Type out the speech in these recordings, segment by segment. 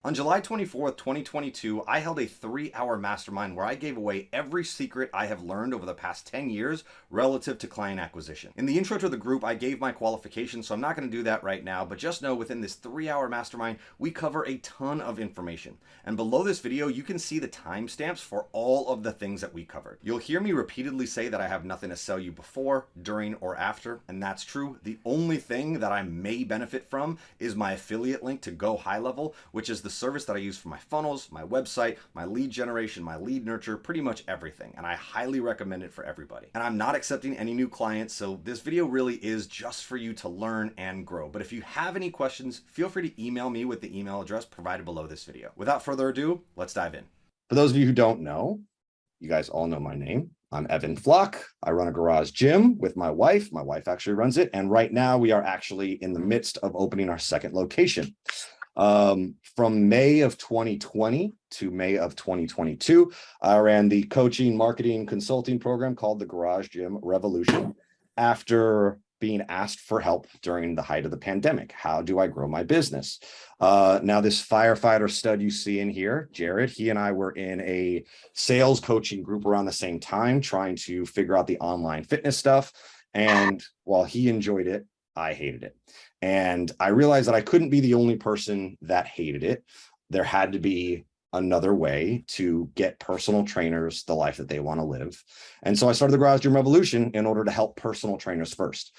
On July 24th, 2022, I held a 3-hour mastermind where I gave away every secret I have learned over the past 10 years relative to client acquisition. In the intro to the group, I gave my qualifications, so I'm not going to do that right now, but just know within this 3-hour mastermind, we cover a ton of information. And below this video, you can see the timestamps for all of the things that we covered. You'll hear me repeatedly say that I have nothing to sell you before, during, or after, and that's true. The only thing that I may benefit from is my affiliate link to Go High Level, which is the service that I use for my funnels, my website, my lead generation, my lead nurture, pretty much everything. And I highly recommend it for everybody. And I'm not accepting any new clients, so this video really is just for you to learn and grow. But if you have any questions, feel free to email me with the email address provided below this video. Without further ado, let's dive in. For those of you who don't know, you guys all know my name. I'm Evan Flock. I run a garage gym with my wife. My wife actually runs it. And right now we are actually in the midst of opening our second location. From May of 2020 to May of 2022, I ran the coaching, marketing, consulting program called the Garage Gym Revolution after being asked for help during the height of the pandemic. How do I grow my business? Now, this firefighter stud you see in here, Jared, he and I were in a sales coaching group around the same time, trying to figure out the online fitness stuff. And while he enjoyed it, I hated it. And I realized that I couldn't be the only person that hated it. There had to be another way to get personal trainers the life that they want to live. And so I started the Garage Gym Revolution in order to help personal trainers first.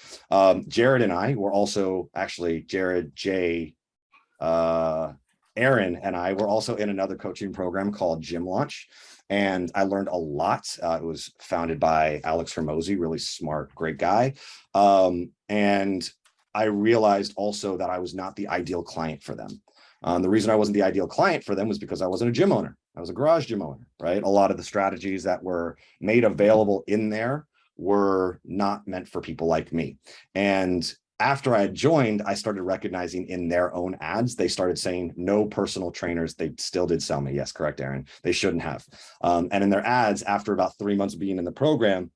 Jared and I were also, actually, Jared, Jay, Aaron and I were also in another coaching program called Gym Launch. And I learned a lot. It was founded by Alex Hermosi, really smart, great guy. And I realized also that I was not the ideal client for them. The reason I wasn't the ideal client for them was because I wasn't a gym owner. I was a garage gym owner, right? A lot of the strategies that were made available in there were not meant for people like me. And after I had joined, I started recognizing in their own ads, they started saying no personal trainers. They still did sell me. Yes, correct, Aaron. They shouldn't have. And in their ads, after about 3 months of being in the program,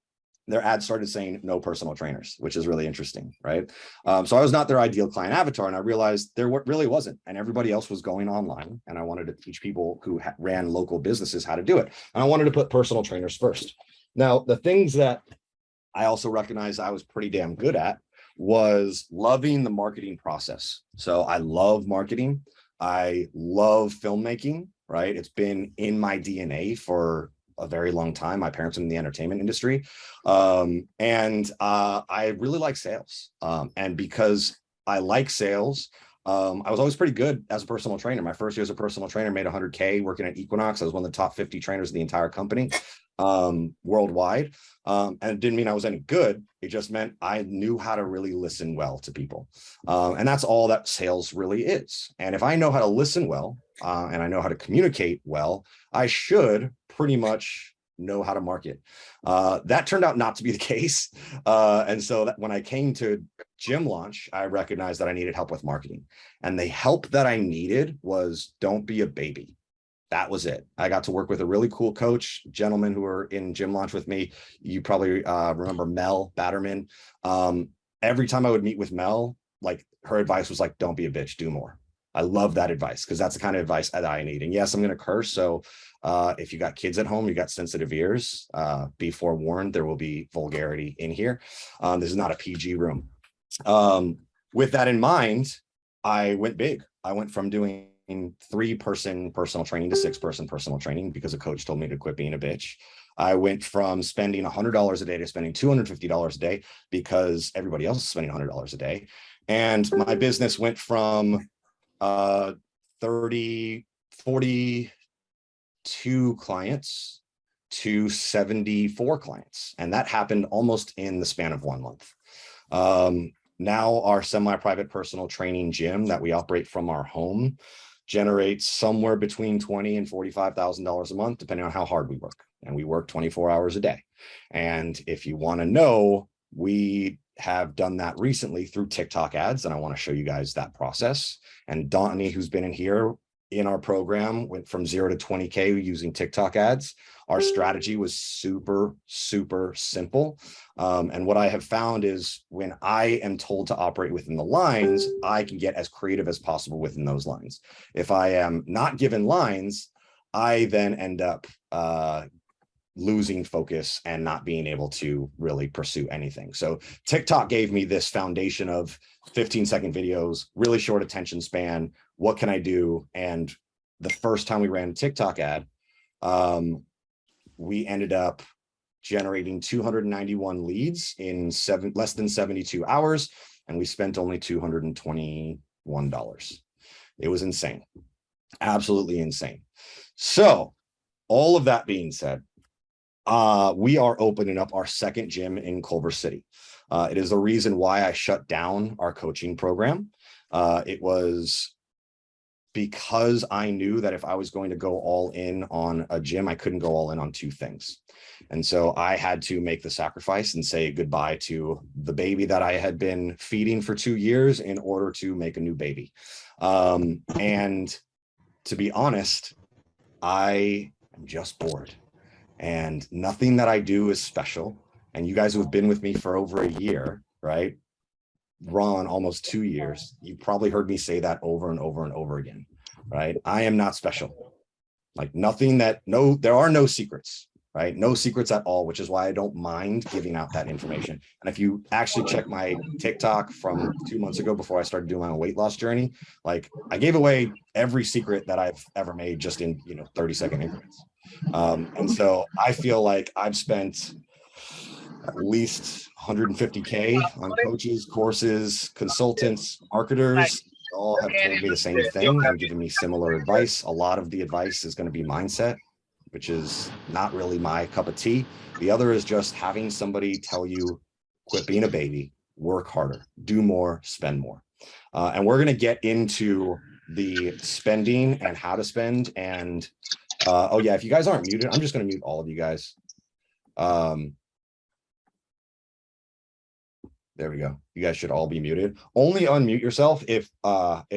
their ads started saying no personal trainers, which is really interesting, right? So I was not their ideal client avatar, and I realized there really wasn't, and everybody else was going online, and I wanted to teach people who ran local businesses how to do it, and I wanted to put personal trainers first. Now, the things that I also recognized I was pretty damn good at was loving the marketing process. So I love marketing. I love filmmaking, right? It's been in my DNA for a very long time. My parents are in the entertainment industry. I really like sales. And because I like sales, I was always pretty good as a personal trainer. My first year as a personal trainer, made 100K working at Equinox. I was one of the top 50 trainers in the entire company worldwide. And it didn't mean I was any good. It just meant I knew how to really listen well to people. And that's all that sales really is. And if I know how to listen well, and I know how to communicate well, I should pretty much know how to market. That turned out not to be the case. And so that when I came to Gym Launch, I recognized that I needed help with marketing. And the help that I needed was don't be a baby. That was it. I got to work with a really cool coach, gentlemen who were in Gym Launch with me. You probably remember Mel Batterman. Every time I would meet with Mel, like her advice was like, don't be a bitch, do more. I love that advice because that's the kind of advice that I need. And yes, I'm going to curse. So if you got kids at home, you got sensitive ears, be forewarned, there will be vulgarity in here. This is not a PG room. With that in mind, I went big. I went from doing 3-person personal training to 6-person personal training because a coach told me to quit being a bitch. I went from spending $100 a day to spending $250 a day because everybody else is spending $100 a day. And my business went from 42 clients to 74 clients. And that happened almost in the span of 1 month. Now our semi-private personal training gym that we operate from our home generates somewhere between $20,000 and $45,000 a month, depending on how hard we work. And we work 24 hours a day. And if you want to know, we have done that recently through TikTok ads, and I want to show you guys that process. And Donnie, who's been in here, in our program went from 0 to 20K using TikTok ads. Our strategy was super, super simple. And what I have found is when I am told to operate within the lines, I can get as creative as possible within those lines. If I am not given lines, I then end up losing focus and not being able to really pursue anything. So TikTok gave me this foundation of 15-second videos, really short attention span. What can I do? And the first time we ran a TikTok ad, we ended up generating 291 leads in less than 72 hours, and we spent only $221. It was insane, absolutely insane. So all of that being said, we are opening up our second gym in Culver City. It is the reason why I shut down our coaching program. It was because I knew that if I was going to go all in on a gym, I couldn't go all in on two things. And so I had to make the sacrifice and say goodbye to the baby that I had been feeding for 2 years in order to make a new baby. And to be honest, I am just bored. And nothing that I do is special. And you guys who have been with me for over a year, right? Ron, almost 2 years. You probably heard me say that over and over and over again, right? I am not special. Like nothing that, there are no secrets, right? No secrets at all, which is why I don't mind giving out that information. And if you actually check my TikTok from 2 months ago before I started doing my weight loss journey, like I gave away every secret that I've ever made just in, 30-second increments. And so I feel like I've spent at least 150K on coaches, courses, consultants, marketers. All have told me the same thing and given me similar advice. A lot of the advice is going to be mindset, which is not really my cup of tea. The other is just having somebody tell you, quit being a baby, work harder, do more, spend more. And we're going to get into the spending and how to spend. And oh yeah, if you guys aren't muted, I'm just going to mute all of you guys. There we go. You guys should all be muted. Only unmute yourself if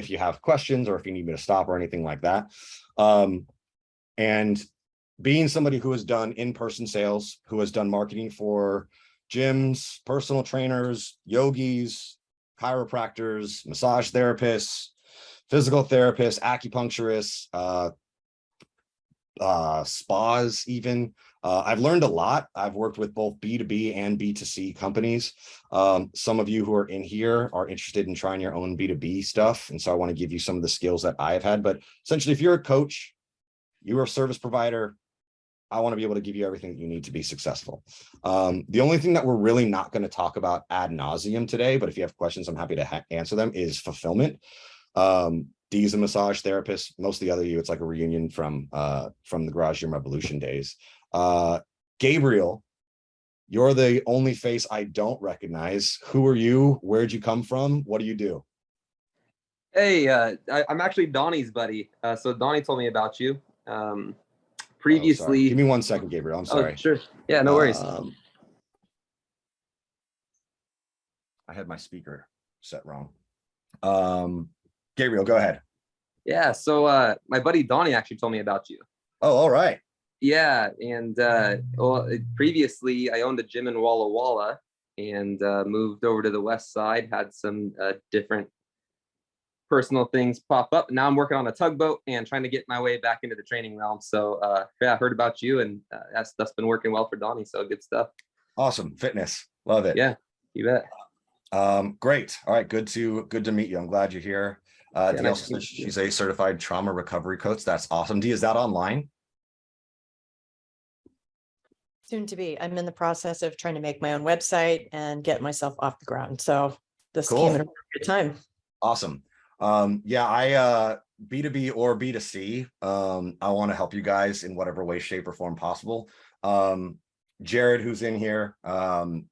you have questions or if you need me to stop or anything like that. And being somebody who has done in-person sales, who has done marketing for gyms, personal trainers, yogis, chiropractors, massage therapists, physical therapists, acupuncturists, spas even. I've learned a lot. I've worked with both B2B and B2C companies. Some of you who are in here are interested in trying your own B2B stuff. And so I want to give you some of the skills that I have had. But essentially, if you're a coach, you're a service provider, I want to be able to give you everything that you need to be successful. The only thing that we're really not going to talk about ad nauseum today, but if you have questions, I'm happy to answer them, is fulfillment. Dee's a massage therapist. Most of the other you, it's like a reunion from the Garage Gym Revolution days. Gabriel, you're the only face I don't recognize. Who are you? Where'd you come from? What do you do? Hey, I'm actually Donnie's buddy. So Donnie told me about you. Previously. Give me 1 second, Gabriel. I'm sorry. Oh, sure. Yeah, no worries. I had my speaker set wrong. Gabriel, go ahead. Yeah, so my buddy Donnie actually told me about you. Oh, all right. Yeah, and well, previously I owned a gym in Walla Walla and moved over to the west side, had some different personal things pop up. Now I'm working on a tugboat and trying to get my way back into the training realm. So yeah, I heard about you, and that's been working well for Donnie. So good stuff. Awesome. Fitness. Love it. Yeah, you bet. Great. All right. Good to meet you. I'm glad you're here. Yeah, Dee also says she's a certified trauma recovery coach. That's awesome. Dee, is that online? Soon to be. I'm in the process of trying to make my own website and get myself off the ground. So this came at a good time. Awesome. Yeah, I B2B or B2C, I want to help you guys in whatever way, shape, or form possible. Jared, who's in here,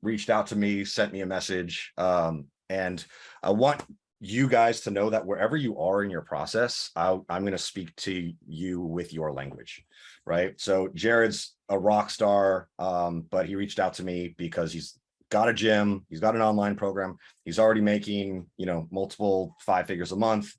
reached out to me, sent me a message, and I want you guys to know that wherever you are in your process, I'm going to speak to you with your language, right? So Jared's a rock star, but he reached out to me because he's got a gym, he's got an online program, he's already making, multiple 5 figures a month.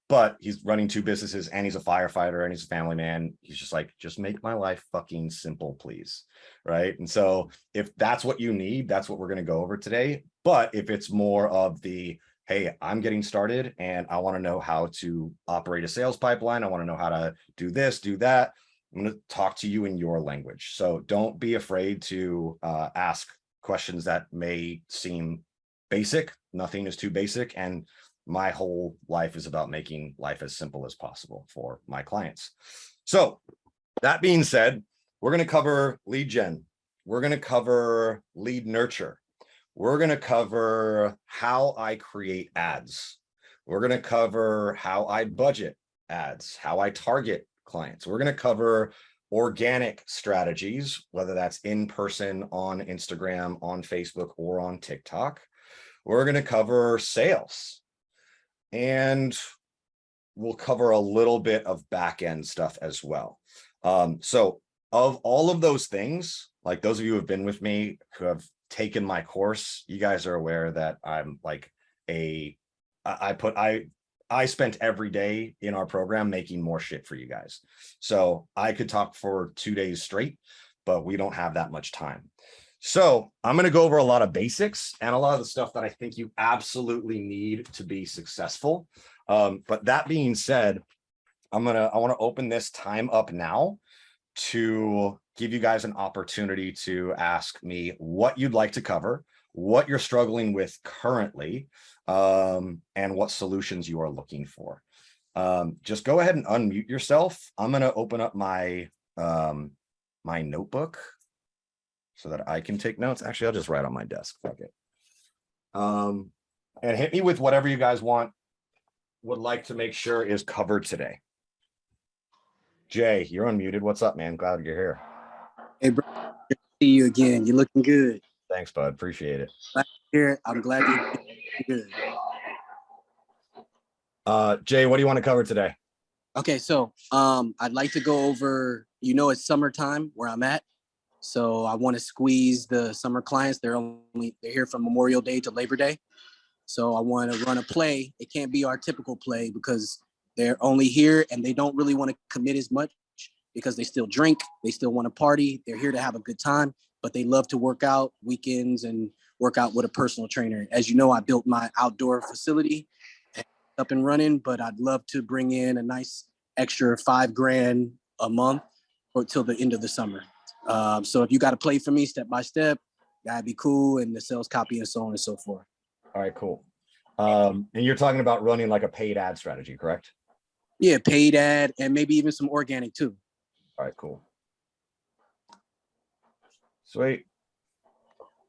but he's running 2 businesses and he's a firefighter and he's a family man. He's just like, just make my life fucking simple, please. Right. And so if that's what you need, that's what we're going to go over today. But if it's more of the, hey, I'm getting started and I want to know how to operate a sales pipeline, I want to know how to do this, do that, I'm going to talk to you in your language. So don't be afraid to ask questions that may seem basic. Nothing is too basic. And my whole life is about making life as simple as possible for my clients. So that being said, we're going to cover lead gen. We're going to cover lead nurture. We're going to cover how I create ads. We're going to cover how I budget ads, how I target clients. We're going to cover organic strategies, whether that's in person, on Instagram, on Facebook, or on TikTok. We're going to cover sales. And we'll cover a little bit of back end stuff as well. So of all of those things, like those of you who have been with me who have taken my course, you guys are aware that I'm like I spent every day in our program making more shit for you guys. So I could talk for 2 days straight, but we don't have that much time. So I'm going to go over a lot of basics and a lot of the stuff that I think you absolutely need to be successful. But that being said, I want to open this time up now to give you guys an opportunity to ask me what you'd like to cover, what you're struggling with currently, and what solutions you are looking for. Just go ahead and unmute yourself. I'm going to open up my my notebook so that I can take notes. Actually, I'll just write on my desk. Fuck it. And hit me with whatever you guys would like to make sure is covered today. Jay, you're unmuted. What's up, man? Glad you're here. Hey, bro. Good to see you again. You're looking good. Thanks, bud. Appreciate it. I'm glad you're good. Jay, what do you want to cover today? Okay, so I'd like to go over, it's summertime where I'm at. So I want to squeeze the summer clients. They're here from Memorial Day to Labor Day. So I want to run a play. It can't be our typical play because they're only here and they don't really want to commit as much because they still drink. They still want to party. They're here to have a good time, but they love to work out weekends and work out with a personal trainer. As you know, I built my outdoor facility up and running, but I'd love to bring in a nice extra $5,000 a month or till the end of the summer. So if you got to play for me step by step, that'd be cool. And the sales copy and so on and so forth. All right, cool. And you're talking about running like a paid ad strategy, correct? Yeah, paid ad and maybe even some organic too. All right, cool. Sweet.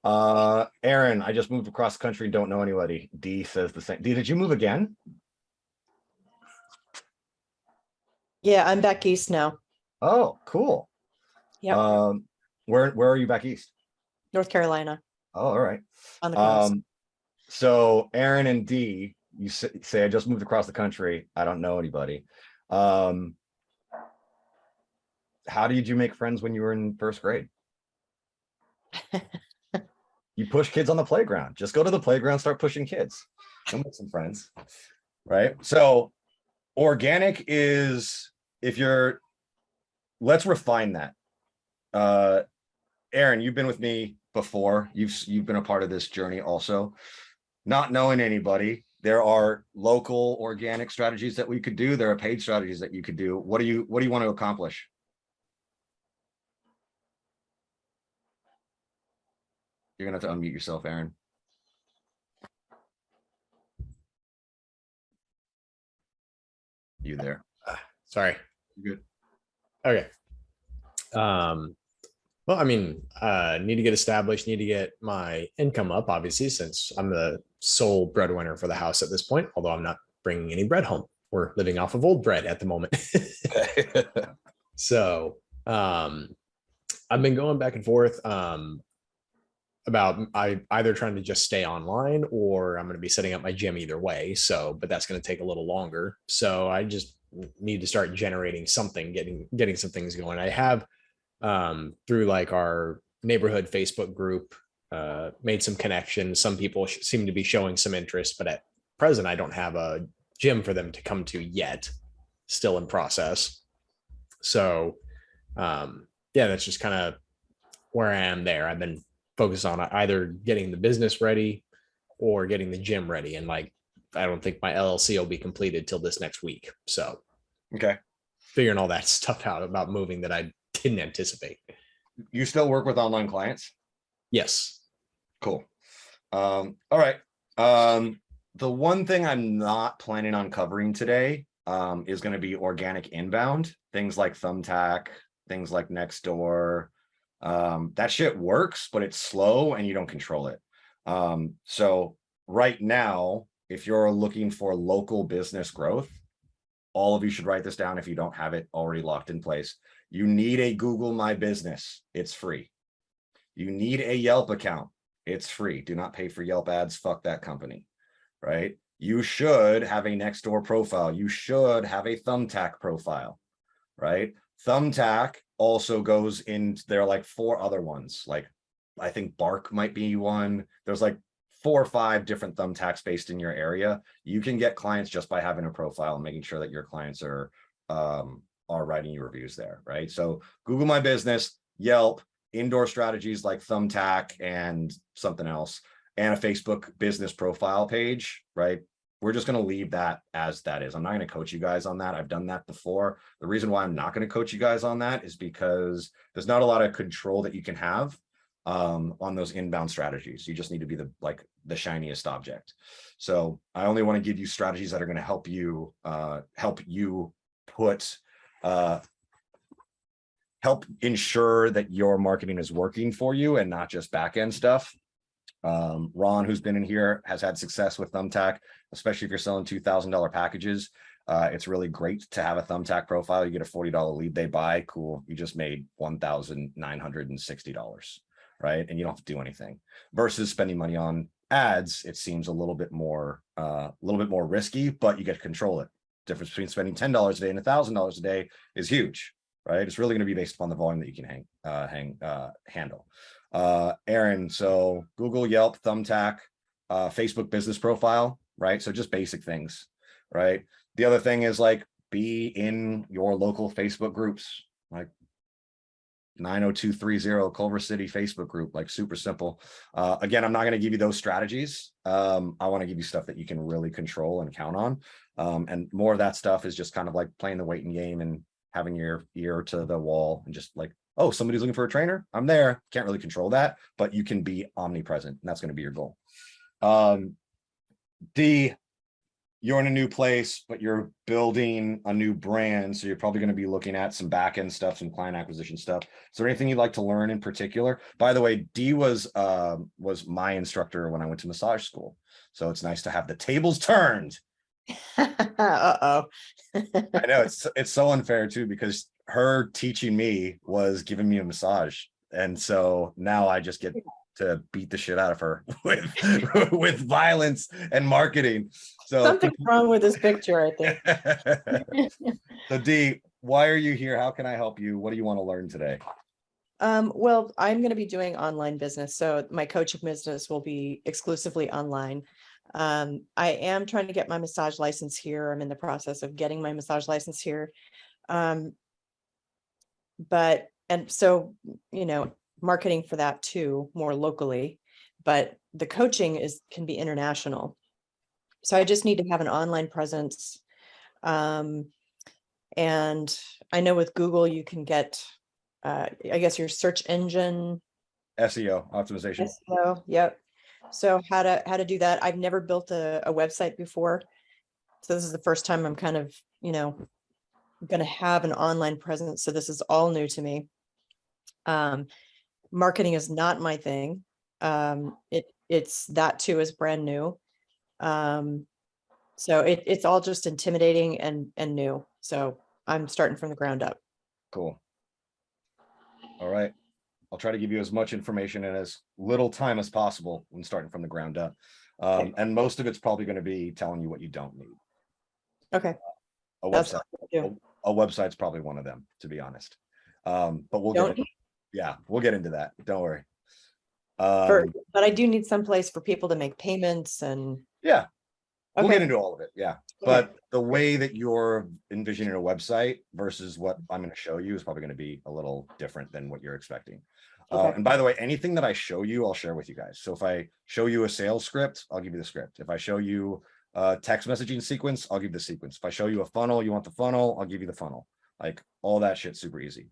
Aaron, I just moved across the country, don't know anybody. D says the same. D, did you move again? Yeah, I'm back east now. Oh, cool. Yeah. Where are you back east? North Carolina. Oh, all right. On the coast. So Aaron and D, you say I just moved across the country. I don't know anybody. How did you make friends when you were in first grade? You push kids on the playground. Just go to the playground, start pushing kids. You'll make some friends, right? So organic is let's refine that. Aaron, you've been with me before. You've been a part of this journey also. Not knowing anybody, there are local organic strategies that we could do. There are paid strategies that you could do. What do you want to accomplish? You're gonna have to unmute yourself, Aaron. You there? Sorry. You're good. Okay. Well, I mean, need to get established, need to get my income up, obviously, since I'm the sole breadwinner for the house at this point, although I'm not bringing any bread home. We're living off of old bread at the moment. So I've been going back and forth about either trying to just stay online or I'm going to be setting up my gym either way. So, but that's going to take a little longer. So I just need to start generating something, getting some things going. I have through like our neighborhood Facebook group, made some connections. Some people seem to be showing some interest, but at present, I don't have a gym for them to come to yet, still in process. So yeah, that's just kind of where I am there. I've been focused on either getting the business ready or getting the gym ready. And like, I don't think my LLC will be completed till this next week. So Okay. figuring all that stuff out about moving that I didn't anticipate. You still work with online clients? Yes. Cool. All right. The one thing I'm not planning on covering today is going to be organic inbound, things like Thumbtack, things like Nextdoor. That shit works, but it's slow and you don't control it. So right now, if you're looking for local business growth, all of you should write this down if you don't have it already locked in place. You need a Google My Business. It's free. You need a Yelp account. It's free. Do not pay for Yelp ads. Fuck that company, right? You should have a Nextdoor profile. You should have a Thumbtack profile, right? Thumbtack also goes in, there are like 4 other ones. Like I think Bark might be one. There's like 4 or 5 different Thumbtacks based in your area. You can get clients just by having a profile and making sure that your clients are writing you reviews there, right? So Google My Business, Yelp, indoor strategies like Thumbtack and something else, and a Facebook business profile page, right? We're just going to leave that as that is. I'm not going to coach you guys on that. I've done that before. The reason why I'm not going to coach you guys on that is because there's not a lot of control that you can have on those inbound strategies. You just need to be the shiniest object. So I only want to give you strategies that are going to help you put help ensure that your marketing is working for you and not just back end stuff. Ron, who's been in here, has had success with Thumbtack, especially if you're selling $2,000 packages. It's really great to have a Thumbtack profile. You get a $40 lead, they buy. Cool. You just made $1,960, right? And you don't have to do anything. Versus spending money on ads, it seems a little bit more risky, but you get to control it. Difference between spending $10 a day and $1,000 a day is huge, right? It's really going to be based upon the volume that you can handle. Aaron, so Google, Yelp, Thumbtack, Facebook business profile, right? So just basic things, right? The other thing is like be in your local Facebook groups, like 90230 Culver City Facebook group, like super simple. Again, I'm not going to give you those strategies. I want to give you stuff that you can really control and count on. And more of that stuff is just kind of like playing the waiting game and having your ear to the wall and just like, oh, somebody's looking for a trainer. I'm there. Can't really control that, but you can be omnipresent. And that's going to be your goal. D, you're in a new place, but you're building a new brand. So you're probably going to be looking at some back-end stuff, some client acquisition stuff. Is there anything you'd like to learn in particular? By the way, D was my instructor when I went to massage school. So it's nice to have the tables turned. Uh-oh. I know it's so unfair too, because her teaching me was giving me a massage. And so now I just get to beat the shit out of her with violence and marketing. So Something's wrong with this picture, I think. So D, why are you here? How can I help you? What do you want to learn today? Well, I'm going to be doing online business. So my coaching business will be exclusively online. I am trying to get my massage license here. I'm in the process of getting my massage license here. And so, marketing for that too, more locally, but the coaching can be international. So I just need to have an online presence. And I know with Google, you can get, I guess your search engine. SEO optimization. SEO, yep. So how to do that. I've never built a website before. So this is the first time I'm kind of, going to have an online presence. So this is all new to me. Marketing is not my thing. It's that too is brand new. So it's all just intimidating and new. So I'm starting from the ground up. Cool. All right. I'll try to give you as much information in as little time as possible when starting from the ground up. Okay. And most of it's probably going to be telling you what you don't need. Okay. A That's website. what I do. A website's probably one of them, to be honest. But we'll Don't we'll get into that. Don't worry. but I do need some place for people to make payments and Yeah. We'll Okay. get into all of it, yeah. But the way that you're envisioning a website versus what I'm going to show you is probably going to be a little different than what you're expecting. Okay. And by the way, anything that I show you, I'll share with you guys. So if I show you a sales script, I'll give you the script. If I show you a text messaging sequence, I'll give you the sequence. If I show you a funnel, you want the funnel, I'll give you the funnel. Like all that shit's super easy.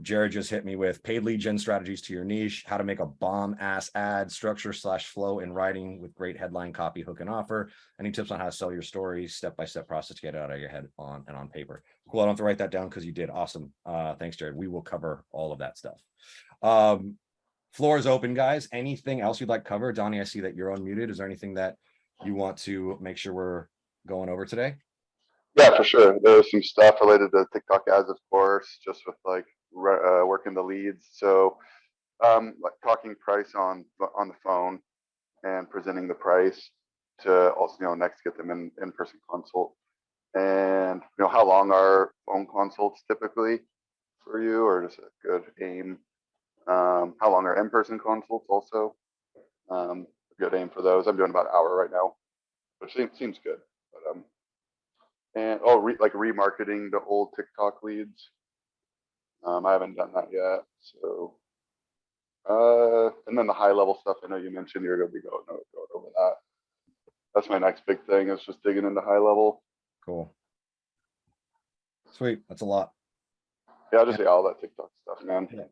Jared just hit me with paid lead gen strategies to your niche, how to make a bomb ass ad, structure / flow in writing with great headline copy, hook and offer. Any tips on how to sell your stories, step-by-step process to get it out of your head on paper. Cool. I don't have to write that down because you did. Awesome. Thanks, Jared. We will cover all of that stuff. Floor is open, guys. Anything else you'd like cover? Donnie, I see that you're unmuted. Is there anything that you want to make sure we're going over today? Yeah, for sure. There's some stuff related to TikTok ads, of course, just with like working the leads. So like talking price on the phone and presenting the price to also, next get them in-person consult. And, how long are phone consults typically for you, or just a good aim? How long are in-person consults also? A good aim for those. I'm doing about an hour right now, which seems good. But and like remarketing the old TikTok leads. I haven't done that yet. So, and then the high level stuff, I know you mentioned you're going to be going over that. That's my next big thing, is just digging into high level. Cool. Sweet. That's a lot. Yeah, I'll just say all that TikTok stuff, man. Yeah.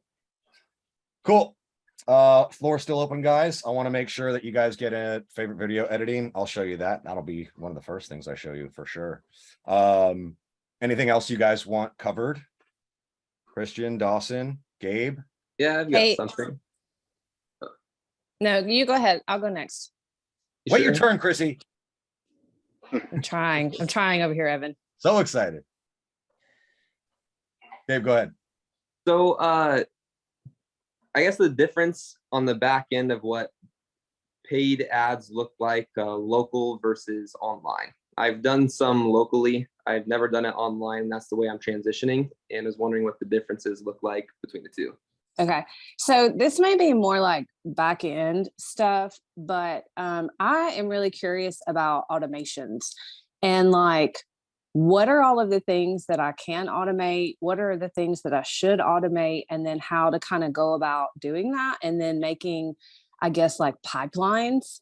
Cool. Floor still open, guys. I want to make sure that you guys get a favorite video editing. I'll show you that. That'll be one of the first things I show you for sure. Anything else you guys want covered? Christian, Dawson, Gabe? Yeah, I've got Hey. something. No, you go ahead. I'll go next. You Wait your sure? turn, Chrissy. I'm trying. I'm trying over here, Evan. So excited. Gabe, go ahead. So I guess the difference on the back end of what paid ads look like local versus online. I've done some locally. I've never done it online. That's the way I'm transitioning, and was wondering what the differences look like between the two. Okay. So this may be more like back end stuff, but I am really curious about automations and like, what are all of the things that I can automate? What are the things that I should automate? And then how to kind of go about doing that, and then making, I guess, like pipelines.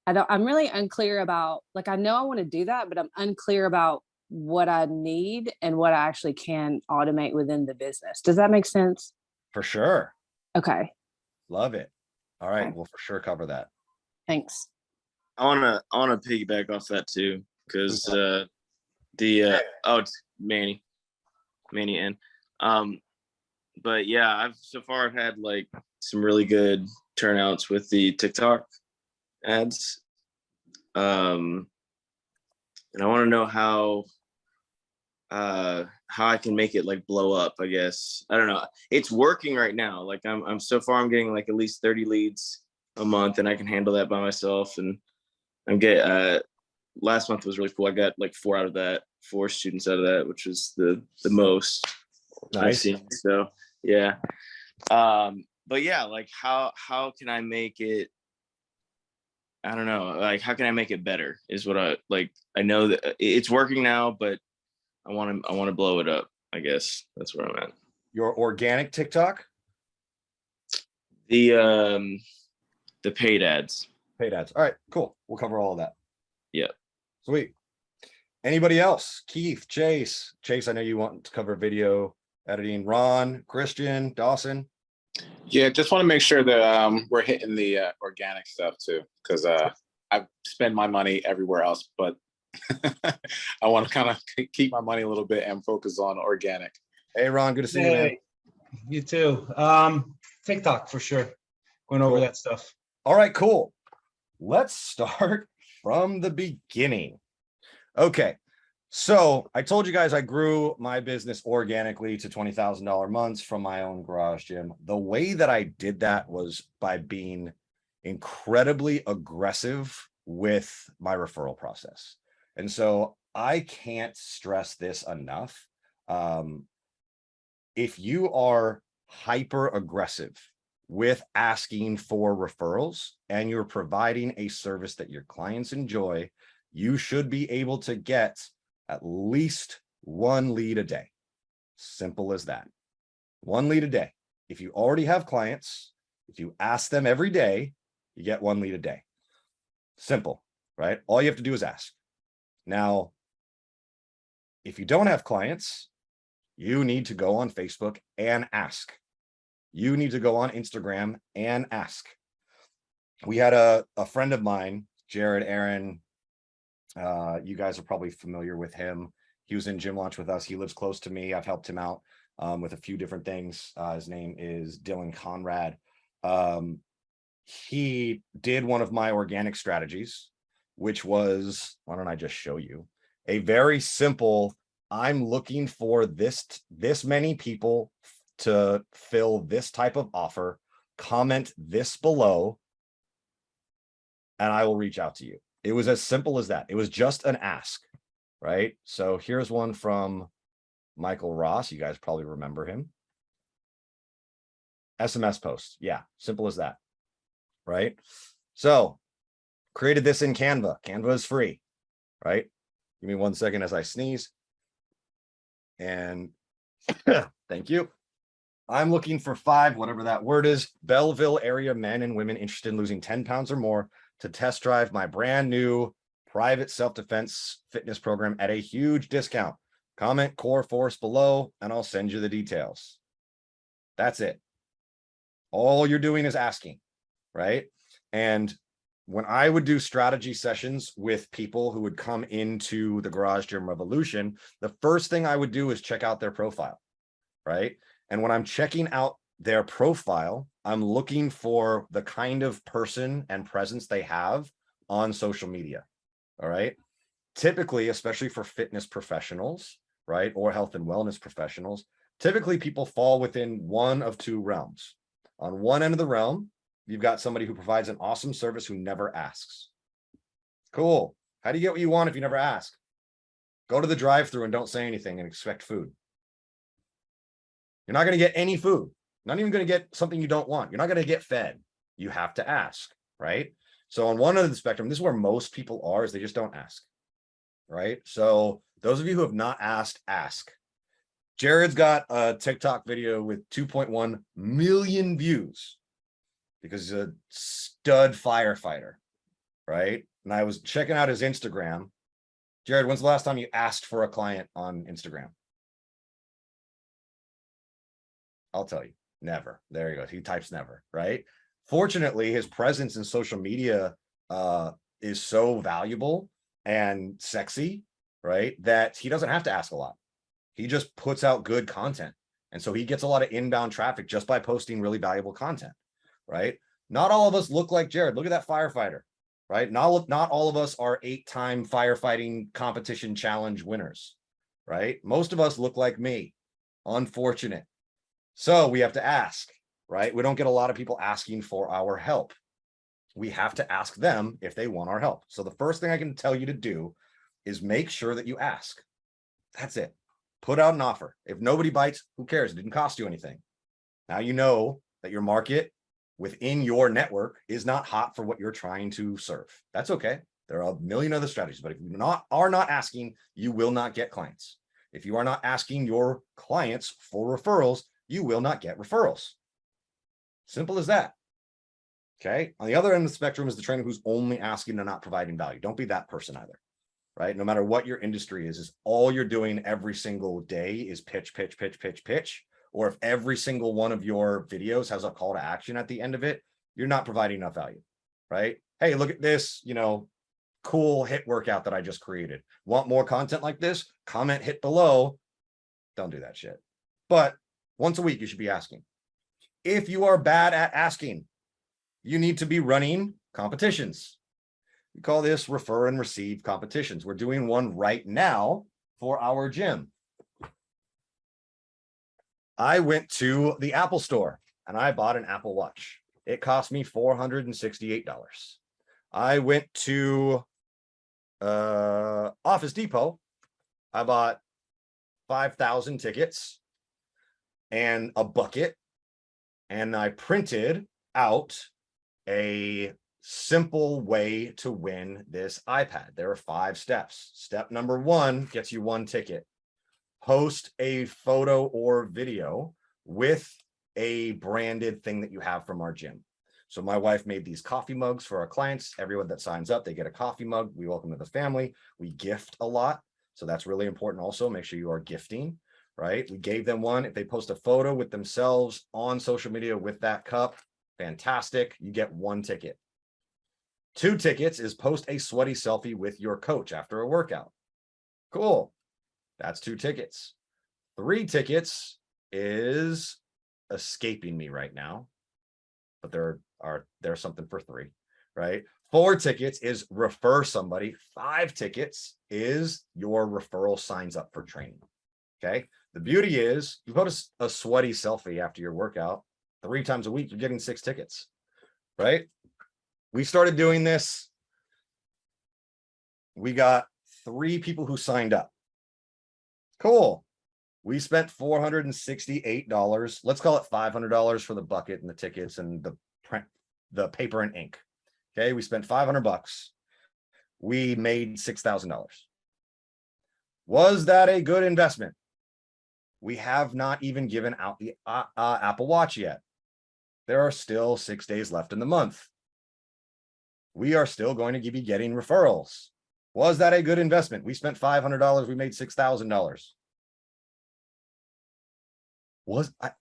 I'm really unclear about, like, I know I want to do that, but I'm unclear about what I need and what I actually can automate within the business. Does that make sense? For sure. Okay. Love it. All right. Okay. We'll for sure cover that. Thanks. I wanna piggyback off that too, because it's Manny and but yeah, I've had like some really good turnouts with the TikTok ads, and I want to know how I can make it like blow up. I guess I don't know. It's working right now. Like I'm so far I'm getting like at least 30 leads a month, and I can handle that by myself. And I'm last month was really cool. I got like 4 students out of that, which was the most I've Nice. seen. So yeah. But yeah, like how can I make it? I don't know. Like how can I make it better is what I like. I know that it's working now, but I want to blow it up. I guess that's where I'm at. Your organic TikTok? The paid ads. Paid ads. All right, cool. We'll cover all of that. Yeah. Sweet. Anybody else? Keith, Chase. Chase, I know you want to cover video editing. Ron, Christian, Dawson. Yeah, just want to make sure that we're hitting the organic stuff too, because I spend my money everywhere else, but I want to kind of keep my money a little bit and focus on organic. Hey, Ron, good to see you, man. Hey, you too. TikTok for sure. Going over Cool. that stuff. All right, cool. Let's start from the beginning. Okay. So I told you guys I grew my business organically to $20,000 months from my own garage gym. The way that I did that was by being incredibly aggressive with my referral process. And so I can't stress this enough. If you are hyper aggressive with asking for referrals and you're providing a service that your clients enjoy, you should be able to get at least 1 lead a day. Simple as that. 1 lead a day. If you already have clients, if you ask them every day, you get 1 lead a day. Simple, right? All you have to do is ask. Now, if you don't have clients, you need to go on Facebook and ask. You need to go on Instagram and ask. We had a friend of mine, Jared Aaron. You guys are probably familiar with him. He was in Gym Launch with us. He lives close to me. I've helped him out with a few different things. His name is Dylan Conrad. He did one of my organic strategies, which was, why don't I just show you? A very simple, I'm looking for this many people to fill this type of offer, comment this below, and I will reach out to you. It was as simple as that. It was just an ask, right? So here's one from Michael Ross. You guys probably remember him. SMS post. Yeah, simple as that, right? So created this in Canva. Canva is free, right? Give me 1 second as I sneeze. And thank you. I'm looking for 5, whatever that word is, Belleville area men and women interested in losing 10 pounds or more to test drive my brand new private self-defense fitness program at a huge discount. Comment Core Force below and I'll send you the details. That's it. All you're doing is asking, right? And when I would do strategy sessions with people who would come into the Garage Gym Revolution, the first thing I would do is check out their profile, right? And when I'm checking out their profile, I'm looking for the kind of person and presence they have on social media. All right. Typically, especially for fitness professionals, right, or health and wellness professionals, typically people fall within one of 2 realms. On one end of the realm, you've got somebody who provides an awesome service who never asks. Cool. How do you get what you want if you never ask? Go to the drive-thru and don't say anything and expect food. You're not going to get any food. Not even going to get something you don't want. You're not going to get fed. You have to ask, right? So on one end of the spectrum, this is where most people are, is they just don't ask, right? So those of you who have not asked, ask. Jared's got a TikTok video with 2.1 million views because he's a stud firefighter, right? And I was checking out his Instagram. Jared, when's the last time you asked for a client on Instagram? I'll tell you, never. There he goes. He types never, right? Fortunately, his presence in social media is so valuable and sexy, right, that he doesn't have to ask a lot. He just puts out good content. And so he gets a lot of inbound traffic just by posting really valuable content, right? Not all of us look like Jared. Look at that firefighter, right? Not all of us are 8-time firefighting competition challenge winners, right? Most of us look like me. Unfortunate. So we have to ask, right? We don't get a lot of people asking for our help. We have to ask them if they want our help. So the first thing I can tell you to do is make sure that you ask. That's it. Put out an offer. If nobody bites, who cares? It didn't cost you anything. Now you know that your market within your network is not hot for what you're trying to serve. That's okay. There are a million other strategies, but if you are not asking, you will not get clients. If you are not asking your clients for referrals, you will not get referrals. Simple as that. Okay. On the other end of the spectrum is the trainer who's only asking and not providing value. Don't be that person either, right? No matter what your industry is all you're doing every single day is pitch, pitch, pitch, pitch, pitch. Or if every single one of your videos has a call to action at the end of it, you're not providing enough value, right? Hey, look at this, cool HIIT workout that I just created. Want more content like this? Comment, hit below. Don't do that shit. But once a week, you should be asking. If you are bad at asking, you need to be running competitions. We call this refer and receive competitions. We're doing one right now for our gym. I went to the Apple store and I bought an Apple Watch. It cost me $468. I went to Office Depot. I bought 5,000 tickets and a bucket and I printed out a simple way to win this iPad. There are 5 steps. Step number 1 gets you 1 ticket. Post a photo or video with a branded thing that you have from our gym. So my wife made these coffee mugs for our clients. Everyone that signs up, they get a coffee mug. We welcome to the family. We gift a lot. So that's really important also. Make sure you are gifting, right? We gave them one. If they post a photo with themselves on social media with that cup, fantastic. You get 1 ticket. 2 tickets is post a sweaty selfie with your coach after a workout. Cool. That's 2 tickets. 3 tickets is escaping me right now, but there's something for 3, right? 4 tickets is refer somebody. 5 tickets is your referral signs up for training. Okay. The beauty is you post a sweaty selfie after your workout 3 times a week, you're getting 6 tickets, right? We started doing this. We got 3 people who signed up. Cool. We spent $468. Let's call it $500 for the bucket and the tickets and the print, the paper and ink. Okay, we spent $500. We made $6,000. Was that a good investment? We have not even given out the Apple Watch yet. There are still 6 days left in the month. We are still going to be getting referrals. Was that a good investment? We spent $500. We made $6,000. Was I?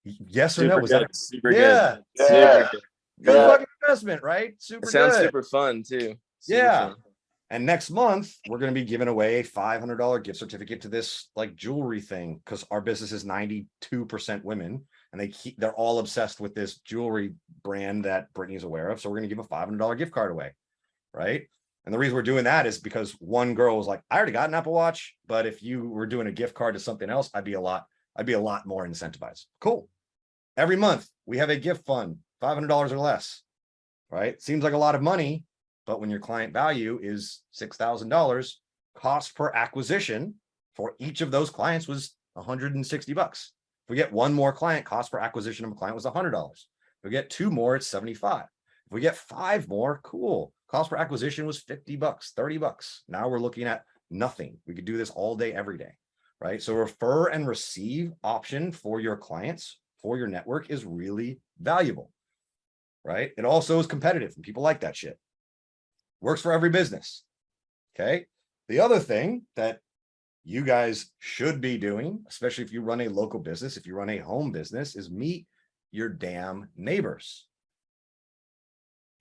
Yes or no? Was that super yeah, good? Super good. good fucking investment, right? Super It sounds good. super fun too. Super Yeah. fun. And next month, we're going to be giving away a $500 gift certificate to this like jewelry thing because our business is 92% women and they're all obsessed with this jewelry brand that Brittany's aware of. So we're going to give a $500 gift card away, right? And the reason we're doing that is because one girl was like, I already got an Apple Watch, but if you were doing a gift card to something else, I'd be a lot more incentivized. Cool. Every month we have a gift fund, $500 or less, right? Seems like a lot of money, but when your client value is $6,000, cost per acquisition for each of those clients was $160. If we get 1 more client, cost per acquisition of a client was $100. If we get 2 more, it's $75. If we get 5 more, cool. Cost per acquisition was $50, $30. Now we're looking at nothing. We could do this all day, every day, right? So refer and receive option for your clients, for your network is really valuable, right? It also is competitive and people like that shit. Works for every business. Okay. The other thing that you guys should be doing, especially if you run a local business, if you run a home business, is meet your damn neighbors.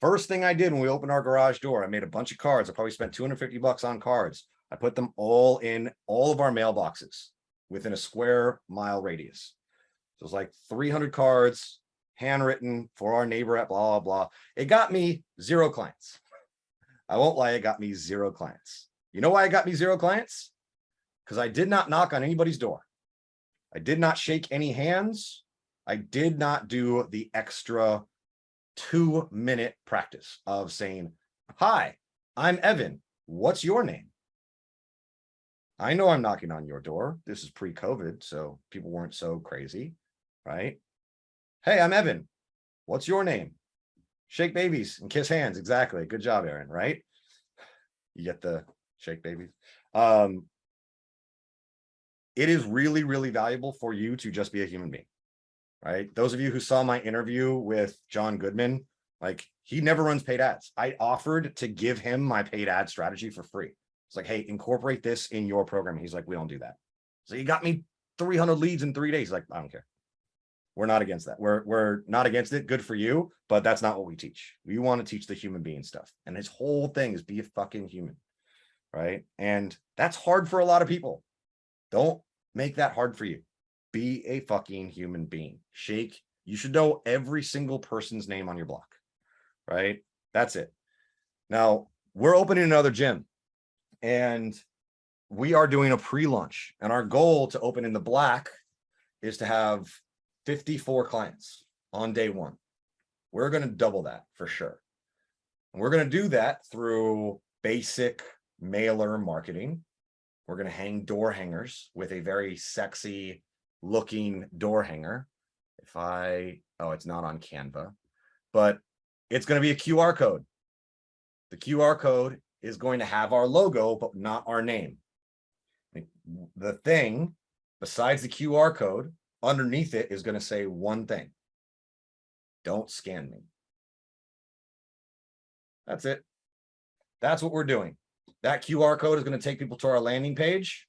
First thing I did when we opened our garage door, I made a bunch of cards. I probably spent $250 on cards. I put them all in all of our mailboxes within a square mile radius. So it was like 300 cards, handwritten for our neighbor at blah, blah, blah. It got me 0 clients. I won't lie, it got me 0 clients. You know why it got me 0 clients? Because I did not knock on anybody's door. I did not shake any hands. I did not do the extra 2-minute practice of saying, hi, I'm Evan. What's your name? I know I'm knocking on your door. This is pre-COVID, so people weren't so crazy, right? Hey, I'm Evan. What's your name? Shake babies and kiss hands. Exactly. Good job, Aaron, right? You get the shake babies. It is really, really valuable for you to just be a human being, right? Those of you who saw my interview with John Goodman, like he never runs paid ads. I offered to give him my paid ad strategy for free. It's like, hey, incorporate this in your program. He's like, we don't do that. So he got me 300 leads in 3 days. He's like, I don't care. We're not against that. We're not against it. Good for you, but that's not what we teach. We want to teach the human being stuff. And his whole thing is be a fucking human, right? And that's hard for a lot of people. Don't make that hard for you. Be a fucking human being. Shake. You should know every single person's name on your block, right? That's it. Now we're opening another gym and we are doing a pre-launch, and our goal to open in the black is to have 54 clients on day 1. We're going to double that for sure. And we're going to do that through basic mailer marketing. We're going to hang door hangers with a very sexy looking door hanger. oh, it's not on Canva, but it's going to be a QR code. The QR code is going to have our logo, but not our name. The thing besides the QR code underneath it is going to say one thing. Don't scan me. That's it. That's what we're doing. That QR code is going to take people to our landing page,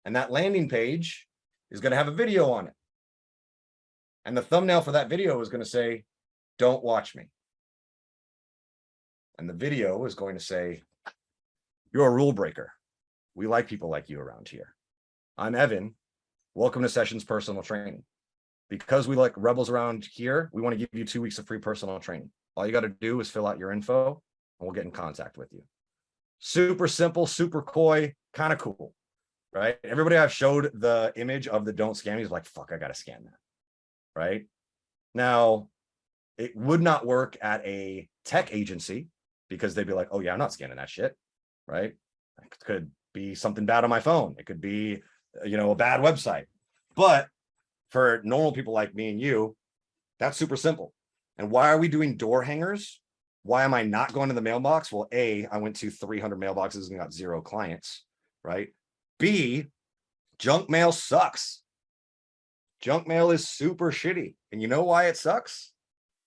and that landing page is going to have a video on it. And the thumbnail for that video is going to say, don't watch me. And the video is going to say, you're a rule breaker. We like people like you around here. I'm Evan. Welcome to Sessions Personal Training. Because we like rebels around here, we want to give you 2 weeks of free personal training. All you got to do is fill out your info and we'll get in contact with you. Super simple, super coy, kind of cool, right? Everybody I've showed the image of the don't scam me is like, fuck, I got to scan that, right? Now, it would not work at a tech agency because they'd be like, oh yeah, I'm not scanning that shit, right? It could be something bad on my phone. It could be, you know, a bad website. But for normal people like me and you, that's super simple. And why are we doing door hangers? Why am I not going to the mailbox? Well, A, I went to 300 mailboxes and got 0 clients, right? B, junk mail sucks. Junk mail is super shitty. And you know why it sucks?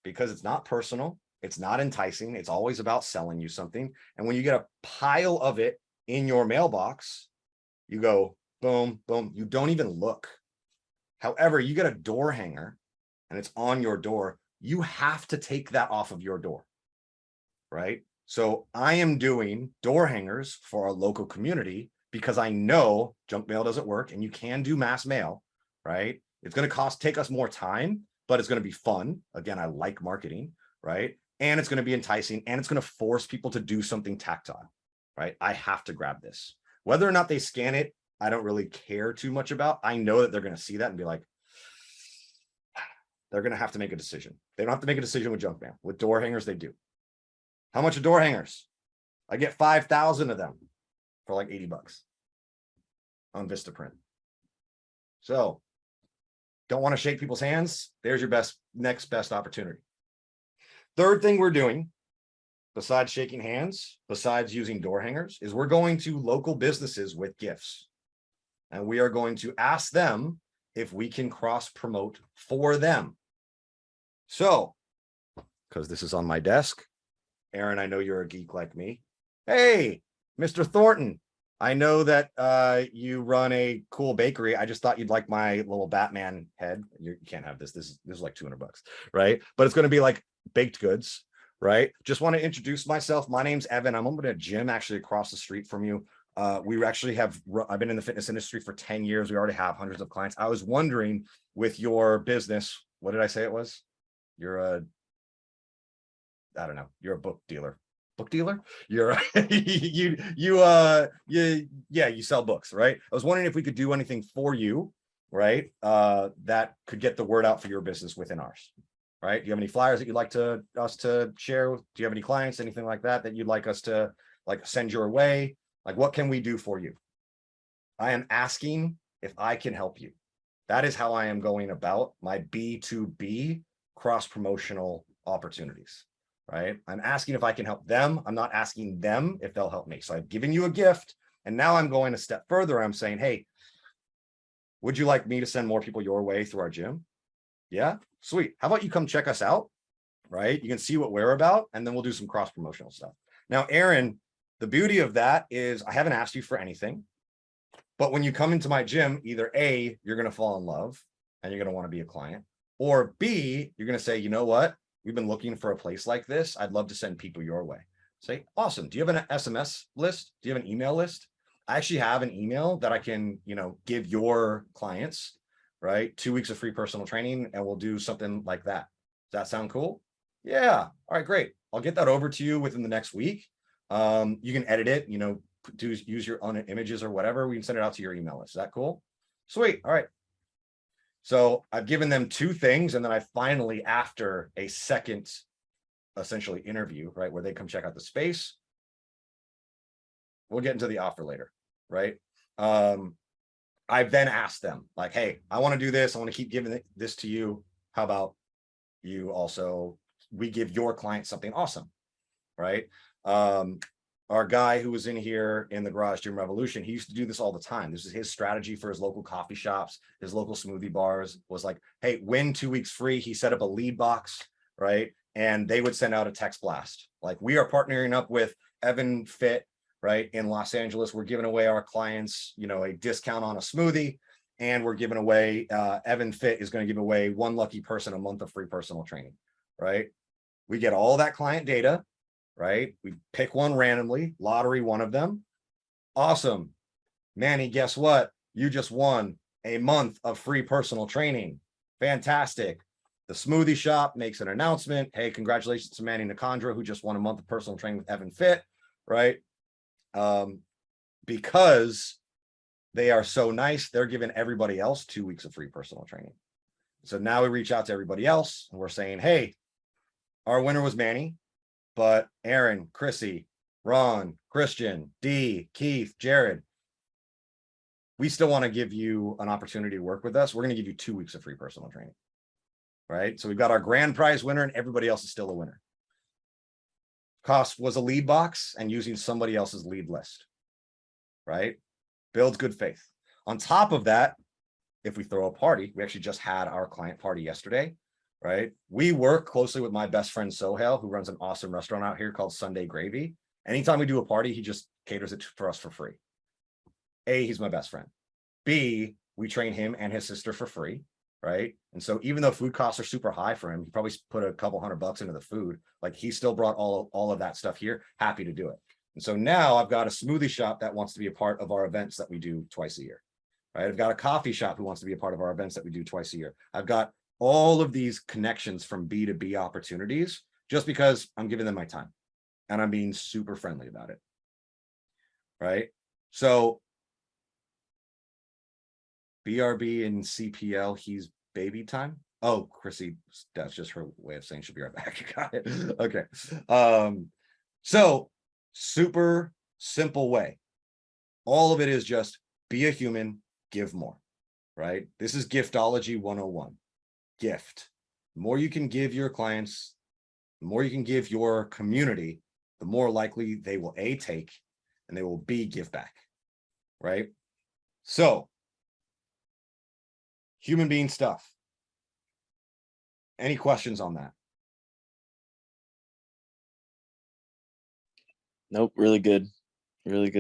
Because it's not personal. It's not enticing. It's always about selling you something. And when you get a pile of it in your mailbox, you go, boom, boom. You don't even look. However, you get a door hanger and it's on your door. You have to take that off of your door, right? So I am doing door hangers for our local community because I know junk mail doesn't work and you can do mass mail, right? It's going to take us more time, but it's going to be fun. Again, I like marketing, right? And it's going to be enticing and it's going to force people to do something tactile, right? I have to grab this. Whether or not they scan it, I don't really care too much about. I know that they're going to see that and be like, they're going to have to make a decision. They don't have to make a decision with junk mail. With door hangers, they do. How much are door hangers? I get 5,000 of them for like 80 bucks on Vistaprint. So don't want to shake people's hands. There's your next best opportunity. Third thing we're doing, besides shaking hands, besides using door hangers, is we're going to local businesses with gifts. And we are going to ask them if we can cross promote for them. So, because this is on my desk, Aaron, I know you're a geek like me. Hey, Mr. Thornton, I know that you run a cool bakery. I just thought you'd like my little Batman head. You can't have this. This is like 200 bucks, right? But it's going to be like baked goods, right? Just want to introduce myself. My name's Evan. I'm opening a gym actually across the street from you. We actually I've been in the fitness industry for 10 years. We already have hundreds of clients. I was wondering with your business, what did I say it was? You're I don't know, you're a book dealer. You're you sell books, right? I was wondering if we could do anything for you, right? That could get the word out for your business within ours, right? Do you have any flyers that you'd like us to share? Do you have any clients, anything like that you'd like us to like send your way? Like, what can we do for you? I am asking if I can help you. That is how I am going about my B2B cross-promotional opportunities, right? I'm asking if I can help them. I'm not asking them if they'll help me. So I've given you a gift, and now I'm going a step further. I'm saying, hey, would you like me to send more people your way through our gym? Yeah, sweet. How about you come check us out, right? You can see what we're about, and then we'll do some cross-promotional stuff. Now, Aaron, the beauty of that is I haven't asked you for anything, but when you come into my gym, either A, you're going to fall in love and you're going to want to be a client, or B, you're going to say, you know what? We've been looking for a place like this. I'd love to send people your way. Say, awesome. Do you have an SMS list? Do you have an email list? I actually have an email that I can, give your clients, right? 2 weeks of free personal training, and we'll do something like that. Does that sound cool? Yeah. All right, great. I'll get that over to you within the next week. You can edit it, use your own images or whatever. We can send it out to your email list. Is that cool? Sweet. All right. So I've given them 2 things. And then I finally, after a second, essentially interview, right, where they come check out the space, we'll get into the offer later, right? I've then asked them like, hey, I want to do this. I want to keep giving this to you. how about you also, we give your client something awesome, right? Our guy who was in here in the Garage Gym Revolution, he used to do this all the time. This is his strategy for his local coffee shops, his local smoothie bars, was like, hey, win 2 weeks free. He set up a lead box, right? And they would send out a text blast. Like, we are partnering up with Evan Fit, right? In Los Angeles, we're giving away our clients, you know, a discount on a smoothie. And we're giving away, Evan Fit is going to give away one lucky person a month of free personal training, right? We get all that client data, right? We pick one randomly, lottery one of them. Awesome. Manny, guess what? You just won a month of free personal training. Fantastic. The smoothie shop makes an announcement. Hey, congratulations to Manny Nakandra, who just won a month of personal training with Evan Fit, right? Because they are so nice, they're giving everybody else 2 weeks of free personal training. So now we reach out to everybody else and we're saying, hey, our winner was Manny, but Aaron, Chrissy, Ron, Christian, D, Keith, Jared, we still want to give you an opportunity to work with us. We're going to give you 2 weeks of free personal training, right? So we've got our grand prize winner and everybody else is still a winner. Cost was a lead box and using somebody else's lead list, right? Builds good faith. On top of that, if we throw a party, we actually just had our client party yesterday, right? We work closely with my best friend Sohail, who runs an awesome restaurant out here called Sunday Gravy. Anytime we do a party, he just caters it for us for free. A, he's my best friend. B, we train him and his sister for free, right? And so even though food costs are super high for him, he probably put a couple $100 into the food. Like, he still brought all of that stuff here, happy to do it. And so now I've got a smoothie shop that wants to be a part of our events that we do twice a year, right? I've got a coffee shop who wants to be a part of our events that we do twice a year. I've got all of these connections from B2B opportunities just because I'm giving them my time and I'm being super friendly about it, right? So BRB and CPL, he's baby time. Oh, Chrissy, that's just her way of saying she'll be right back. Got it. Okay. So super simple way. All of it is just be a human, give more, right? This is giftology 101. Gift. The more you can give your clients, the more you can give your community, the more likely they will A, take, and they will B, give back, right? So human being stuff. Any questions on that? Nope, really good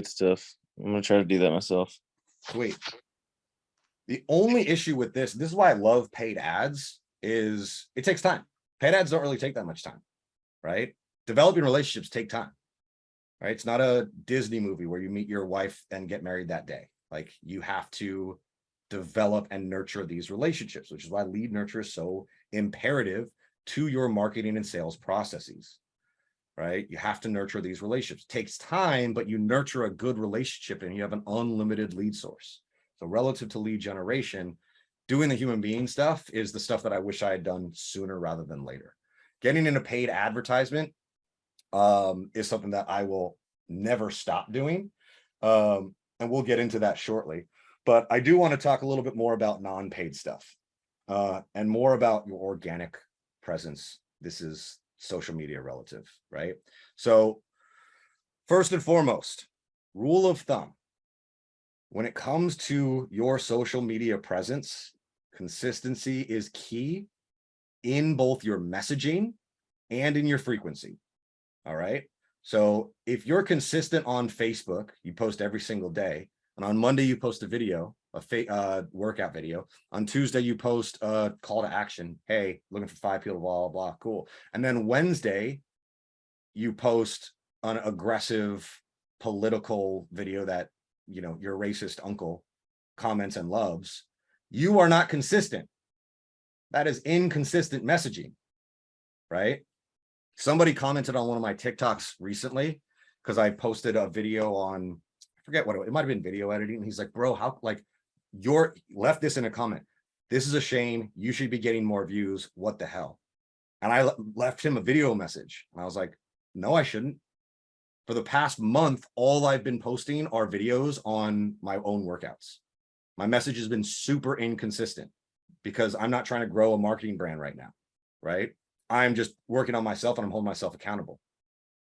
stuff. I'm gonna try to do that myself. Sweet. The only issue with this is why I love paid ads, is it takes time. Paid ads don't really take that much time, right? Developing relationships take time, right? It's not a Disney movie where you meet your wife and get married that day. Like, you have to develop and nurture these relationships, which is why lead nurture is so imperative to your marketing and sales processes, right? You have to nurture these relationships. It takes time, but you nurture a good relationship and you have an unlimited lead source. So relative to lead generation, doing the human being stuff is the stuff that I wish I had done sooner rather than later. Getting into paid advertisement is something that I will never stop doing. And we'll get into that shortly. But I do want to talk a little bit more about non-paid stuff and more about your organic presence. This is social media relative, right? So first and foremost, rule of thumb, when it comes to your social media presence, consistency is key in both your messaging and in your frequency. All right. So if you're consistent on Facebook, you post every single day. And on Monday, you post a video, a workout video. On Tuesday, you post a call to action. Hey, looking for 5 people, blah, blah, blah. Cool. And then Wednesday, you post an aggressive political video that, you know, your racist uncle comments and loves. You are not consistent. That is inconsistent messaging, right? Somebody commented on one of my TikToks recently because I posted a video on, I forget what it might have been, video editing. And he's like, bro, how, like, you're left this in a comment. This is a shame. You should be getting more views. What the hell? And I left him a video message. And I was like, no, I shouldn't. For the past month, all I've been posting are videos on my own workouts. My message has been super inconsistent. because I'm not trying to grow a marketing brand right now, right? I'm just working on myself and I'm holding myself accountable,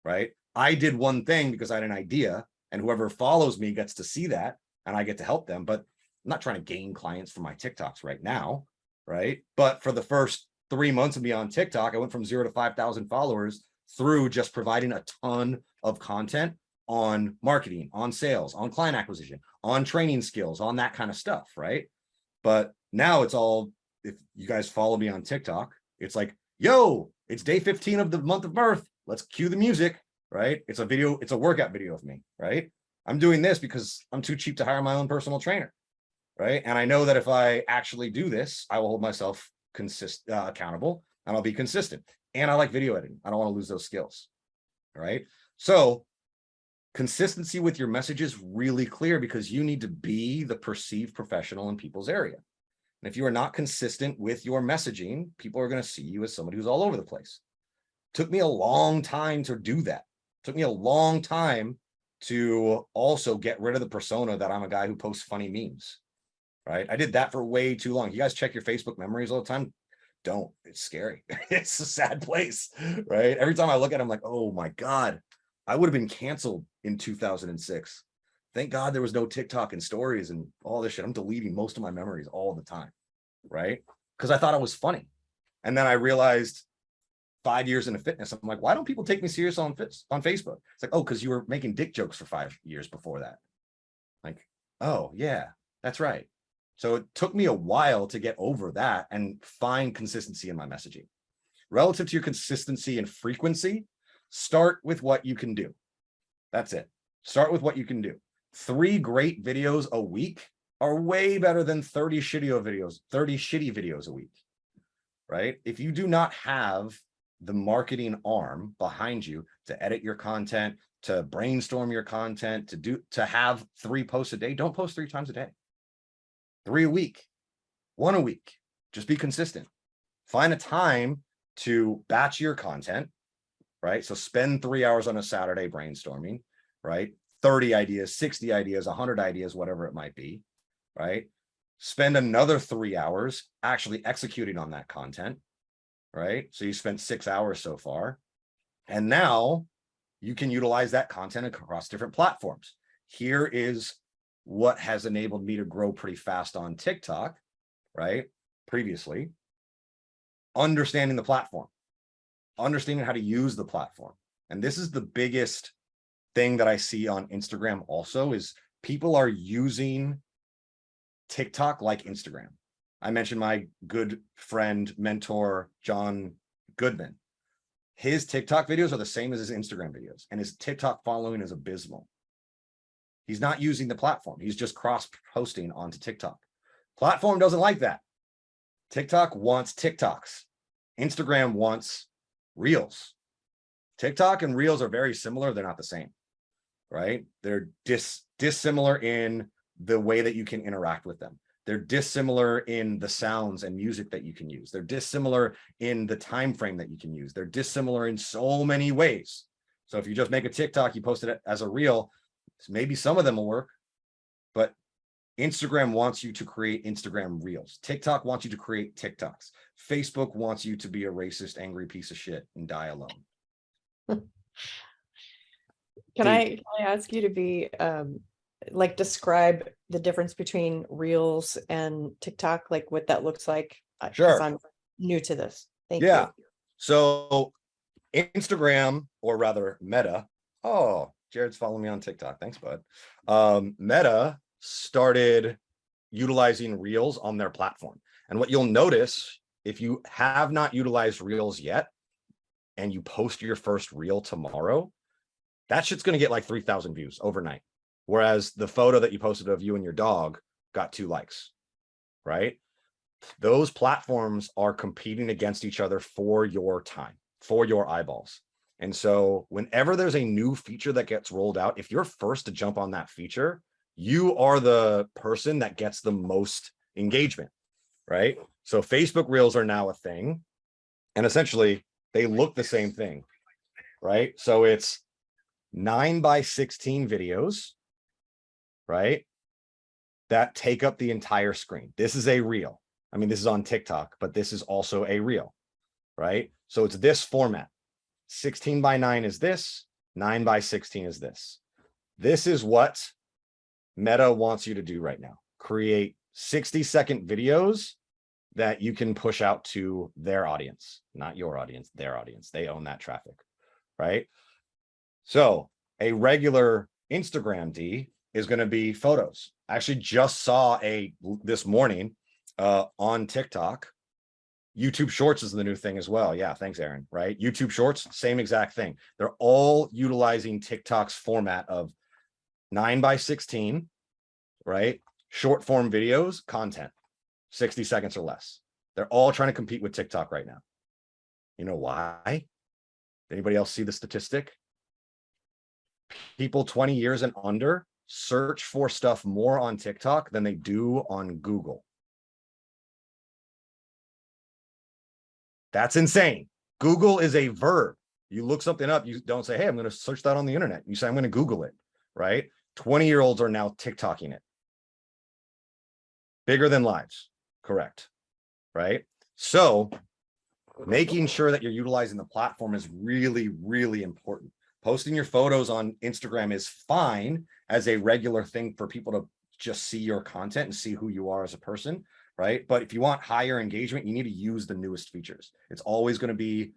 right? I did one thing because I had an idea, and whoever follows me gets to see that and I get to help them, but I'm not trying to gain clients from my TikToks right now, right? But for the first 3 months of me on TikTok, I went from 0 to 5,000 followers through just providing a ton of content on marketing, on sales, on client acquisition, on training skills, on that kind of stuff, right? But now it's all, if you guys follow me on TikTok, it's like, yo, it's day 15 of the month of birth. Let's cue the music, right? It's a video, it's a workout video of me, right? I'm doing this because I'm too cheap to hire my own personal trainer, right? And I know that if I actually do this, I will hold myself accountable and I'll be consistent. And I like video editing. I don't want to lose those skills, right? So consistency with your message is really clear because you need to be the perceived professional in people's area. And if you are not consistent with your messaging, people are going to see you as somebody who's all over the place. Took me a long time to do that. Took me a long time to also get rid of the persona that I'm a guy who posts funny memes, right? I did that for way too long. You guys check your Facebook memories all the time? Don't. It's scary. It's a sad place, right? Every time I look at it, I'm like, oh my God, I would have been canceled in 2006. Thank God there was no TikTok and stories and all this shit. I'm deleting most of my memories all the time, right? Because I thought I was funny. And then I realized 5 years into fitness, I'm like, why don't people take me serious on Facebook? It's like, oh, because you were making dick jokes for 5 years before that. Like, oh yeah, that's right. So it took me a while to get over that and find consistency in my messaging. Relative to your consistency and frequency, start with what you can do. That's it. Start with what you can do. 3 great videos a week are way better than 30 shitty videos a week, right? If you do not have the marketing arm behind you to edit your content, to brainstorm your content, to have 3 posts a day, don't post 3 times a day. 3 a week, 1 a week. Just be consistent. Find a time to batch your content, right? So spend 3 hours on a Saturday brainstorming, right? 30 ideas, 60 ideas, 100 ideas, whatever it might be, right? Spend another 3 hours actually executing on that content, right? So you spent 6 hours so far. And now you can utilize that content across different platforms. Here is what has enabled me to grow pretty fast on TikTok, right? Previously, understanding the platform, understanding how to use the platform. And this is the biggest thing that I see on Instagram also is people are using TikTok like Instagram. I mentioned my good friend, mentor, John Goodman. His TikTok videos are the same as his Instagram videos, and his TikTok following is abysmal. He's not using the platform. He's just cross-posting onto TikTok. Platform doesn't like that. TikTok wants TikToks. Instagram wants Reels. TikTok and Reels are very similar. They're not the same, right? They're dissimilar in the way that you can interact with them. They're dissimilar in the sounds and music that you can use. They're dissimilar in the time frame that you can use. They're dissimilar in so many ways. So if you just make a TikTok, you post it as a Reel, maybe some of them will work, but Instagram wants you to create Instagram Reels. TikTok wants you to create TikToks. Facebook wants you to be a racist, angry piece of shit and die alone. Can I ask you to be like describe the difference between Reels and TikTok, like what that looks like? 'Cause Sure. I'm new to this. Thank Yeah. you. So Instagram, or rather Meta. Oh, Jared's following me on TikTok. Thanks, bud. Meta started utilizing Reels on their platform. And what you'll notice, if you have not utilized Reels yet, and you post your first Reel tomorrow, that shit's going to get like 3,000 views overnight. Whereas the photo that you posted of you and your dog got 2 likes, right? Those platforms are competing against each other for your time, for your eyeballs. And so whenever there's a new feature that gets rolled out, if you're first to jump on that feature, you are the person that gets the most engagement, right? So Facebook Reels are now a thing, and essentially they look the same thing, right? So it's 9:16 videos, right? That take up the entire screen. This is a Reel. I mean, this is on TikTok, but this is also a reel, right? So it's this format. 16 by 9 is this, 9 by 16 is this. This is what Meta wants you to do right now. Create 60-second videos that you can push out to their audience, not your audience, their audience. They own that traffic, right? So a regular Instagram D is going to be photos. I actually just saw this morning on TikTok. YouTube Shorts is the new thing as well. Yeah, thanks, Aaron. Right? YouTube Shorts, same exact thing. They're all utilizing TikTok's format of 9 by 16, right? Short form videos, content, 60 seconds or less. They're all trying to compete with TikTok right now. You know why? Anybody else see the statistic? People 20 years and under search for stuff more on TikTok than they do on Google. That's insane. Google is a verb. You look something up, you don't say, hey, I'm going to search that on the internet. You say, I'm going to Google it, right? 20-year-olds are now TikToking it. Bigger than lives, correct, right? So making sure that you're utilizing the platform is really, really important. Posting your photos on Instagram is fine as a regular thing for people to just see your content and see who you are as a person, right? But if you want higher engagement, you need to use the newest features. It's always going to be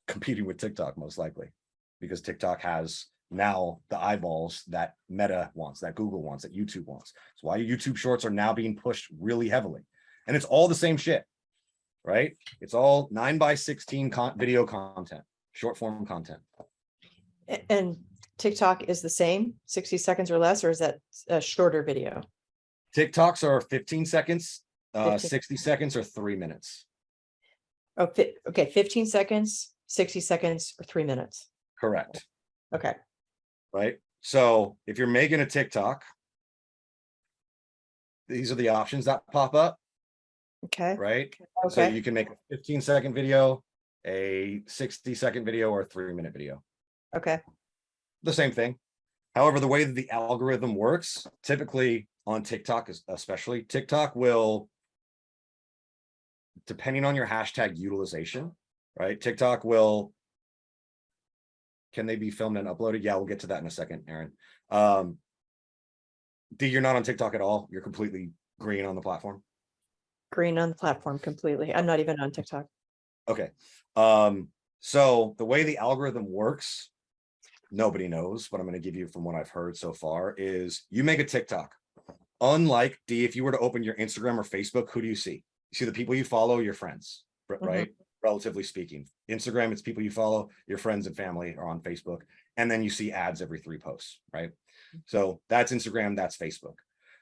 competing with TikTok, most likely, because TikTok has now the eyeballs that Meta wants, that Google wants, that YouTube wants. That's why YouTube Shorts are now being pushed really heavily. And it's all the same shit, right? It's all 9 by 16 video content, short form content. And TikTok is the same, 60 seconds or less, or is that a shorter video? TikToks are 15 seconds, 15. 60 seconds, or 3 minutes. Oh, okay, 15 seconds, 60 seconds, or 3 minutes. Correct. Okay. Right. So if you're making a TikTok, these are the options that pop up. Okay. Right. Okay. So you can make a 15-second video, a 60-second video, or a 3-minute video. Okay. The same thing. However, the way that the algorithm works, typically on TikTok, especially, TikTok will, depending on your hashtag utilization, right? TikTok will, can they be filmed and uploaded? Yeah, we'll get to that in a second, Aaron. D, you're not on TikTok at all. You're completely green on the platform. Green on the platform completely. I'm not even on TikTok. Okay. So the way the algorithm works, nobody knows, but I'm going to give you from what I've heard so far is you make a TikTok. Unlike D, if you were to open your Instagram or Facebook, who do you see? You see the people you follow, your friends, right? Relatively speaking. Instagram, it's people you follow, your friends and family are on Facebook. And then you see ads every 3 posts, right? So that's Instagram, that's Facebook,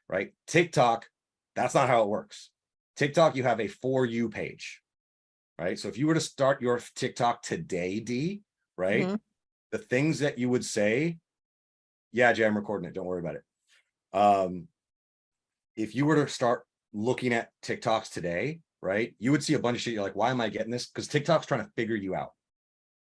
right? TikTok, that's not how it works. TikTok, you have a For You page, right? So if you were to start your TikTok today, D, right? The things that you would say, yeah, Jay, I'm recording it. Don't worry about it. If you were to start looking at TikToks today, right, you would see a bunch of shit. You're like, why am I getting this? Because TikTok's trying to figure you out.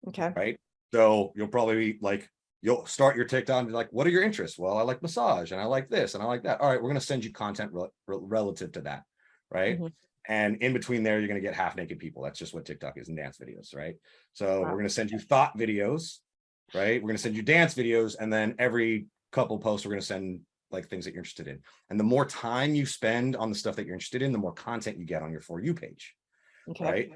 Okay. Right. So you'll probably be like, you'll start your TikTok and be like, what are your interests? Well, I like massage and I like this and I like that. All right, we're going to send you content relative to that. Right. And in between there, you're going to get half naked people. That's just what TikTok is in dance videos. Right. So we're going to send you thought videos. Right. We're going to send you dance videos. And then every couple posts, we're going to send like things that you're interested in. And the more time you spend on the stuff that you're interested in, the more content you get on your For You page. Okay. Right.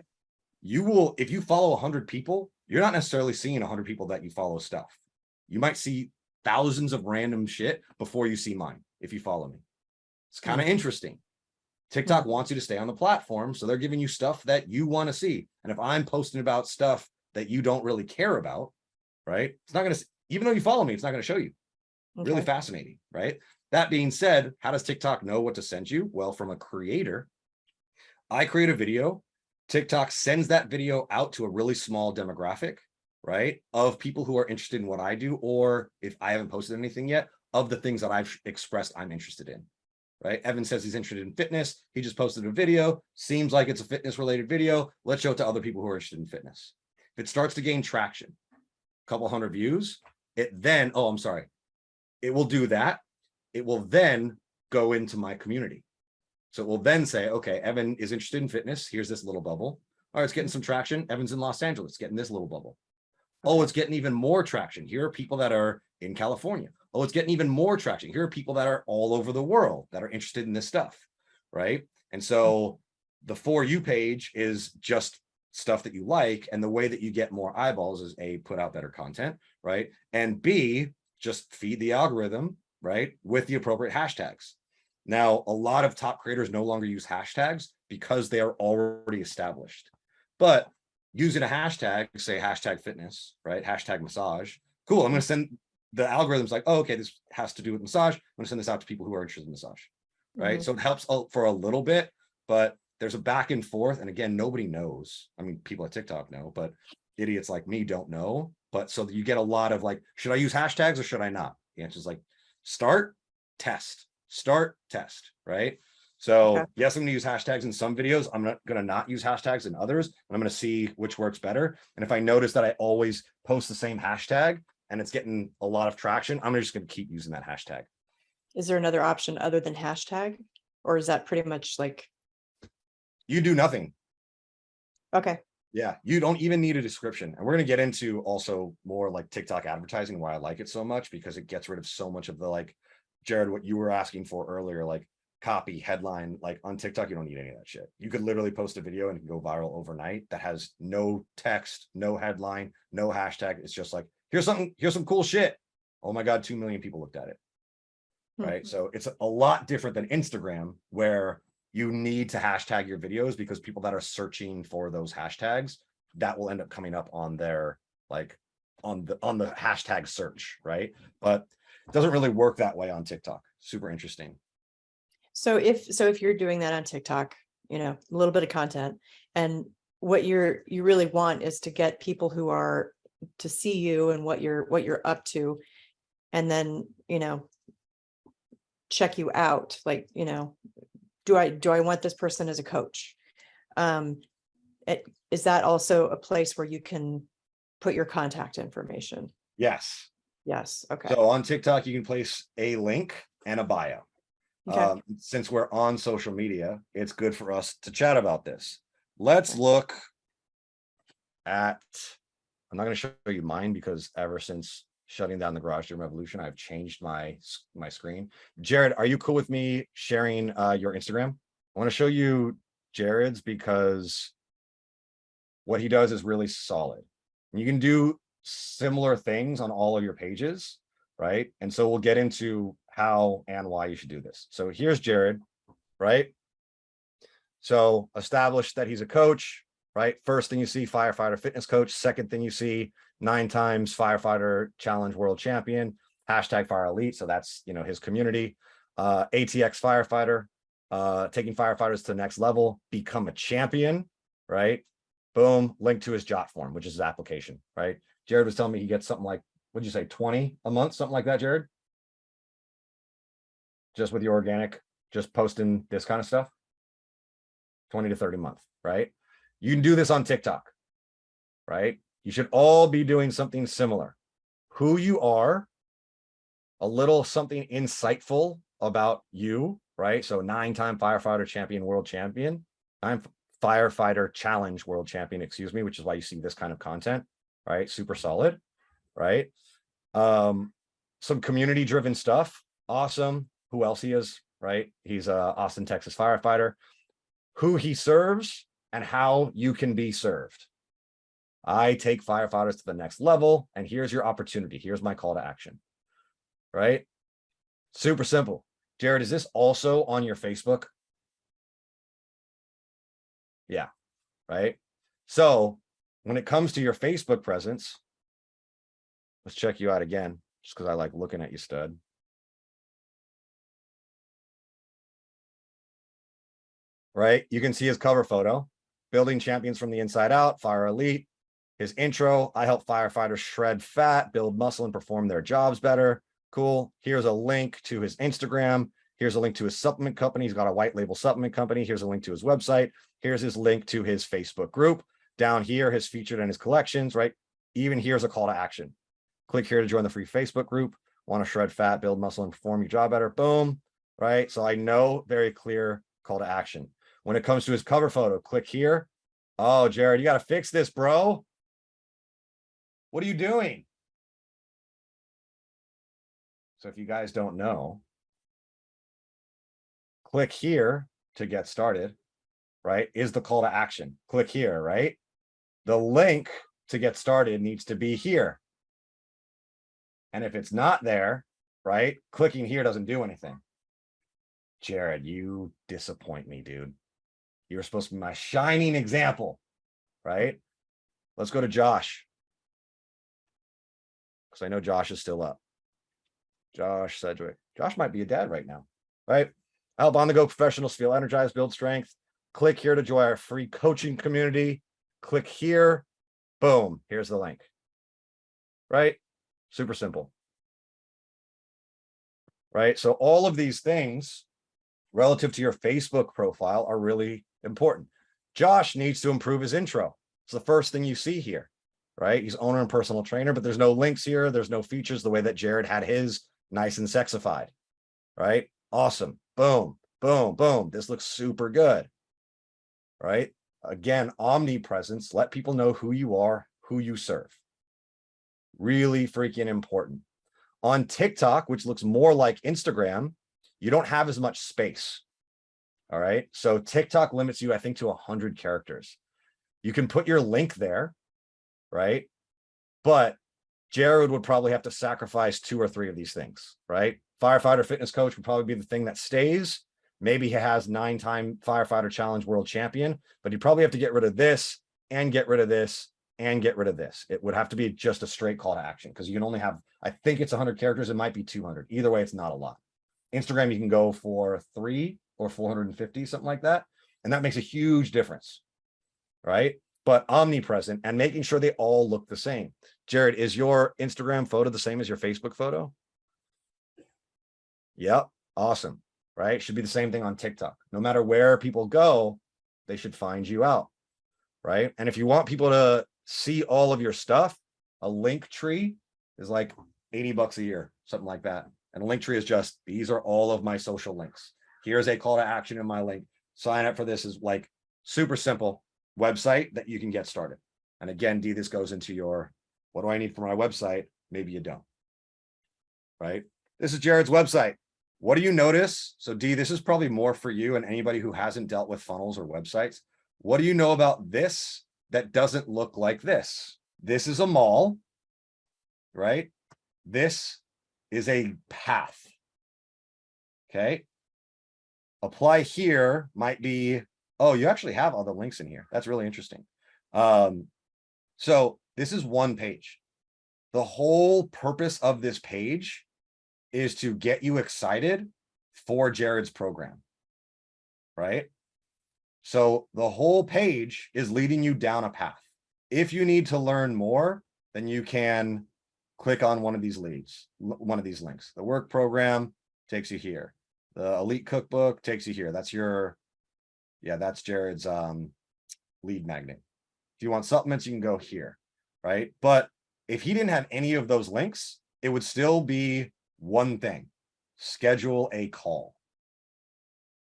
You will, if you follow 100 people, you're not necessarily seeing 100 people that you follow stuff. You might see thousands of random shit before you see mine, if you follow me. It's kind of interesting. TikTok wants you to stay on the platform, so they're giving you stuff that you want to see. And if I'm posting about stuff that you don't really care about, right, it's not going to, even though you follow me, it's not going to show you. Really fascinating, right? That being said, how does TikTok know what to send you? Well, from a creator, I create a video. TikTok sends that video out to a really small demographic, right, of people who are interested in what I do, or if I haven't posted anything yet, of the things that I've expressed I'm interested in, right? Evan says he's interested in fitness. He just posted a video. Seems like it's a fitness related video. Let's show it to other people who are interested in fitness. If it starts to gain traction, a couple hundred views, it then, oh, I'm sorry. It will do that. It will then go into my community. So it will then say, okay, Evan is interested in fitness. Here's this little bubble. All right, it's getting some traction. Evan's in Los Angeles, getting this little bubble. Oh, it's getting even more traction. Here are people that are in California. Oh, it's getting even more traction. Here are people that are all over the world that are interested in this stuff, right? And so the For You page is just stuff that you like, and the way that you get more eyeballs is A, put out better content, right? And B, just feed the algorithm, right, with the appropriate hashtags. Now, a lot of top creators no longer use hashtags because they are already established. But using a hashtag, say hashtag fitness, right, hashtag massage, cool, I'm going to send the algorithms like, oh, okay, this has to do with massage. I'm going to send this out to people who are interested in massage, right? So it helps for a little bit, but there's a back and forth. And again, nobody knows. I mean, people at TikTok know, but idiots like me don't know. But so you get a lot of like, should I use hashtags or should I not? The answer is like, start, test, right? So yes, I'm going to use hashtags in some videos. I'm not going to not use hashtags in others. And I'm going to see which works better. And if I notice that I always post the same hashtag and it's getting a lot of traction, I'm just going to keep using that hashtag. Is there another option other than hashtag? Or is that pretty much like, you do nothing? okay. Yeah, you don't even need a description. And we're going to get into also more like TikTok advertising, why I like it so much, because it gets rid of so much of the, like, Jared, what you were asking for earlier, like copy, headline. Like on TikTok, you don't need any of that shit. You could literally post a video and it can go viral overnight that has no text, no headline, no hashtag. It's just like, here's some cool shit. Oh my God, 2 million people looked at it. Right. So it's a lot different than Instagram, where you need to hashtag your videos, because people that are searching for those hashtags, that will end up coming up on their, like, on the hashtag search, right? But it doesn't really work that way on TikTok. Super interesting. So if you're doing that on TikTok, a little bit of content, and what you really want is to get people who are to see you and what you're up to, and then, check you out. Like, do I want this person as a coach? Is that also a place where you can put your contact information? Yes. Yes. Okay. So on TikTok, you can place a link and a bio. Okay. Since we're on social media, it's good for us to chat about this. Let's look at, I'm not going to show you mine because ever since shutting down the Garage Gym Revolution, I've changed my screen. Jared, are you cool with me sharing your Instagram? I want to show you Jared's because what he does is really solid. You can do similar things on all of your pages, right? And so we'll get into how and why you should do this. So here's Jared, right? So established that he's a coach, right? First thing you see, firefighter fitness coach. Second thing you see, 9 times firefighter challenge world champion, hashtag fire elite. So that's, his community, ATX firefighter, taking firefighters to the next level, become a champion, right? Boom, link to his jot form, which is his application, right? Jared was telling me he gets something like, what'd you say, 20 a month, something like that, Jared? Just with your organic, just posting this kind of stuff, 20 to 30 a month, right? You can do this on TikTok, right? You should all be doing something similar. Who you are, a little something insightful about you, right? So 9-time firefighter champion, world champion, 9 firefighter challenge world champion, excuse me, which is why you see this kind of content, right? Super solid, right? Some community driven stuff. Awesome. Who else he is, right? He's a Austin, Texas firefighter. Who he serves and how you can be served. I take firefighters to the next level, and here's your opportunity. Here's my call to action, right? Super simple. Jared, is this also on your Facebook? Yeah, right? So when it comes to your Facebook presence, let's check you out again, just because I like looking at you, stud. Right? You can see his cover photo, building champions from the inside out, fire elite. His intro, I help firefighters shred fat, build muscle, and perform their jobs better. Cool. Here's a link to his Instagram. Here's a link to his supplement company. He's got a white label supplement company. Here's a link to his website. Here's his link to his Facebook group. Down here, his featured and his collections, right? Even here's a call to action. Click here to join the free Facebook group. Want to shred fat, build muscle, and perform your job better. Boom. Right? So I know very clear call to action. When it comes to his cover photo, click here. Oh, Jared, you got to fix this, bro. What are you doing? So if you guys don't know, click here to get started, right? Is the call to action. Click here, right? The link to get started needs to be here. And if it's not there, right? Clicking here doesn't do anything. Jared, you disappoint me, dude. You're supposed to be my shining example, right? Let's go to Josh. Because I know Josh is still up. Josh Sedgwick. Josh might be a dad right now, right? Help on the go professionals feel energized, build strength. Click here to join our free coaching community. Click here. Boom. Here's the link. Right? Super simple. Right? So all of these things relative to your Facebook profile are really important. Josh needs to improve his intro. It's the first thing you see here, right? He's owner and personal trainer, but there's no links here. There's no features the way that Jared had his, nice and sexified, right? Awesome. Boom, boom, boom. This looks super good, right? Again, omnipresence. Let people know who you are, who you serve. Really freaking important. On TikTok, which looks more like Instagram, you don't have as much space. All right. So TikTok limits you, I think, to 100 characters. You can put your link there, right? But Jared would probably have to sacrifice 2 or 3 of these things, right? Firefighter fitness coach would probably be the thing that stays. Maybe he has 9-time firefighter challenge world champion, but he'd probably have to get rid of this and get rid of this and get rid of this. It would have to be just a straight call to action because you can only have, I think it's 100 characters. It might be 200. Either way, it's not a lot. Instagram, you can go for 3 or 450, something like that. And that makes a huge difference, right? But omnipresent and making sure they all look the same. Jared, is your Instagram photo the same as your Facebook photo? Yep. Awesome. Right? Should be the same thing on TikTok. No matter where people go, they should find you out. Right? And if you want people to see all of your stuff, a link tree is like $80 a year, something like that. And a link tree is just, these are all of my social links. Here's a call to action in my link. Sign up for this is like super simple website that you can get started. And again, D, this goes into your, what do I need for my website? Maybe you don't, right? This is Jared's website. What do you notice? So D, this is probably more for you and anybody who hasn't dealt with funnels or websites. What do you know about this that doesn't look like this? This is a mall, right? This is a path. Okay. Apply here might be, oh, you actually have other links in here. That's really interesting. So this is one page. The whole purpose of this page is to get you excited for Jared's program, right? So the whole page is leading you down a path. If you need to learn more, then you can click on one of these links. The work program takes you here. The elite cookbook takes you here. That's your, yeah, that's Jared's lead magnet. If you want supplements, you can go here, right? But if he didn't have any of those links, it would still be one thing: schedule a call.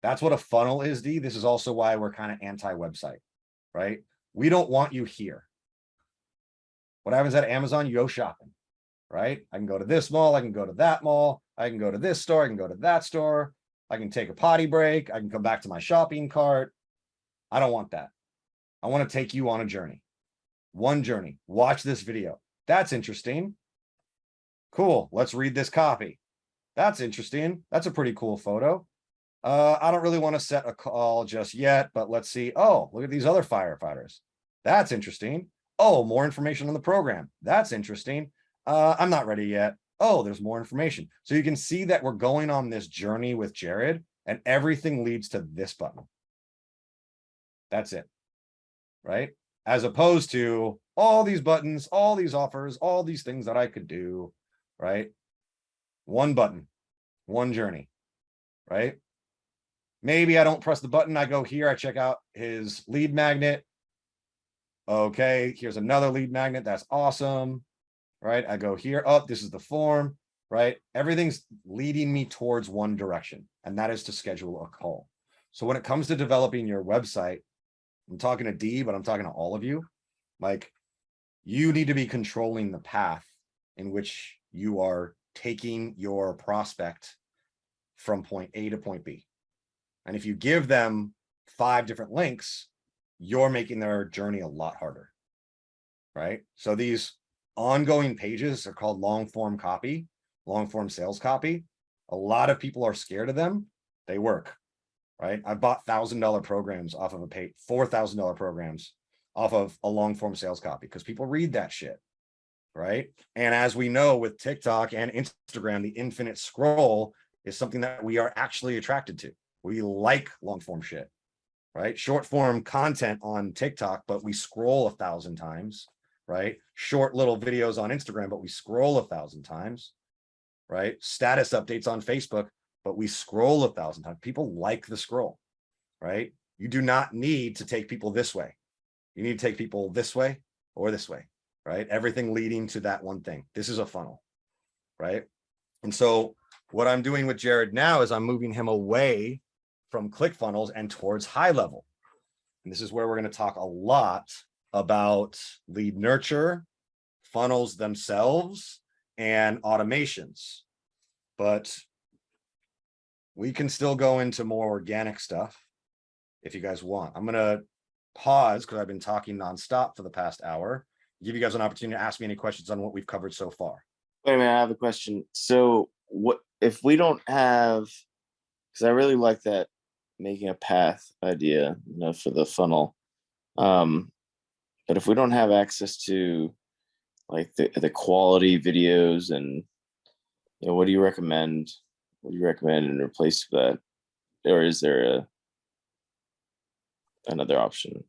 That's what a funnel is, D. This is also why we're kind of anti-website, right? We don't want you here. What happens at Amazon? You go shopping, right? I can go to this mall. I can go to that mall. I can go to this store. I can go to that store. I can take a potty break. I can come back to my shopping cart. I don't want that. I want to take you on a journey. One journey. Watch this video. That's interesting. Cool. Let's read this copy. That's interesting. That's a pretty cool photo. I don't really want to set a call just yet, but let's see. Oh, look at these other firefighters. That's interesting. Oh, more information on the program. That's interesting. I'm not ready yet. Oh, there's more information. So you can see that we're going on this journey with Jared, and everything leads to this button. That's it, right? As opposed to all these buttons, all these offers, all these things that I could do, right? One button, one journey, right? Maybe I don't press the button. I go here. I check out his lead magnet. Okay, here's another lead magnet. That's awesome, right? I go here. Oh, this is the form, right? Everything's leading me towards one direction, and that is to schedule a call. So when it comes to developing your website, I'm talking to D, but I'm talking to all of you. Like, you need to be controlling the path in which you are taking your prospect from point A to point B. And if you give them 5 different links, you're making their journey a lot harder, right? So these ongoing pages are called long form copy, long form sales copy. A lot of people are scared of them. They work, right? I bought $1,000 programs off of a page, $4,000 programs off of a long form sales copy because people read that shit, right? And as we know with TikTok and Instagram, the infinite scroll is something that we are actually attracted to. We like long form shit, right? Short form content on TikTok, but we scroll 1,000 times, right? Short little videos on Instagram, but we scroll 1,000 times, right? Status updates on Facebook, but we scroll 1,000 times. People like the scroll, right? You do not need to take people this way. You need to take people this way or this way, right? Everything leading to that one thing. This is a funnel, right? And so what I'm doing with Jared now is I'm moving him away from ClickFunnels and towards high level. And this is where we're going to talk a lot about lead nurture, funnels themselves, and automations. But we can still go into more organic stuff if you guys want. I'm going to pause because I've been talking nonstop for the past hour. Give you guys an opportunity to ask me any questions on what we've covered so far. Wait a minute, I have a question. So what if we don't have, because I really like that making a path idea, you know, for the funnel. But if we don't have access to like the quality videos and, you know, what do you recommend? What do you recommend in replace of that? Or is there another option?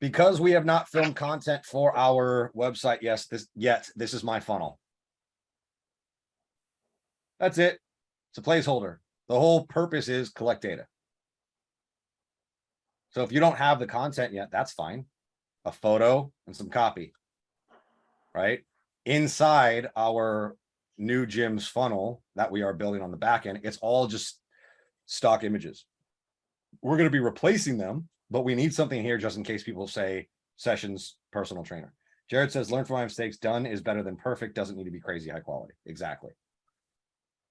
Because we have not filmed content for our website, this is my funnel. That's it. It's a placeholder. The whole purpose is collect data. So if you don't have the content yet, that's fine. A photo and some copy, right? Inside our new gym's funnel that we are building on the back end, it's all just stock images. We're going to be replacing them, but we need something here just in case people say sessions, personal trainer. Jared says, learn from my mistakes. Done is better than perfect. Doesn't need to be crazy high quality. Exactly.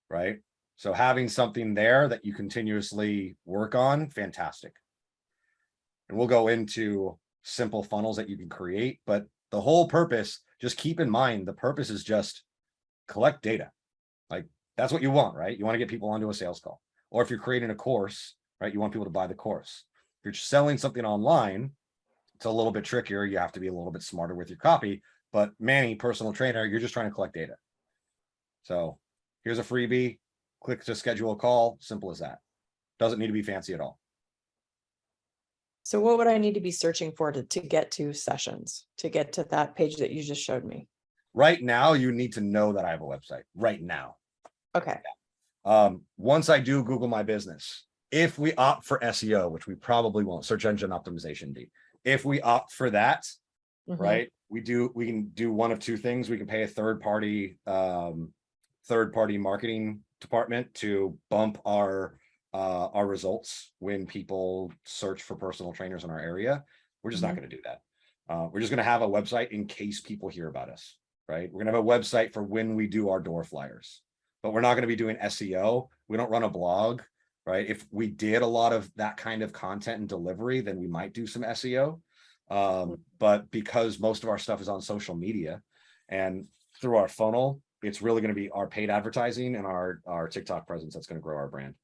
Right. So having something there that you continuously work on, fantastic. And we'll go into simple funnels that you can create, but the whole purpose, just keep in mind, the purpose is just collect data. Like that's what you want, right? You want to get people onto a sales call. Or if you're creating a course, right, you want people to buy the course. If you're selling something online, it's a little bit trickier. You have to be a little bit smarter with your copy, but Manny, personal trainer, you're just trying to collect data. So here's a freebie, click to schedule a call, simple as that. Doesn't need to be fancy at all. So what would I need to be searching for to get to sessions, to get to that page that you just showed me? Right now, you need to know that I have a website right now. Okay. Once I do Google My Business, if we opt for SEO, which we probably won't, search engine optimization, D. If we opt for that, right, we can do one of two things. We can pay a third party marketing department to bump our results when people search for personal trainers in our area. We're just not going to do that. We're just going to have a website in case people hear about us, right? We're going to have a website for when we do our door flyers, but we're not going to be doing SEO. We don't run a blog, right? If we did a lot of that kind of content and delivery, then we might do some SEO. But because most of our stuff is on social media and through our funnel, it's really going to be our paid advertising and our TikTok presence that's going to grow our brand.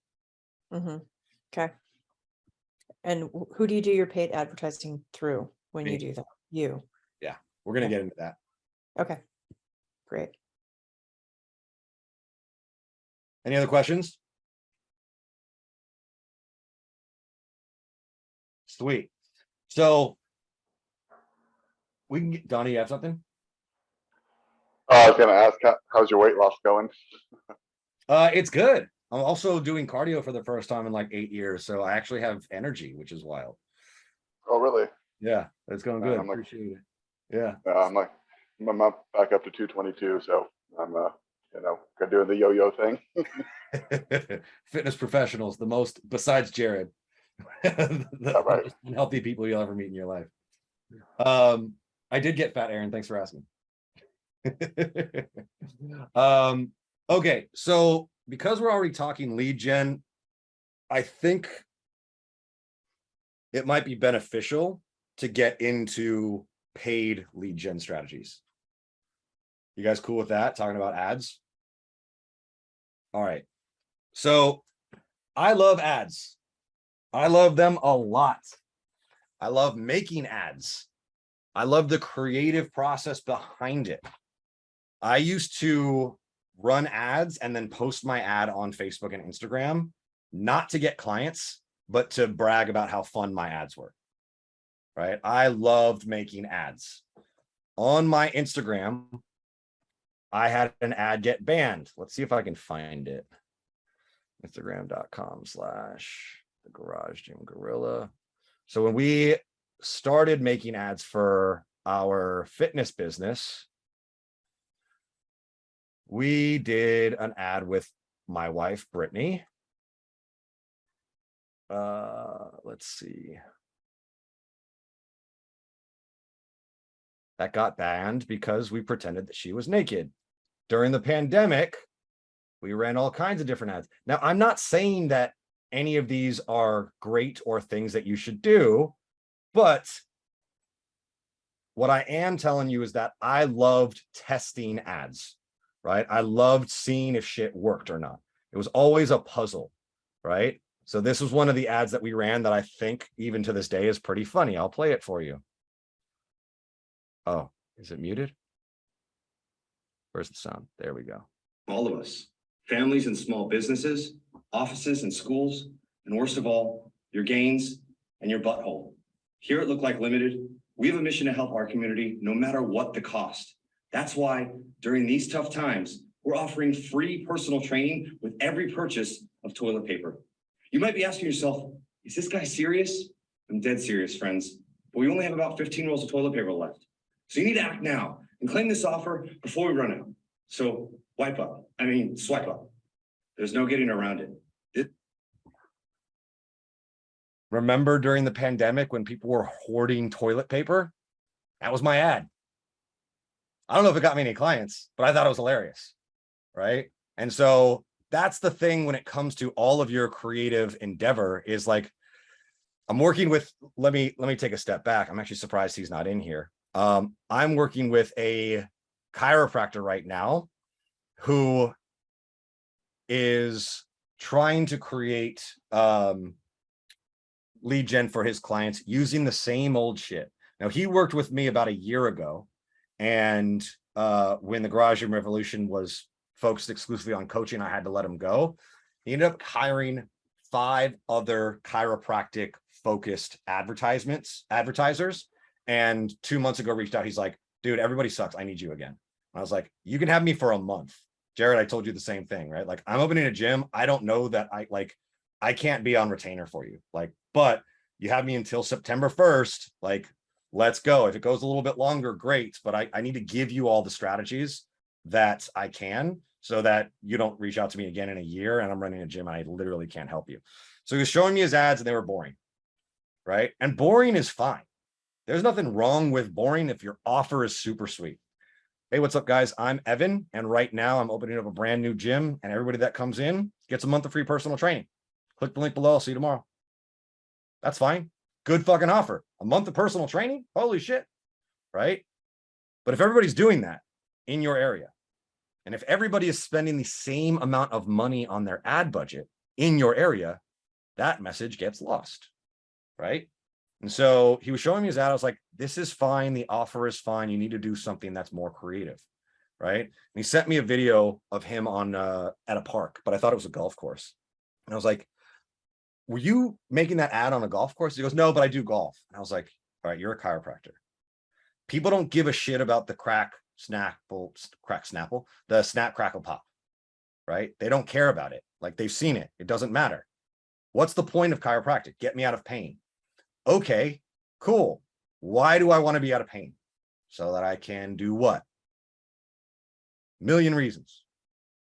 Okay. And who do you do your paid advertising through when you do that? You. Yeah, we're going to get into that. Okay, great. Any other questions? Sweet. So we can get, Donnie, you have something? I was gonna ask, how's your weight loss going? It's good. I'm also doing cardio for the first time in like 8 years, so I actually have energy, which is wild. Oh, really? Yeah, it's going good. I'm like, Appreciate it. Yeah. I'm up back up to 222, so I'm you know, doing the yo-yo thing. Fitness professionals, the most, besides Jared, the Right. most unhealthy people you'll ever meet in your life. I did get fat, Aaron. Thanks for asking. Okay, so because we're already talking lead gen, I think it might be beneficial to get into paid lead gen strategies. You guys cool with that? Talking about ads? All right. So I love ads. I love them a lot. I love making ads. I love the creative process behind it. I used to run ads and then post my ad on Facebook and Instagram, not to get clients, but to brag about how fun my ads were, right? I loved making ads. On my Instagram, I had an ad get banned. Let's see if I can find it. Instagram.com/the Garage Gym Gorilla. So when we started making ads for our fitness business, we did an ad with my wife, Brittany. Let's see. That got banned because we pretended that she was naked. During the pandemic, we ran all kinds of different ads. Now, I'm not saying that any of these are great or things that you should do, but what I am telling you is that I loved testing ads, right? I loved seeing if shit worked or not. It was always a puzzle, right? So this was one of the ads that we ran that I think even to this day is pretty funny. I'll play it for you. Oh, is it muted? Where's the sound? There we go. All of us, families and small businesses, offices and schools, and worst of all, your gains and your butthole. Here at Look Like Limited, we have a mission to help our community no matter what the cost. That's why during these tough times, we're offering free personal training with every purchase of toilet paper. You might be asking yourself, is this guy serious? I'm dead serious, friends. But we only have about 15 rolls of toilet paper left. So you need to act now and claim this offer before we run out. So swipe up. There's no getting around it. Remember during the pandemic when people were hoarding toilet paper? That was my ad. I don't know if it got me any clients, but I thought it was hilarious, right? And so that's the thing when it comes to all of your creative endeavor is like, I'm working with, let me take a step back. I'm actually surprised he's not in here. I'm working with a chiropractor right now who is trying to create lead gen for his clients using the same old shit. Now, he worked with me about a year ago, and when the Garage Gym Revolution was focused exclusively on coaching, I had to let him go. He ended up hiring 5 other chiropractic focused advertisers. And 2 months ago reached out. He's like, dude, everybody sucks. I need you again. And I was like, you can have me for a month. Jared, I told you the same thing, right? Like, I'm opening a gym. I don't know that I can't be on retainer for you. Like, but you have me until September 1st. Like, let's go. If it goes a little bit longer, great. But I need to give you all the strategies that I can so that you don't reach out to me again in a year and I'm running a gym and I literally can't help you. So he was showing me his ads and they were boring, right? And boring is fine. There's nothing wrong with boring if your offer is super sweet. Hey, what's up, guys? I'm Evan, and right now I'm opening up a brand new gym, and everybody that comes in gets a month of free personal training. Click the link below. I'll see you tomorrow. That's fine. Good fucking offer. A month of personal training? Holy shit, right? But if everybody's doing that in your area, and if everybody is spending the same amount of money on their ad budget in your area, that message gets lost, right? And so he was showing me his ad. I was like, this is fine. The offer is fine. You need to do something that's more creative, right? And he sent me a video of him on at a park, but I thought it was a golf course. And I was like, were you making that ad on a golf course? He goes, no, but I do golf. And I was like, all right, you're a chiropractor. People don't give a shit about the snap, crackle, pop, right? They don't care about it. Like, they've seen it. It doesn't matter. What's the point of chiropractic? Get me out of pain. Okay, cool. Why do I want to be out of pain? So that I can do what? Million reasons.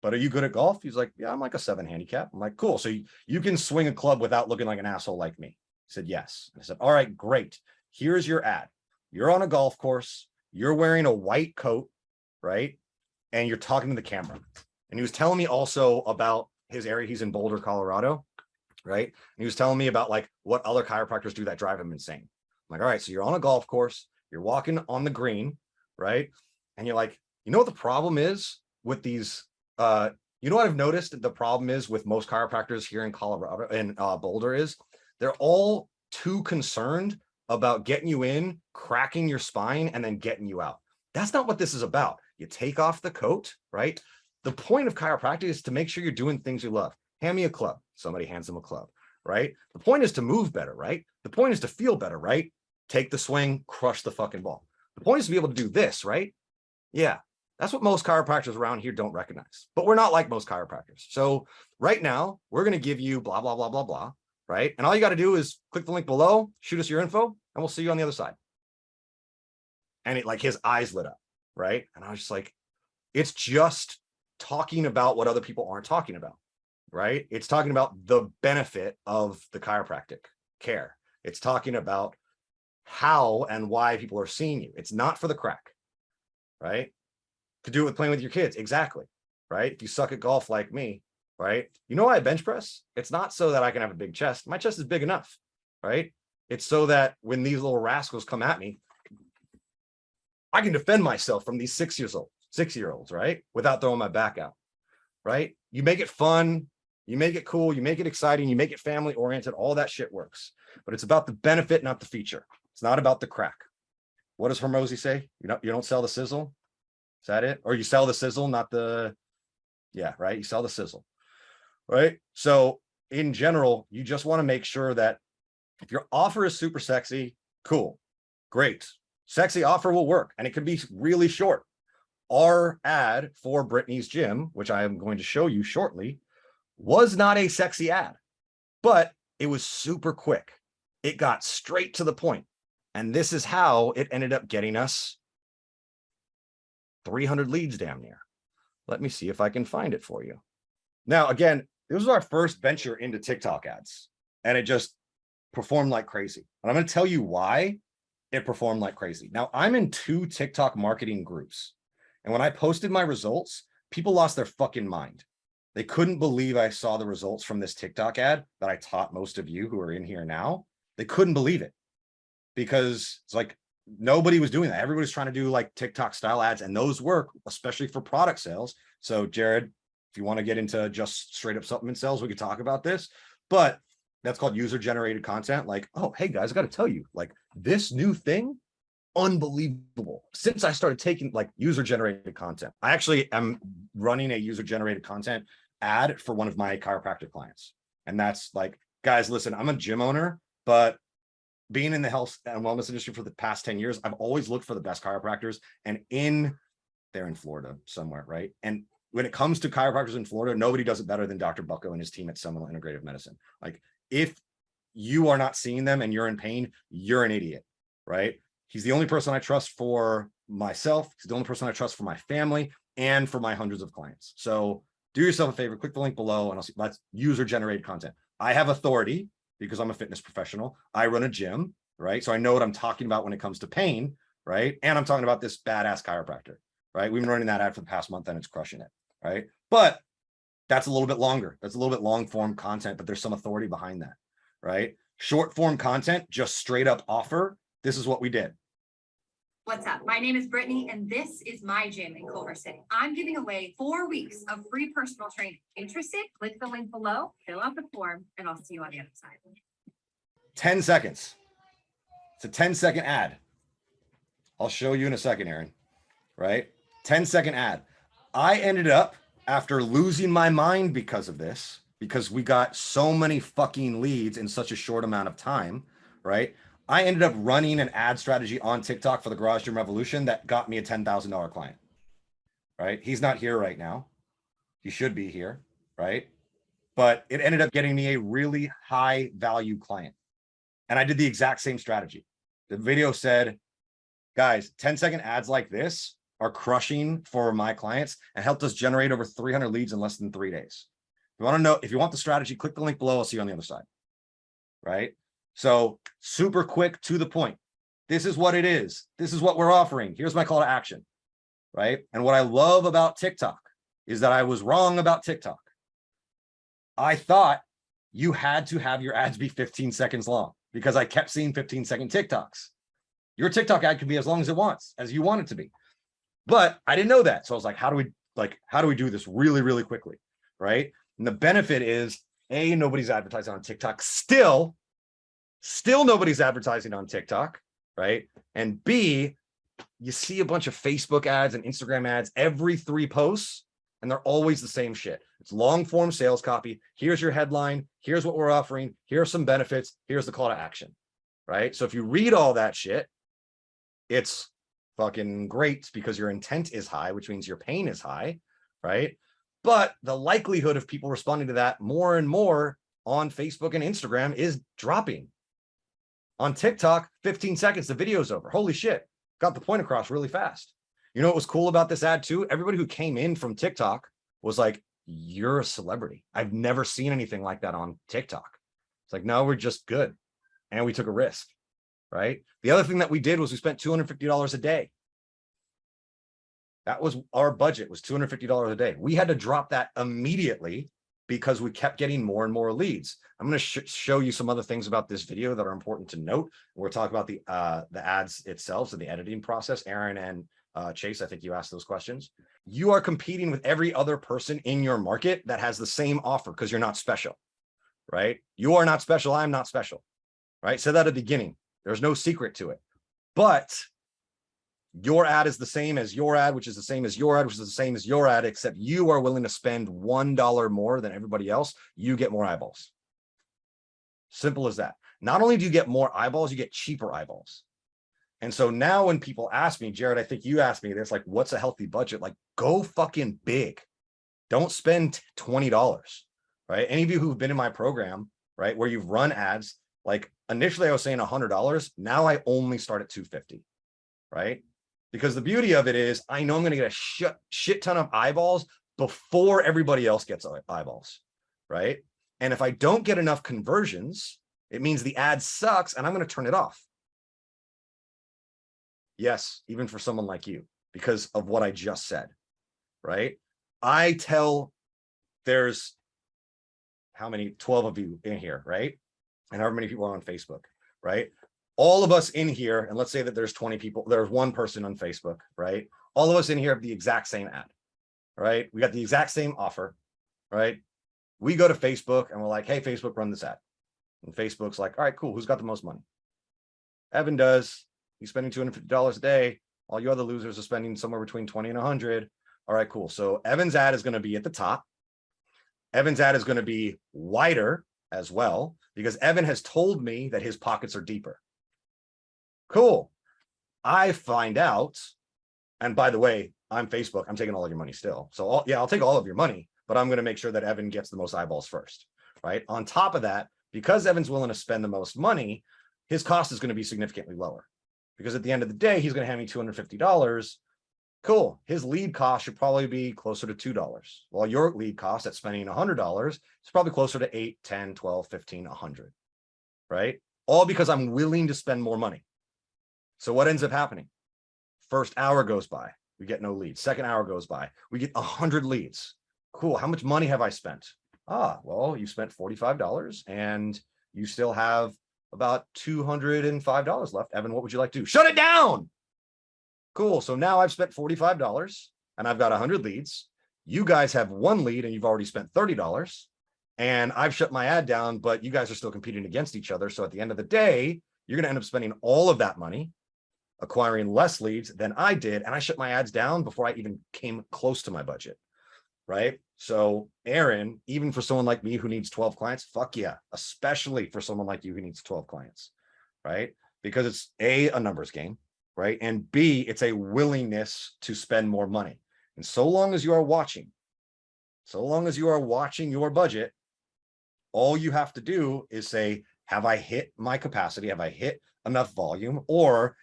but are you good at golf? He's like, yeah, I'm like a 7 handicap. I'm like, cool. So you can swing a club without looking like an asshole like me. He said, yes. I said, all right, great. Here's your ad. You're on a golf course. You're wearing a white coat, right? And you're talking to the camera. And he was telling me also about his area. He's in Boulder, Colorado, right? And he was telling me about like what other chiropractors do that drive him insane. I'm like, all right, so you're on a golf course, you're walking on the green, right? And you're like, you know what the problem is with these, you know what I've noticed the problem is with most chiropractors here in Colorado and Boulder is they're all too concerned about getting you in, cracking your spine, and then getting you out. That's not what this is about. You take off the coat, right? The point of chiropractic is to make sure you're doing things you love. Hand me a club. Somebody hands them a club, right? The point is to move better, right? The point is to feel better, right? Take the swing, crush the fucking ball. The point is to be able to do this, right? Yeah, that's what most chiropractors around here don't recognize. But we're not like most chiropractors. So right now, we're going to give you blah, blah, blah, blah, blah, right? And all you got to do is click the link below, shoot us your info, and we'll see you on the other side. And it like his eyes lit up, right? And I was just like, it's just talking about what other people aren't talking about, right? It's talking about the benefit of the chiropractic care. It's talking about how and why people are seeing you. It's not for the crack, right? To do it with playing with your kids, exactly, right? If you suck at golf like me, right? You know why I bench press? It's not so that I can have a big chest. My chest is big enough, right? It's so that when these little rascals come at me, I can defend myself from these 6-year-olds, right? Without throwing my back out, right? You make it fun, you make it cool, you make it exciting, you make it family oriented, all that shit works. But it's about the benefit, not the feature. It's not about the crack. What does Hormozy say? You don't sell the sizzle. Is that it? Or you sell the sizzle, not the, yeah, right? You sell the sizzle, right? So in general, you just want to make sure that if your offer is super sexy, cool, great. Sexy offer will work, and it could be really short. Our ad for Brittany's gym, which I am going to show you shortly, was not a sexy ad, but it was super quick. It got straight to the point. And this is how it ended up getting us 300 leads damn near. Let me see if I can find it for you. Now, again, this was our first venture into TikTok ads, and it just performed like crazy. And I'm going to tell you why it performed like crazy. Now, I'm in 2 TikTok marketing groups. And when I posted my results, people lost their fucking mind. They couldn't believe I saw the results from this TikTok ad that I taught most of you who are in here now. They couldn't believe it because it's like nobody was doing that. Everybody's trying to do like TikTok style ads, and those work, especially for product sales. So Jared, if you want to get into just straight up supplement sales, we could talk about this, but that's called user generated content. Like, oh, hey guys, I got to tell you, like this new thing, unbelievable. Since I started taking like user generated content, I actually am running a user generated content ad for one of my chiropractic clients. And that's like, guys, listen, I'm a gym owner, but being in the health and wellness industry for the past 10 years, I've always looked for the best chiropractors, and they're in Florida somewhere, right? And when it comes to chiropractors in Florida, nobody does it better than Dr. Bucko and his team at Seminole Integrative Medicine. Like, if you are not seeing them and you're in pain, you're an idiot, right? He's the only person I trust for myself. He's the only person I trust for my family and for my hundreds of clients. So do yourself a favor, click the link below, and I'll see. That's user generated content. I have authority because I'm a fitness professional. I run a gym, right? So I know what I'm talking about when it comes to pain, right? And I'm talking about this badass chiropractor, right? We've been running that ad for the past month and it's crushing it, right? But that's a little bit longer. That's a little bit long form content, but there's some authority behind that, right? Short form content, just straight up offer. This is what we did. What's up? My name is Brittany, and this is my gym in Culver City. I'm giving away 4 weeks of free personal training. Interested? Click the link below, fill out the form, and I'll see you on the other side. 10 seconds. It's a 10-second ad. I'll show you in a second, Aaron, right? 10-second ad. I ended up, after losing my mind because of this, because we got so many fucking leads in such a short amount of time, right? I ended up running an ad strategy on TikTok for the Garage Gym Revolution that got me a $10,000 client, right? He's not here right now. He should be here, right? But it ended up getting me a really high value client. And I did the exact same strategy. The video said, guys, 10-second ads like this are crushing for my clients and helped us generate over 300 leads in less than 3 days. If you want to know, if you want the strategy, click the link below. I'll see you on the other side. Right? So super quick, to the point. This is what it is. This is what we're offering. Here's my call to action. Right? And what I love about TikTok is that I was wrong about TikTok. I thought you had to have your ads be 15 seconds long because I kept seeing 15-second TikToks. Your TikTok ad can be as long as it wants, as you want it to be. But I didn't know that. So I was like, how do we do this really, really quickly? Right? And the benefit is, A, nobody's advertising on TikTok. Still nobody's advertising on TikTok, right? And B, you see a bunch of Facebook ads and Instagram ads every 3 posts, and they're always the same shit. It's long form sales copy. Here's your headline. Here's what we're offering. Here are some benefits. Here's the call to action, right? So if you read all that shit, it's fucking great because your intent is high, which means your pain is high, right? But the likelihood of people responding to that more and more on Facebook and Instagram is dropping. On TikTok, 15 seconds, the video's over. Holy shit, got the point across really fast. You know what was cool about this ad too? Everybody who came in from TikTok was like, you're a celebrity. I've never seen anything like that on TikTok. It's like, no, we're just good. And we took a risk, right? The other thing that we did was we spent $250 a day. That was our budget, was $250 a day. We had to drop that immediately because we kept getting more and more leads. I'm going to show you some other things about this video that are important to note. We're talking about the ads itself, so the editing process. Aaron and Chase, I think you asked those questions. You are competing with every other person in your market that has the same offer because you're not special, right? You are not special. I'm not special, right? Said that at the beginning. There's no secret to it. But your ad is the same as your ad, which is the same as your ad, which is the same as your ad, except you are willing to spend $1 more than everybody else. You get more eyeballs. Simple as that. Not only do you get more eyeballs, you get cheaper eyeballs. And so now when people ask me, Jared, I think you asked me this, like, what's a healthy budget? Like, go fucking big. Don't spend $20, right? Any of you who've been in my program, right, where you've run ads, like initially I was saying $100. Now I only start at $250, right? Because the beauty of it is I know I'm going to get a shit ton of eyeballs before everybody else gets eyeballs, right? And if I don't get enough conversions, it means the ad sucks and I'm going to turn it off. Yes, even for someone like you, because of what I just said, right? I tell, there's how many, 12 of you in here, right? And however many people are on Facebook, right? All of us in here, and let's say that there's 20 people, there's one person on Facebook, right? All of us in here have the exact same ad, right? We got the exact same offer, right? We go to Facebook and we're like, hey, Facebook, run this ad. And Facebook's like, all right, cool. Who's got the most money? Evan does. He's spending $250 a day. All you other losers are spending somewhere between 20 and 100. All right, cool. So Evan's ad is going to be at the top. Evan's ad is going to be wider as well, because Evan has told me that his pockets are deeper. Cool. I find out, and by the way, I'm Facebook. I'm taking all of your money still. So I'll take all of your money, but I'm going to make sure that Evan gets the most eyeballs first, right? On top of that, because Evan's willing to spend the most money, his cost is going to be significantly lower. Because at the end of the day, he's going to hand me $250. Cool. His lead cost should probably be closer to $2. While your lead cost at spending $100 is probably closer to 8, 10, 12, 15, 100, right? All because I'm willing to spend more money. So what ends up happening? First hour goes by, we get no leads. Second hour goes by, we get 100 leads. Cool. How much money have I spent? Well, you spent $45 and you still have about $205 left. Evan, what would you like to do? Shut it down. Cool. So now I've spent $45 and I've got 100 leads. You guys have one lead and you've already spent $30 and I've shut my ad down, but you guys are still competing against each other. So at the end of the day, you're going to end up spending all of that money acquiring less leads than I did. And I shut my ads down before I even came close to my budget, right? So Aaron, even for someone like me who needs 12 clients, fuck yeah, especially for someone like you who needs 12 clients, right? Because it's a numbers game, right? And B, it's a willingness to spend more money. And so long as you are watching your budget, all you have to do is say, have I hit my capacity? Have I hit enough volume? Or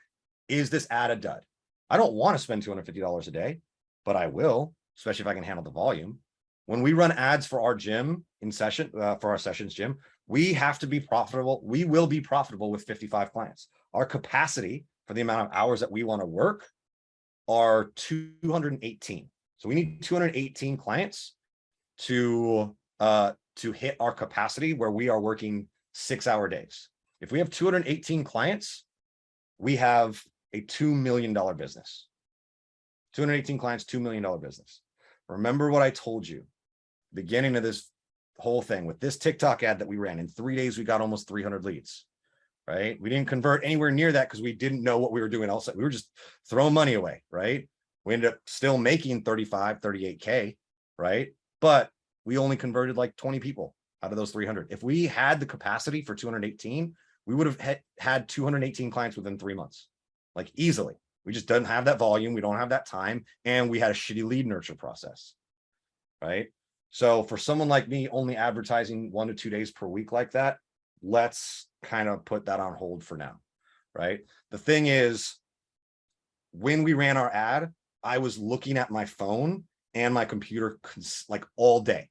is this ad a dud? I don't want to spend $250 a day, but I will, especially if I can handle the volume. When we run ads for our gym in session, for our sessions gym, we have to be profitable. We will be profitable with 55 clients. Our capacity for the amount of hours that we want to work are 218. So we need 218 clients to hit our capacity where we are working 6-hour days. If we have 218 clients, we have a $2 million business. 218 clients, $2 million business. Remember what I told you, beginning of this whole thing with this TikTok ad that we ran. In 3 days, we got almost 300 leads, right? We didn't convert anywhere near that because we didn't know what we were doing else. We were just throwing money away, right? We ended up still making 35, 38K, right? But we only converted like 20 people out of those 300. If we had the capacity for 218, we would have had 218 clients within 3 months, like easily. We just don't have that volume. We don't have that time. And we had a shitty lead nurture process, right? So for someone like me, only advertising 1 to 2 days per week like that, let's kind of put that on hold for now, right? The thing is, when we ran our ad, I was looking at my phone and my computer like all day.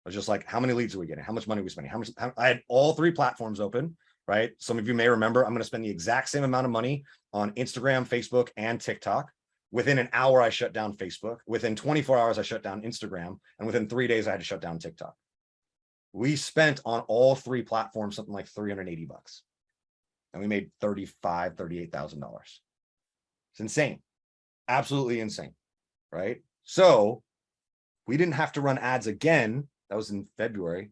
I was just like, how many leads are we getting? How much money are we spending? I had all 3 platforms open, right? Some of you may remember, I'm going to spend the exact same amount of money on Instagram, Facebook, and TikTok. Within an hour, I shut down Facebook. Within 24 hours, I shut down Instagram. And within 3 days, I had to shut down TikTok. We spent on all 3 platforms something like $380. And we made $35,000, $38,000. It's insane. Absolutely insane, right? So we didn't have to run ads again. That was in February.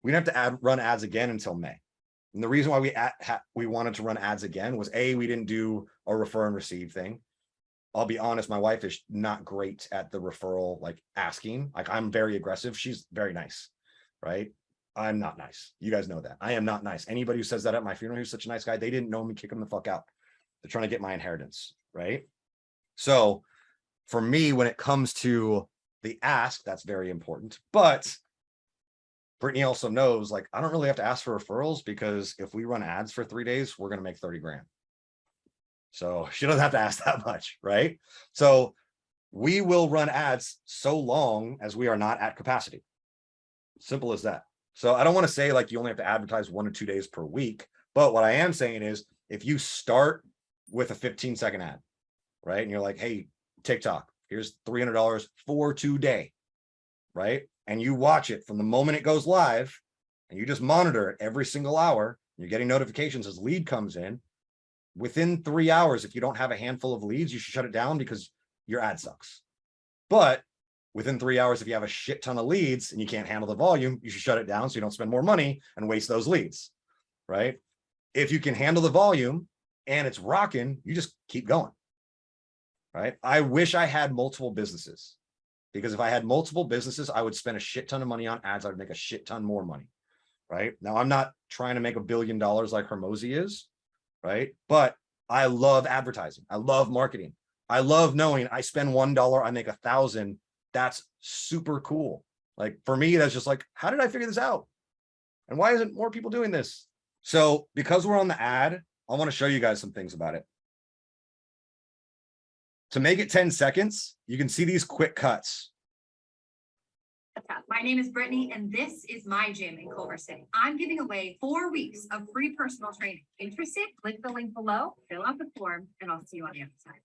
We didn't have to run ads again until May. And the reason why we wanted to run ads again was we didn't do a refer and receive thing. I'll be honest, my wife is not great at the referral, like asking. Like, I'm very aggressive. She's very nice, right? I'm not nice. You guys know that. I am not nice. Anybody who says that at my funeral, who's such a nice guy, they didn't know me, kick him the fuck out. They're trying to get my inheritance, right? So for me, when it comes to the ask, that's very important. But Brittany also knows, like, I don't really have to ask for referrals because if we run ads for 3 days, we're going to make 30 grand. So she doesn't have to ask that much, right? So we will run ads so long as we are not at capacity. Simple as that. So I don't want to say like you only have to advertise 1 or 2 days per week, but what I am saying is if you start with a 15-second ad, right? And you're like, hey, TikTok, here's $300 for today, right? And you watch it from the moment it goes live and you just monitor it every single hour. You're getting notifications as lead comes in. Within 3 hours, if you don't have a handful of leads, you should shut it down because your ad sucks. But within 3 hours, if you have a shit ton of leads and you can't handle the volume, you should shut it down so you don't spend more money and waste those leads, right? If you can handle the volume and it's rocking, you just keep going, right? I wish I had multiple businesses because if I had multiple businesses, I would spend a shit ton of money on ads. I would make a shit ton more money, right? Now, I'm not trying to make $1 billion like Hermosi is, right? But I love advertising. I love marketing. I love knowing I spend $1, I make 1,000. That's super cool. Like for me, that's just like, how did I figure this out? And why isn't more people doing this? So because we're on the ad, I want to show you guys some things about it. To make it 10 seconds, you can see these quick cuts. My name is Brittany, and this is my gym in Culver City. I'm giving away 4 weeks of free personal training. Interested? Click the link below, fill out the form, and I'll see you on the other side.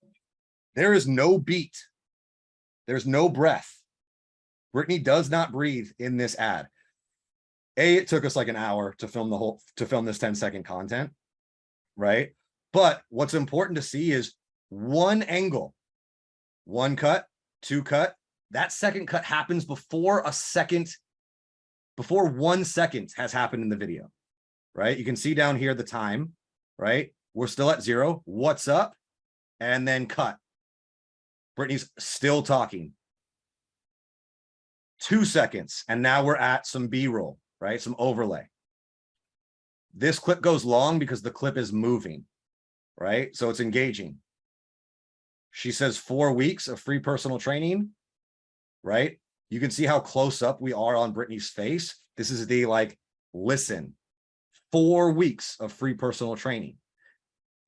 There is no beat. There's no breath. Brittany does not breathe in this ad. It took us like an hour to film this 10-second content, right? But what's important to see is one angle, 1 cut, 2 cut. That second cut happens before 1 second has happened in the video, right? You can see down here the time, right? We're still at 0. What's up? And then cut. Brittany's still talking. 2 seconds. And now we're at some B-roll, right? Some overlay. This clip goes long because the clip is moving, right? So it's engaging. She says 4 weeks of free personal training, right? You can see how close up we are on Brittany's face. This is the like, listen, 4 weeks of free personal training.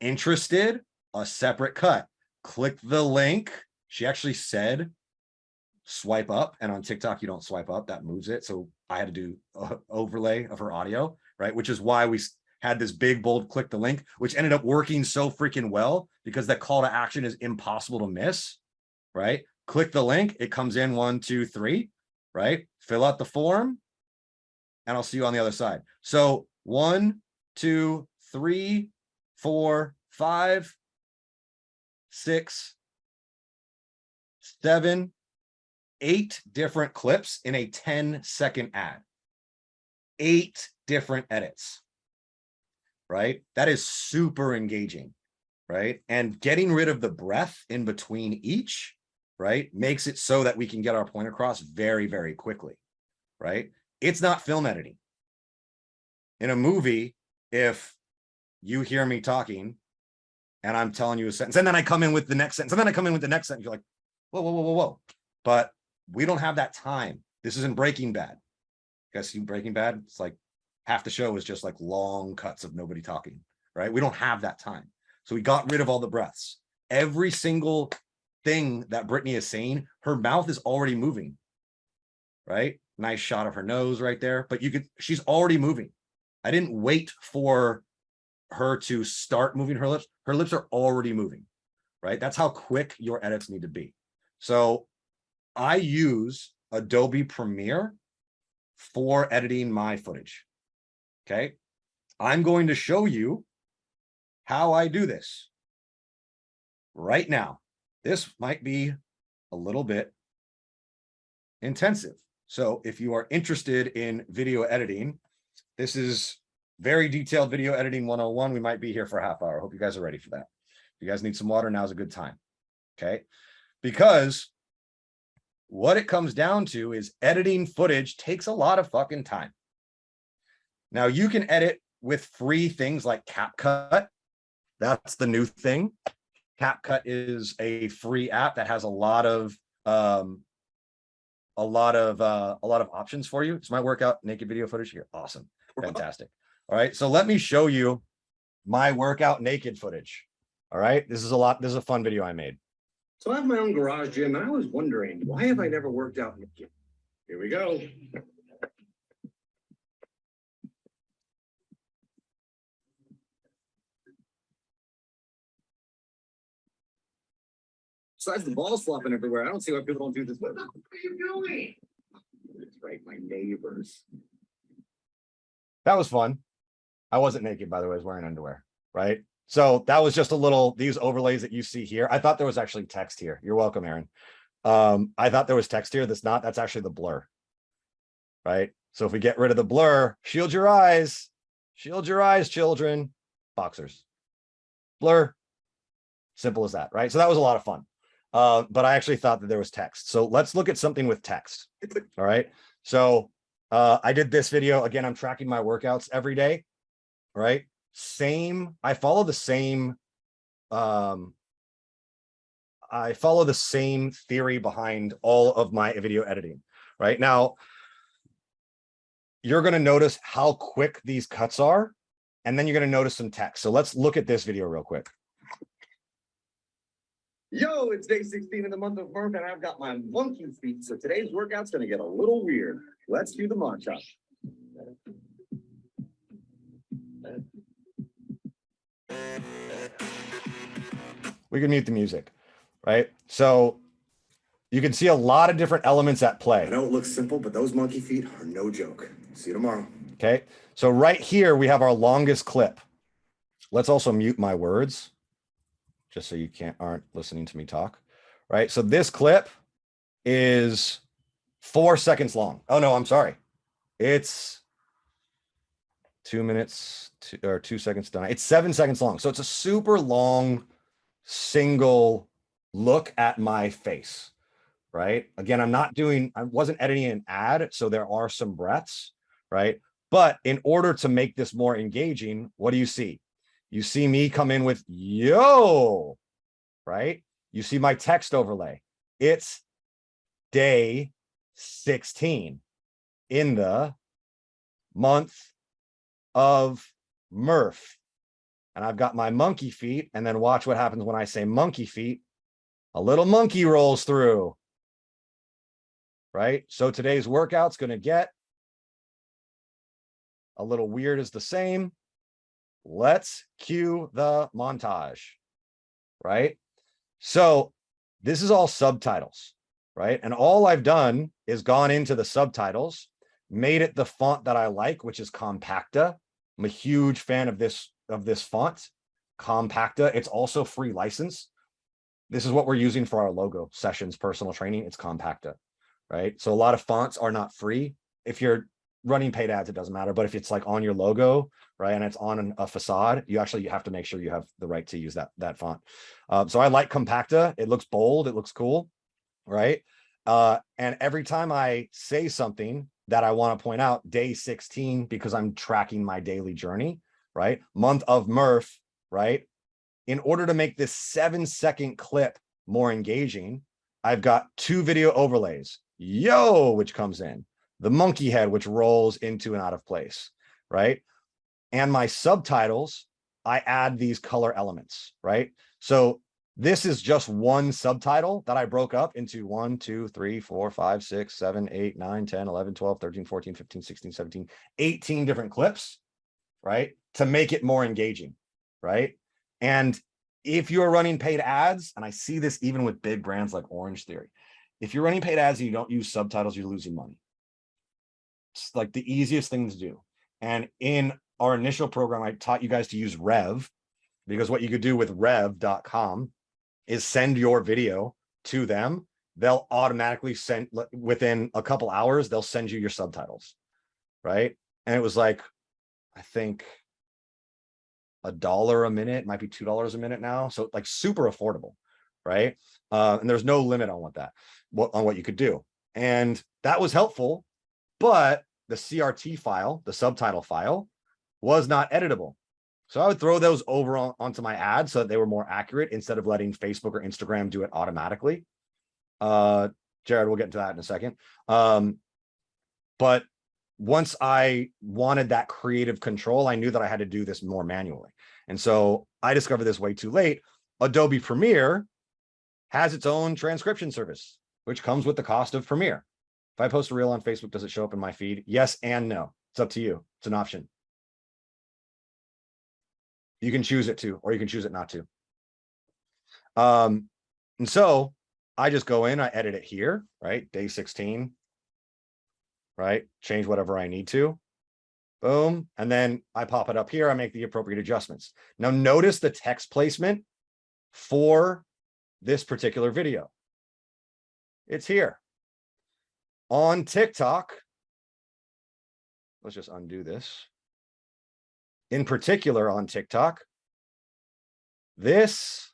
Interested? A separate cut. click the link. She actually said swipe up, and on TikTok you don't swipe up, that moves it. So I had to do an overlay of her audio, right? Which is why we had this big bold click the link, which ended up working so freaking well because that call to action is impossible to miss, right? Click the link, it comes in 1, 2, 3, right? Fill out the form, and I'll see you on the other side. So 1, 2, 3, 4, 5, 6, 7, 8 different clips in a 10-second ad. 8 different edits, right? That is super engaging, right? And getting rid of the breath in between each, right, makes it so that we can get our point across very, very quickly, right? It's not film editing. In a movie, if you hear me talking and I'm telling you a sentence, and then I come in with the next sentence, and then I come in with the next sentence, you're like, whoa, whoa, whoa, whoa, whoa. But we don't have that time. This isn't Breaking Bad. You guys see Breaking Bad? It's like half the show is just like long cuts of nobody talking, right? We don't have that time. So we got rid of all the breaths. Every single thing that Brittany is saying, her mouth is already moving, right? Nice shot of her nose right there, but she's already moving. I didn't wait for her to start moving her lips. Her lips are already moving, right? That's how quick your edits need to be. So I use Adobe Premiere for editing my footage. Okay. I'm going to show you how I do this right now. This might be a little bit intensive. So if you are interested in video editing, this is very detailed video editing 101. We might be here for a half hour. I hope you guys are ready for that. If you guys need some water, now's a good time. Okay. Because what it comes down to is editing footage takes a lot of fucking time. Now you can edit with free things like CapCut. That's the new thing. CapCut is a free app that has a lot of options for you. It's my workout naked video footage here. Awesome. Fantastic. All right. So let me show you my workout naked footage. All right. This is a fun video I made. So I have my own garage gym, and I was wondering, why have I never worked out in the gym? Here we go. Besides the balls flopping everywhere, I don't see why people don't do this. What are you doing? That's right, my neighbors. That was fun. I wasn't naked, by the way. I was wearing underwear, right? So that was just these overlays that you see here. I thought there was actually text here. You're welcome, Aaron. I thought there was text here. That's actually the blur, right? So if we get rid of the blur, shield your eyes, children, boxers, blur, simple as that, right? So that was a lot of fun. But I actually thought that there was text. So let's look at something with text. All right. So I did this video. Again, I'm tracking my workouts every day, right? I follow the same theory behind all of my video editing. Right now, you're going to notice how quick these cuts are, and then you're going to notice some text. So let's look at this video real quick. Yo, it's day 16 in the month of March, and I've got my monkey feet. So today's workout's going to get a little weird. Let's do the montage. We can mute the music, right? So you can see a lot of different elements at play. I know it looks simple, but those monkey feet are no joke. See you tomorrow. Okay. So right here, we have our longest clip. Let's also mute my words, just so you aren't listening to me talk, right? So this clip is 4 seconds long. Oh no, I'm sorry. It's 2 minutes or 2 seconds done. It's 7 seconds long. So it's a super long single look at my face, right? Again, I wasn't editing an ad, so there are some breaths, right? But in order to make this more engaging, what do you see? You see me come in with yo, right? You see my text overlay. It's day 16 in the month of Murph. And I've got my monkey feet, and then watch what happens when I say monkey feet a little monkey rolls through, right? So today's workout's going to get a little weird is the same. Let's cue the montage, right? So this is all subtitles, right? And all I've done is gone into the subtitles, made it the font that I like, which is Compacta. I'm a huge fan of this font, Compacta. It's also free license. This is what we're using for our logo, Sessions Personal Training. It's Compacta, right? So a lot of fonts are not free. If you're running paid ads, it doesn't matter. But if it's like on your logo, right, and it's on a facade, you have to make sure you have the right to use that font. So I like Compacta. It looks bold. It looks cool, right? And every time I say something that I want to point out, day 16, because I'm tracking my daily journey, right? Month of Murph, right? In order to make this 7-second clip more engaging, I've got 2 video overlays. Yo, which comes in. The monkey head, which rolls into and out of place, right? And my subtitles, I add these color elements, right? So this is just one subtitle that I broke up into 1, 2, 3, 4, 5, 6, 7, 8, 9, 10, 11, 12, 13, 14, 15, 16, 17, 18 different clips, right? To make it more engaging, right? And if you're running paid ads, and I see this even with big brands like Orange Theory, if you're running paid ads and you don't use subtitles, you're losing money. It's like the easiest thing to do. And in our initial program, I taught you guys to use Rev, because what you could do with rev.com is send your video to them. They'll automatically send, within a couple hours, they'll send you your subtitles, right? And it was like, I think $1 a minute, might be $2 a minute now. So like super affordable, right? And there's no limit on what you could do. And that was helpful, but the CRT file, the subtitle file, was not editable. So I would throw those over onto my ads so that they were more accurate instead of letting Facebook or Instagram do it automatically. Jared, we'll get into that in a second. But once I wanted that creative control, I knew that I had to do this more manually. And so I discovered this way too late. Adobe Premiere has its own transcription service, which comes with the cost of Premiere. If I post a reel on Facebook, does it show up in my feed? Yes and no. It's up to you. It's an option. You can choose it to, or you can choose it not to. And so I just go in, I edit it here, right? Day 16, right? Change whatever I need to. Boom. And then I pop it up here. I make the appropriate adjustments. Now notice the text placement for this particular video. It's here. On TikTok, let's just undo this. In particular on TikTok, this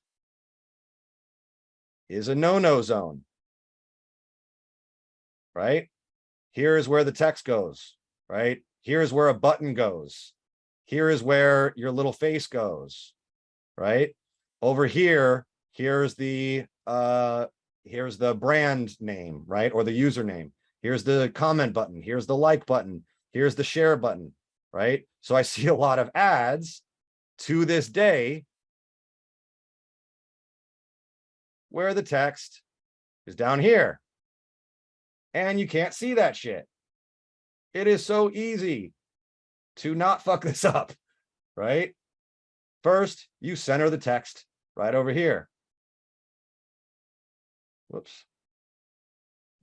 is a no-no zone, right? Here is where the text goes, right? Here is where a button goes. Here is where your little face goes, right? Over here, here's the brand name, right? Or the username. Here's the comment button. Here's the like button. Here's the share button, right? So I see a lot of ads to this day where the text is down here. And you can't see that shit. It is so easy to not fuck this up, right? First, you center the text right over here. Whoops.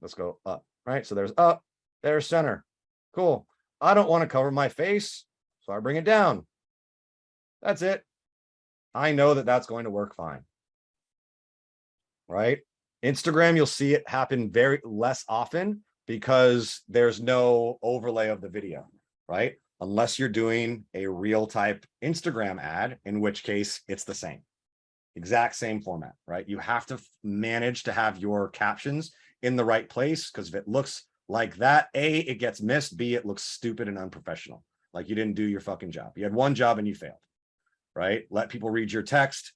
Let's go up, right? So there's up, there's center. Cool. I don't want to cover my face, so I bring it down. That's it. I know that that's going to work fine, right? Instagram, you'll see it happen very less often because there's no overlay of the video, right? Unless you're doing a real type Instagram ad, in which case it's the same, exact same format, right? You have to manage to have your captions in the right place, because if it looks like that, A, it gets missed, B, it looks stupid and unprofessional. Like you didn't do your fucking job. You had one job and you failed, right? Let people read your text.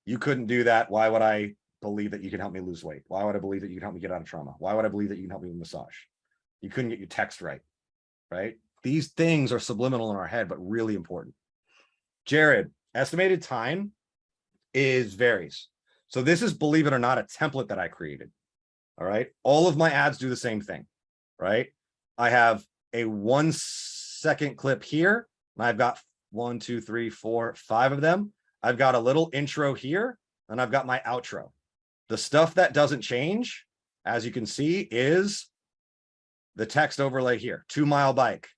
You couldn't do that. Why would I believe that you can help me lose weight? Why would I believe that you can help me get out of trauma? Why would I believe that you can help me with massage? You couldn't get your text right, right? These things are subliminal in our head, but really important. Jared, estimated time varies. So this is, believe it or not, a template that I created. All right. All of my ads do the same thing, right? I have a 1 second clip here, and I've got 1, 2, 3, 4, 5 of them. I've got a little intro here, and I've got my outro. The stuff that doesn't change, as you can see, is the text overlay here. 2-mile bike,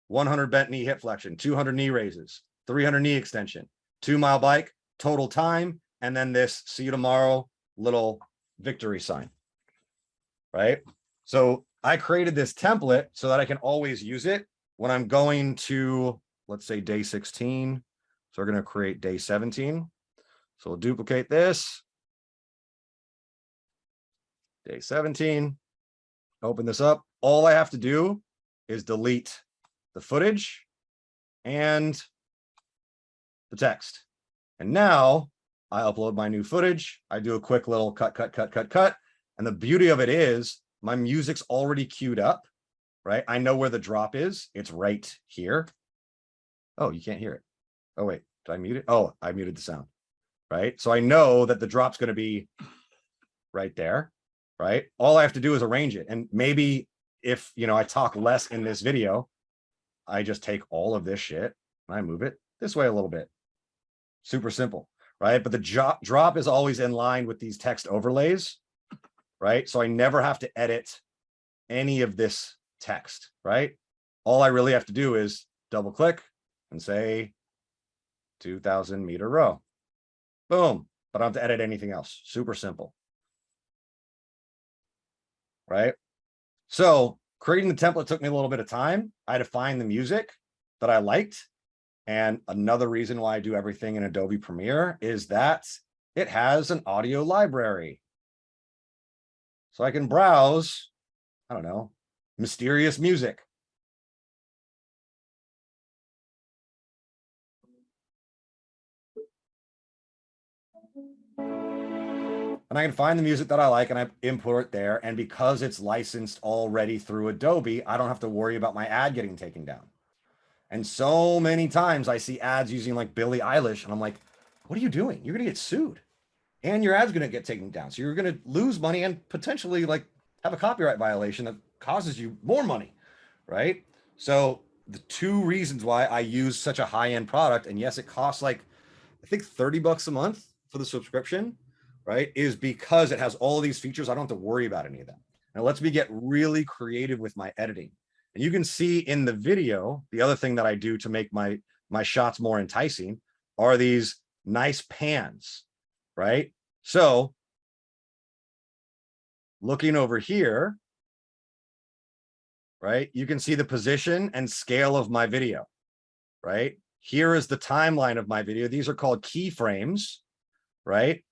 100 bent knee hip flexion, 200 knee raises, 300 knee extension, 2-mile bike, total time, and then this see you tomorrow little victory sign, right? So I created this template so that I can always use it when I'm going to, let's say, day 16. So we're going to create day 17. So we'll duplicate this. Day 17. Open this up. All I have to do is delete the footage and the text. And now I upload my new footage. I do a quick little cut. And the beauty of it is my music's already queued up, right? I know where the drop is. It's right here. Oh, you can't hear it. Oh, wait, did I mute it? Oh, I muted the sound, right? So I know that the drop's going to be right there, right? All I have to do is arrange it. And maybe if, I talk less in this video, I just take all of this shit and I move it this way a little bit. Super simple, right? But the drop is always in line with these text overlays, right? So I never have to edit any of this text, right? All I really have to do is double click and say 2000 meter row. Boom. But I don't have to edit anything else. Super simple. Right? So creating the template took me a little bit of time. I had to find the music that I liked. And another reason why I do everything in Adobe Premiere is that it has an audio library. So I can browse, I don't know, mysterious music. And I can find the music that I like and I import it there. And because it's licensed already through Adobe, I don't have to worry about my ad getting taken down. And so many times I see ads using like Billie Eilish and I'm like, what are you doing? You're going to get sued and your ad's going to get taken down. So you're going to lose money and potentially like have a copyright violation that causes you more money, right? So the two reasons why I use such a high-end product, and yes, it costs like, I think $30 a month for the subscription, right? Is because it has all of these features. I don't have to worry about any of them. Now it lets me get really creative with my editing. And you can see in the video, the other thing that I do to make my shots more enticing are these nice pans, right? So looking over here, right, you can see the position and scale of my video, right? Here is the timeline of my video. These are called keyframes, right?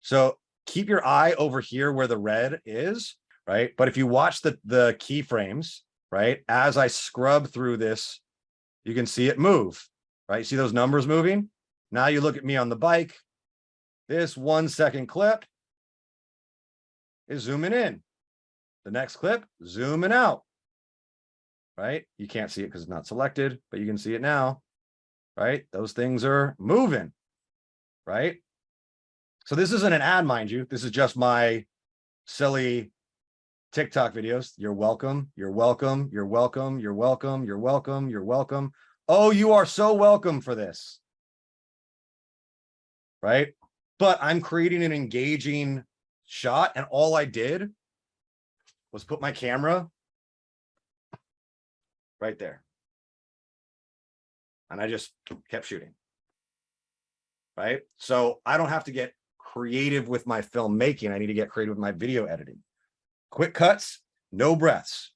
So keep your eye over here where the red is, right? But if you watch the keyframes, right, as I scrub through this, you can see it move, right? See those numbers moving? Now you look at me on the bike. This 1 second clip is zooming in. The next clip, zooming out, right? You can't see it because it's not selected, but you can see it now, right? Those things are moving, right? So this isn't an ad, mind you. This is just my silly TikTok videos. You're welcome. You're welcome. You're welcome. You're welcome. You're welcome. You're welcome. Oh, you are so welcome for this. Right? But I'm creating an engaging shot, and all I did was put my camera right there. And I just kept shooting. Right? So I don't have to get creative with my filmmaking. I need to get creative with my video editing. Quick cuts, no breaths.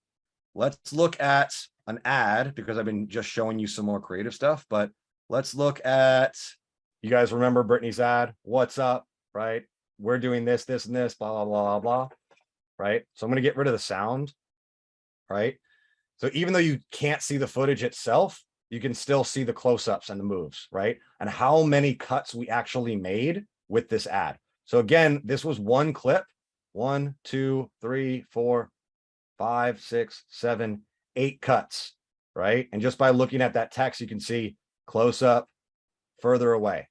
Let's look at an ad because I've been just showing you some more creative stuff, but let's look at, you guys remember Brittany's ad? What's up, right? We're doing this, this, and this, blah, blah, blah, blah, right? So I'm going to get rid of the sound, right? So even though you can't see the footage itself, you can still see the close-ups and the moves, right? And how many cuts we actually made with this ad. So again, this was one clip. 1, 2, 3, 4, 5, 6, 7, 8 cuts, right? And just by looking at that text, you can see close up, further away,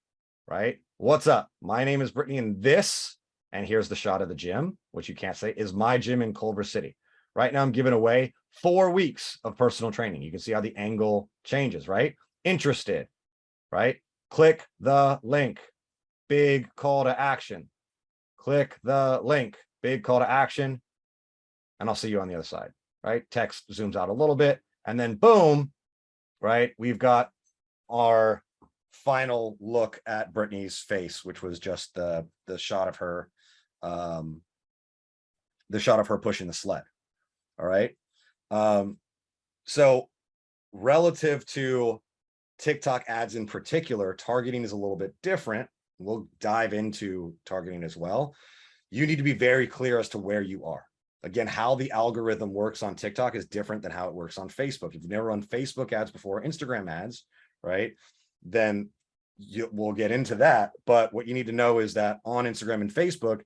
right? What's up? My name is Brittany, and this and here's the shot of the gym, which you can't say, is my gym in Culver City. Right now I'm giving away 4 weeks of personal training. You can see how the angle changes, right? Interested, right? Click the link, big call to action. Click the link, big call to action, and I'll see you on the other side, right? Text zooms out a little bit, and then boom, right? We've got our final look at Brittany's face, which was just the shot of her, pushing the sled. All right. So relative to TikTok ads in particular, targeting is a little bit different. We'll dive into targeting as well. You need to be very clear as to where you are. Again, how the algorithm works on TikTok is different than how it works on Facebook. If you've never run Facebook ads before, Instagram ads, right, then we'll get into that. But what you need to know is that on Instagram and Facebook,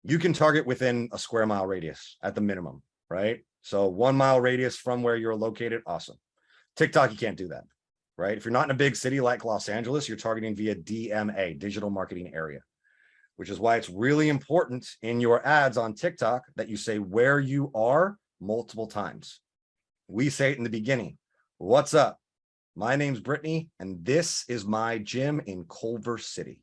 you can target within a square mile radius at the minimum, right? So 1 mile radius from where you're located, awesome. TikTok, you can't do that, right? If you're not in a big city like Los Angeles, you're targeting via DMA, digital marketing area, which is why it's really important in your ads on TikTok that you say where you are multiple times. We say it in the beginning. What's up? My name's Brittany, and this is my gym in Culver City,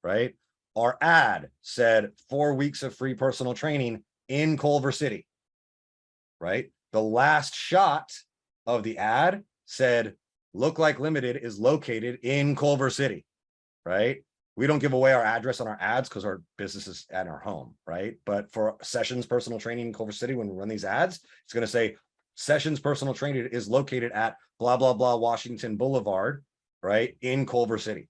right? Our ad said 4 weeks of free personal training in Culver City, right? The last shot of the ad said, Look Like Limited is located in Culver City, right? We don't give away our address on our ads because our business is at our home, right? But for Sessions Personal Training in Culver City, when we run these ads, it's going to say Sessions Personal Training is located at blah, blah, blah, Washington Boulevard, right? In Culver City,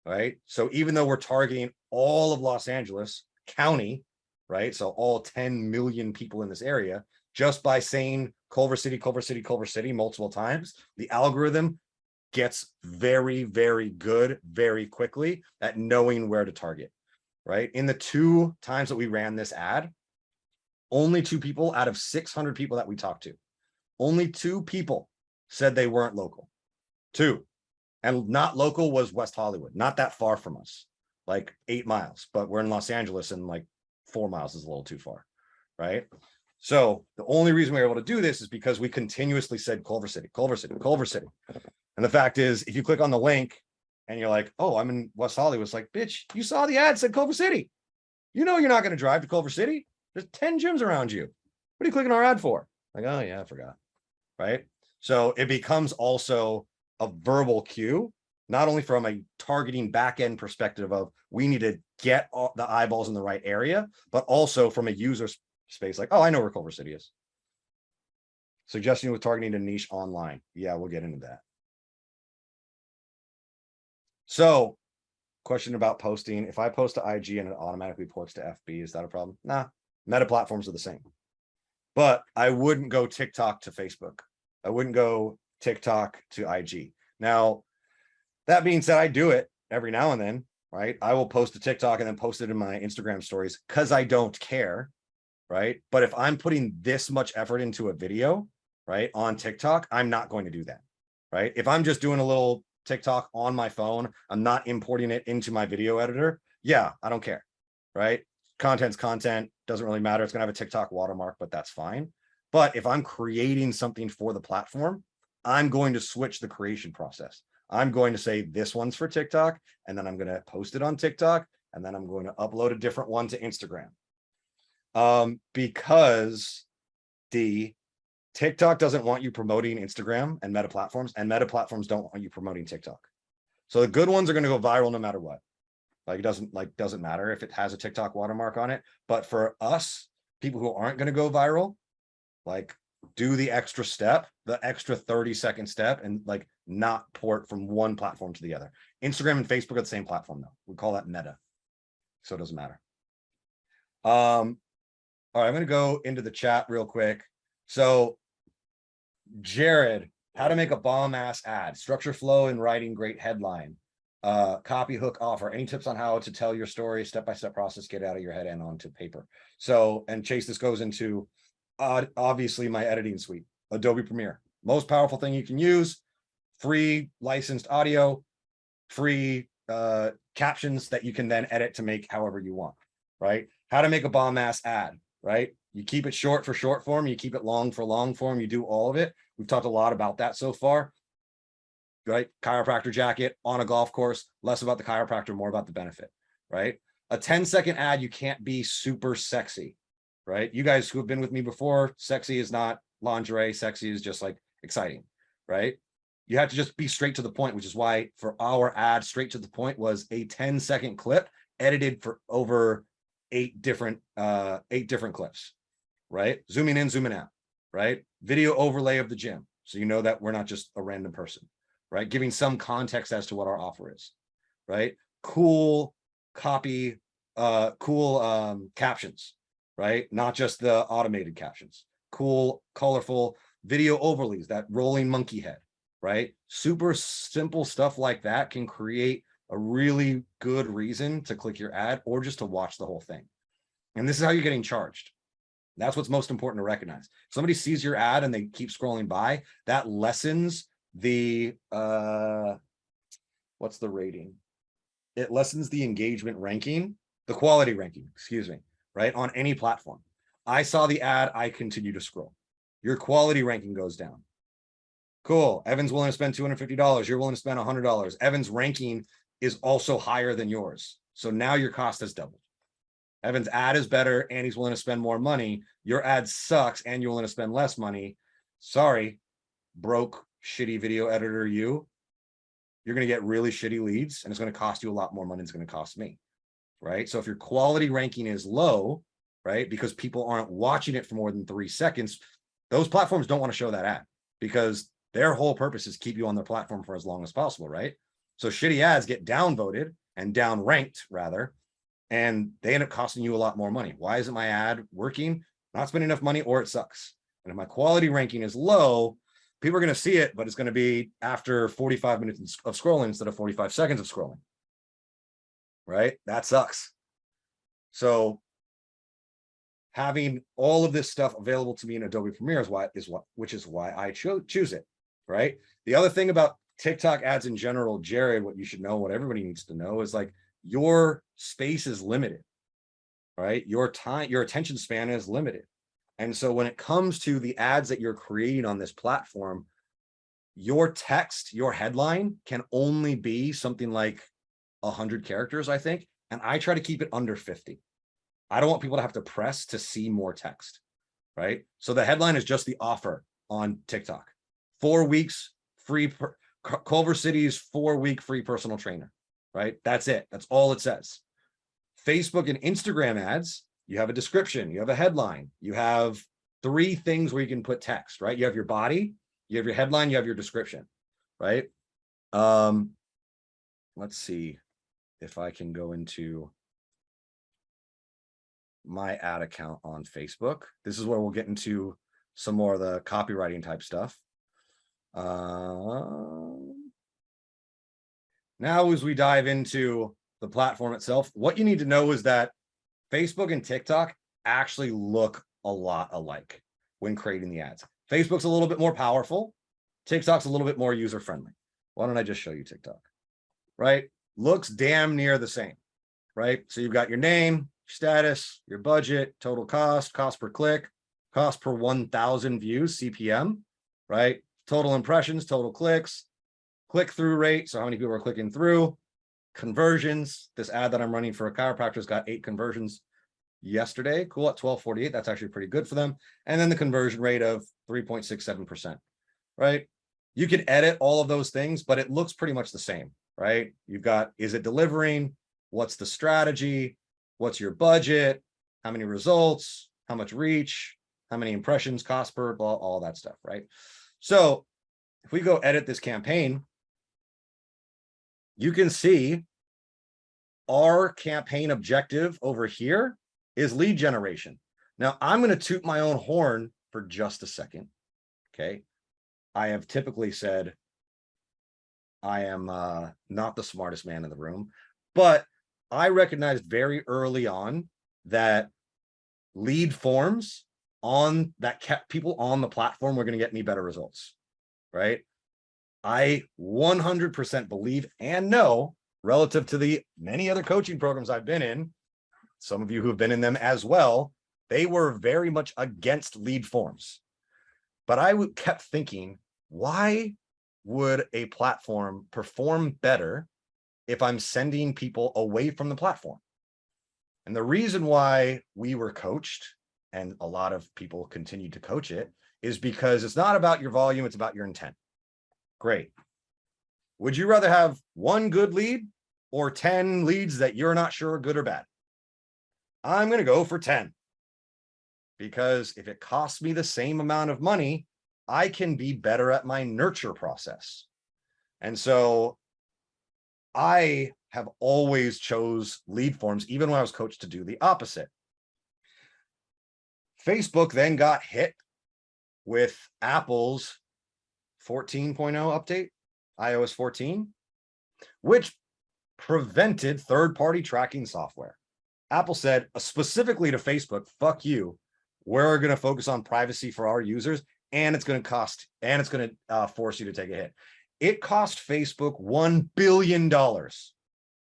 right? So even though we're targeting all of Los Angeles County, right? So all 10 million people in this area, just by saying Culver City, Culver City, Culver City multiple times, the algorithm gets very, very good very quickly at knowing where to target, right? In the 2 times that we ran this ad, only 2 people out of 600 people that we talked to, only 2 people said they weren't local. 2. And not local was West Hollywood, not that far from us, like 8 miles, but we're in Los Angeles and like 4 miles is a little too far, right? So the only reason we were able to do this is because we continuously said Culver City, Culver City, Culver City. And the fact is, if you click on the link and you're like, oh, I'm in West Hollywood, it's like, bitch, you saw the ad said Culver City. You know you're not going to drive to Culver City. There's 10 gyms around you. What are you clicking our ad for? Like, oh yeah, I forgot. Right? So it becomes also a verbal cue, not only from a targeting back-end perspective of we need to get the eyeballs in the right area, but also from a user space, like, oh, I know where Culver City is. Suggesting with targeting to niche online. Yeah, we'll get into that. So, question about posting. If I post to IG and it automatically ports to FB, is that a problem? Nah, meta platforms are the same. But I wouldn't go TikTok to Facebook. I wouldn't go TikTok to IG. Now, that being said, I do it every now and then, right? I will post to TikTok and then post it in my Instagram stories because I don't care, right? But if I'm putting this much effort into a video, right, on TikTok, I'm not going to do that, right? If I'm just doing a little TikTok on my phone, I'm not importing it into my video editor. Yeah, I don't care, right? Content's content, doesn't really matter. It's gonna have a TikTok watermark, but that's fine. But if I'm creating something for the platform, I'm going to switch the creation process. I'm going to say this one's for TikTok, and then I'm going to post it on TikTok, and then I'm going to upload a different one to Instagram. Because TikTok doesn't want you promoting Instagram and meta platforms, and meta platforms don't want you promoting TikTok. So the good ones are going to go viral no matter what. Like it doesn't matter if it has a TikTok watermark on it. But for us, people who aren't going to go viral, like do the extra step, the extra 30-second step, and like not port from one platform to the other. Instagram and Facebook are the same platform though. We call that meta. So it doesn't matter. All right, I'm going to go into the chat real quick. So Jared, how to make a bomb ass ad, structure flow and writing great headline, copy hook offer, any tips on how to tell your story, step-by-step process, get out of your head and onto paper. So, and Chase, this goes into obviously my editing suite, Adobe Premiere, most powerful thing you can use, free licensed audio, free captions that you can then edit to make however you want, right? how to make a bomb ass ad, right? You keep it short for short form, you keep it long for long form, you do all of it. We've talked a lot about that so far, right? Chiropractor jacket on a golf course, less about the chiropractor, more about the benefit, right? A 10-second ad, you can't be super sexy, right? You guys who have been with me before, sexy is not lingerie, sexy is just like exciting, right? You have to just be straight to the point, which is why for our ad, straight to the point was a 10-second clip edited for over 8 different clips, right? Zooming in, zooming out, right? Video overlay of the gym. So you know that we're not just a random person, right? Giving some context as to what our offer is, right? Cool copy, cool captions, right? Not just the automated captions, cool, colorful video overlays, that rolling monkey head, right? Super simple stuff like that can create a really good reason to click your ad or just to watch the whole thing. And this is how you're getting charged. That's what's most important to recognize. If somebody sees your ad and they keep scrolling by, that lessens the, what's the rating? It lessens the engagement ranking, the quality ranking, excuse me, right? On any platform. I saw the ad, I continue to scroll. Your quality ranking goes down. Cool. Evan's willing to spend $250. You're willing to spend $100. Evan's ranking is also higher than yours. So now your cost has doubled. Evan's ad is better and he's willing to spend more money. Your ad sucks and you're willing to spend less money. Sorry, broke, shitty video editor, you're going to get really shitty leads and it's going to cost you a lot more money than it's going to cost me, right? So if your quality ranking is low, right, because people aren't watching it for more than 3 seconds, those platforms don't want to show that ad because their whole purpose is keep you on their platform for as long as possible, right? So shitty ads get downvoted and downranked rather, and they end up costing you a lot more money. Why isn't my ad working? Not spending enough money or it sucks. And if my quality ranking is low, people are going to see it, but it's going to be after 45 minutes of scrolling instead of 45 seconds of scrolling, right? That sucks. So having all of this stuff available to me in Adobe Premiere is which is why I choose it, right? The other thing about TikTok ads in general, Jared, what you should know, what everybody needs to know is like your space is limited, right? Your time, your attention span is limited. And so when it comes to the ads that you're creating on this platform, your text, your headline can only be something like 100 characters, I think. And I try to keep it under 50. I don't want people to have to press to see more text, right? So the headline is just the offer on TikTok. 4 weeks free, Culver City's 4-week free personal trainer, right? That's it. That's all it says. Facebook and Instagram ads, you have a description, you have a headline, you have 3 things where you can put text, right? You have your body, you have your headline, you have your description, right? Let's see if I can go into my ad account on Facebook. This is where we'll get into some more of the copywriting type stuff. Now, as we dive into the platform itself, what you need to know is that Facebook and TikTok actually look a lot alike when creating the ads. Facebook's a little bit more powerful. TikTok's a little bit more user-friendly. Why don't I just show you TikTok, right? Looks damn near the same, right? So you've got your name, status, your budget, total cost, cost per click, cost per 1,000 views, CPM, right? Total impressions, total clicks, click-through rate, so how many people are clicking through, conversions. This ad that I'm running for a chiropractor's got 8 conversions yesterday. Cool, at 12:48, that's actually pretty good for them. And then the conversion rate of 3.67%, right? You can edit all of those things, but it looks pretty much the same, right? You've got, is it delivering? What's the strategy? What's your budget? How many results? How much reach? How many impressions, cost per, blah, all that stuff, right? So if we go edit this campaign, you can see our campaign objective over here is lead generation. Now I'm going to toot my own horn for just a second. Okay. I have typically said I am not the smartest man in the room, but I recognized very early on that lead forms on that kept people on the platform were going to get me better results, right? I 100% believe and know, relative to the many other coaching programs I've been in, some of you who have been in them as well, they were very much against lead forms. But I kept thinking, why would a platform perform better if I'm sending people away from the platform? And the reason why we were coached, and a lot of people continue to coach it, is because it's not about your volume, it's about your intent. Great. Would you rather have one good lead or 10 leads that you're not sure are good or bad? I'm going to go for 10. Because if it costs me the same amount of money, I can be better at my nurture process. And so I have always chose lead forms, even when I was coached to do the opposite. Facebook then got hit with Apple's 14.0 update, iOS 14, which prevented third-party tracking software. Apple said specifically to Facebook, fuck you. We're going to focus on privacy for our users, and it's going to cost, and it's going to force you to take a hit. It cost Facebook $1 billion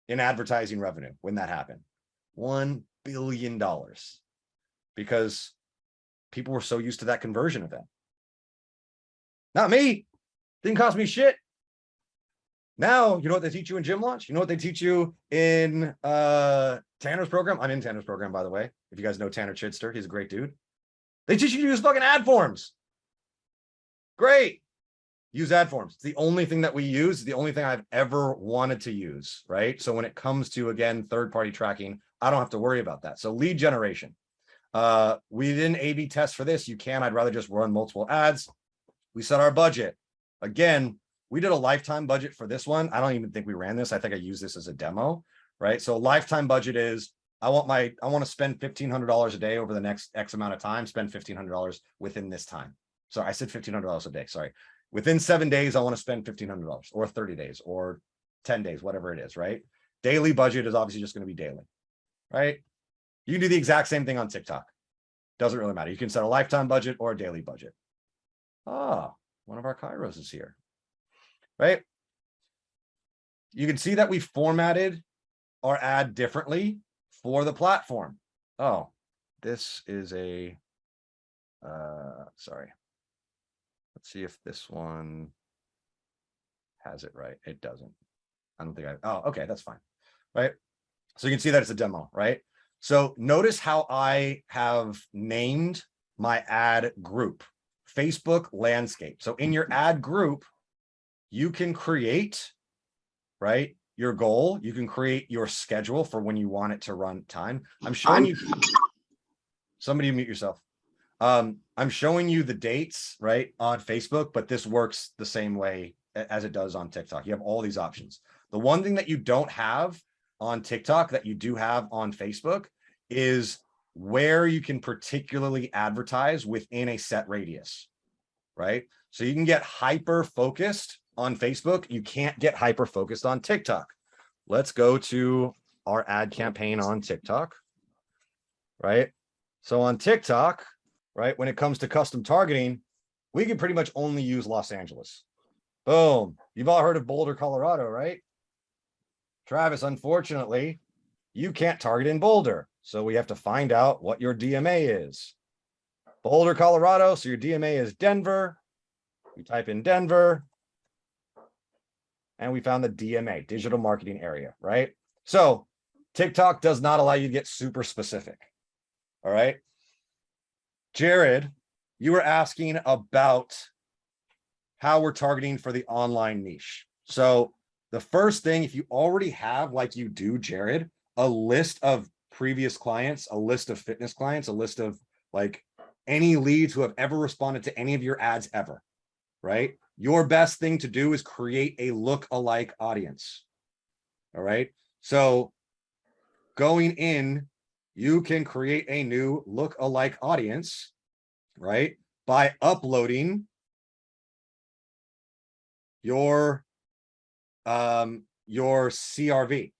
in advertising revenue when that happened. $1 billion. Because people were so used to that conversion event. Not me. Didn't cost me shit. Now, you know what they teach you in Gym Launch? You know what they teach you in Tanner's program? I'm in Tanner's program, by the way. If you guys know Tanner Chidster, he's a great dude. They teach you to use fucking ad forms. Great. Use ad forms. It's the only thing that we use, the only thing I've ever wanted to use, right? So when it comes to, again, third-party tracking, I don't have to worry about that. So lead generation. We didn't A/B test for this. You can. I'd rather just run multiple ads. We set our budget. Again, we did a lifetime budget for this one. I don't even think we ran this. I think I used this as a demo, right? So lifetime budget is I want to spend $1,500 a day over the next X amount of time, spend $1,500 within this time. So I said $1,500 a day. Sorry. Within 7 days, I want to spend $1,500 or 30 days or 10 days, whatever it is, right? Daily budget is obviously just going to be daily, right? You can do the exact same thing on TikTok. Doesn't really matter. You can set a lifetime budget or a daily budget. Ah, one of our Kairos is here, right? You can see that we formatted our ad differently for the platform. Oh, this is a, sorry. Let's see if this one has it right. It doesn't. I don't think oh, okay, that's fine, right? So you can see that it's a demo, right? So notice how I have named my ad group, Facebook landscape. So in your ad group, you can create, right, your goal. You can create your schedule for when you want it to run time. I'm showing you, somebody mute yourself. I'm showing you the dates, right, on Facebook, but this works the same way as it does on TikTok. You have all these options. The one thing that you don't have on TikTok that you do have on Facebook is where you can particularly advertise within a set radius, right? So you can get hyper focused on Facebook. You can't get hyper focused on TikTok. Let's go to our ad campaign on TikTok, right? So on TikTok, right, when it comes to custom targeting, we can pretty much only use Los Angeles. Boom. You've all heard of Boulder, Colorado, right? Travis, unfortunately, you can't target in Boulder. So we have to find out what your DMA is. Boulder, Colorado. So your DMA is Denver. We type in Denver. And we found the DMA, digital marketing area, right? So TikTok does not allow you to get super specific. All right. Jared, you were asking about how we're targeting for the online niche. So the first thing, if you already have, like you do, Jared, a list of previous clients, a list of fitness clients, a list of like any leads who have ever responded to any of your ads ever, right? Your best thing to do is create a look-alike audience. All right. So going in, you can create a new look-alike audience, right, by uploading your CRV,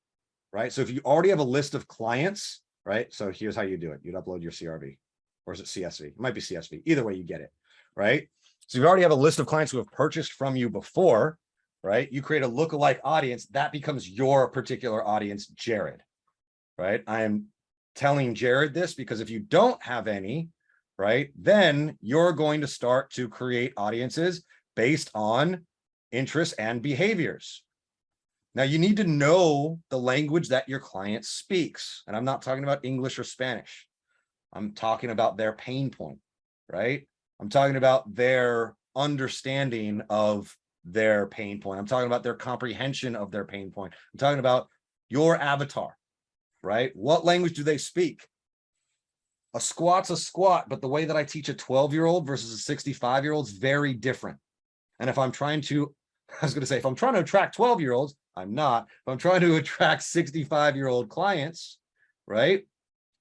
right? So if you already have a list of clients, right? So here's how you do it. You'd upload your CRV, or is it CSV? It might be CSV. Either way, you get it, right? So you already have a list of clients who have purchased from you before, right? You create a lookalike audience that becomes your particular audience, Jared, right? I am telling Jared this because if you don't have any, right, then you're going to start to create audiences based on interests and behaviors. Now you need to know the language that your client speaks. And I'm not talking about English or Spanish. I'm talking about their pain point, right? I'm talking about their understanding of their pain point. I'm talking about their comprehension of their pain point. I'm talking about your avatar, right? What language do they speak? A squat's a squat, but the way that I teach a 12-year-old versus a 65-year-old is very different. And if I'm trying to, I was going to say, if I'm trying to attract 12-year-olds, I'm not. If I'm trying to attract 65-year-old clients, right?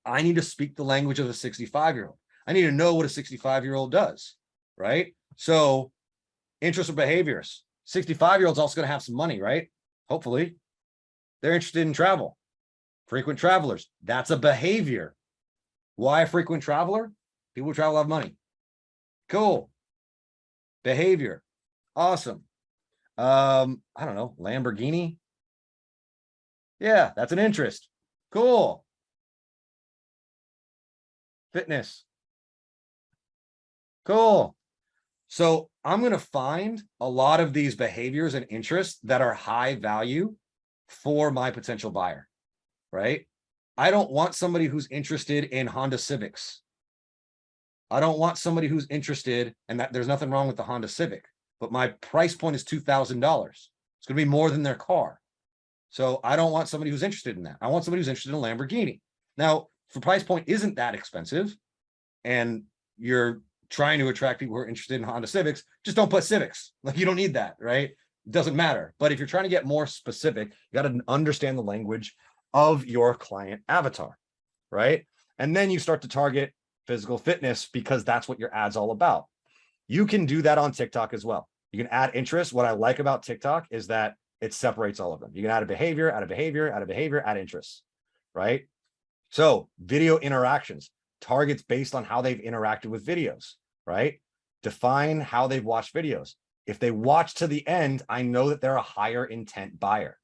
I need to speak the language of a 65-year-old. I need to know what a 65-year-old does, right? So interests or behaviors. 65-year-old's also going to have some money, right? Hopefully. They're interested in travel. Frequent travelers. That's a behavior. Why a frequent traveler? People who travel have money. Cool. Behavior. Awesome. I don't know, Lamborghini. Yeah, that's an interest. Cool. Fitness. Cool. So I'm going to find a lot of these behaviors and interests that are high value for my potential buyer, right? I don't want somebody who's interested in Honda Civics. I don't want somebody who's interested, and that there's nothing wrong with the Honda Civic, but my price point is $2,000. It's going to be more than their car. So I don't want somebody who's interested in that. I want somebody who's interested in a Lamborghini. Now, if the price point isn't that expensive and you're trying to attract people who are interested in Honda Civics, just don't put Civics. Like, you don't need that, right? It doesn't matter. But if you're trying to get more specific, you got to understand the language of your client avatar, right? And then you start to target physical fitness because that's what your ad's all about. You can do that on TikTok as well. You can add interest. What I like about TikTok is that it separates all of them. You can add a behavior, add a behavior, add a behavior, add interests, right? So video interactions, targets based on how they've interacted with videos, right? Define how they've watched videos. If they watch to the end, I know that they're a higher intent buyer.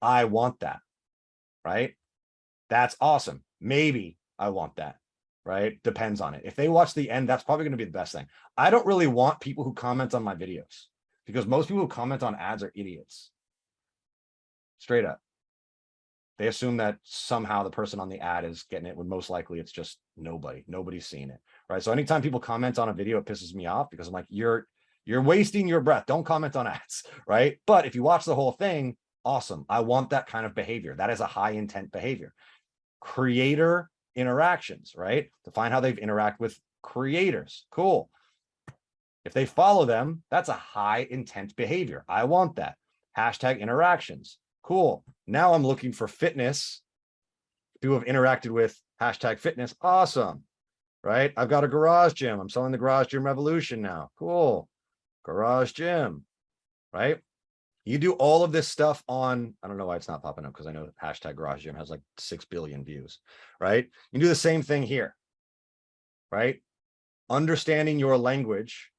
I want that, right? That's awesome. Maybe I want that, right? Depends on it. If they watch the end, that's probably going to be the best thing. I don't really want people who comment on my videos because most people who comment on ads are idiots. Straight up. They assume that somehow the person on the ad is getting it when most likely it's just nobody's seeing it, right? So anytime people comment on a video, it pisses me off because I'm like, you're wasting your breath. Don't comment on ads, right? But if you watch the whole thing, awesome. I want that kind of behavior. That is a high intent behavior. Creator interactions, right? Define how they've interacted with creators. Cool. If they follow them, that's a high intent behavior. I want that. Hashtag interactions. Cool. Now I'm looking for fitness. People have interacted with hashtag fitness. Awesome. Right? I've got a garage gym. I'm selling the garage gym revolution now. Cool. Garage gym. Right? You do all of this stuff on, I don't know why it's not popping up because I know hashtag garage gym has like 6 billion views, right? You do the same thing here, right? Understanding your language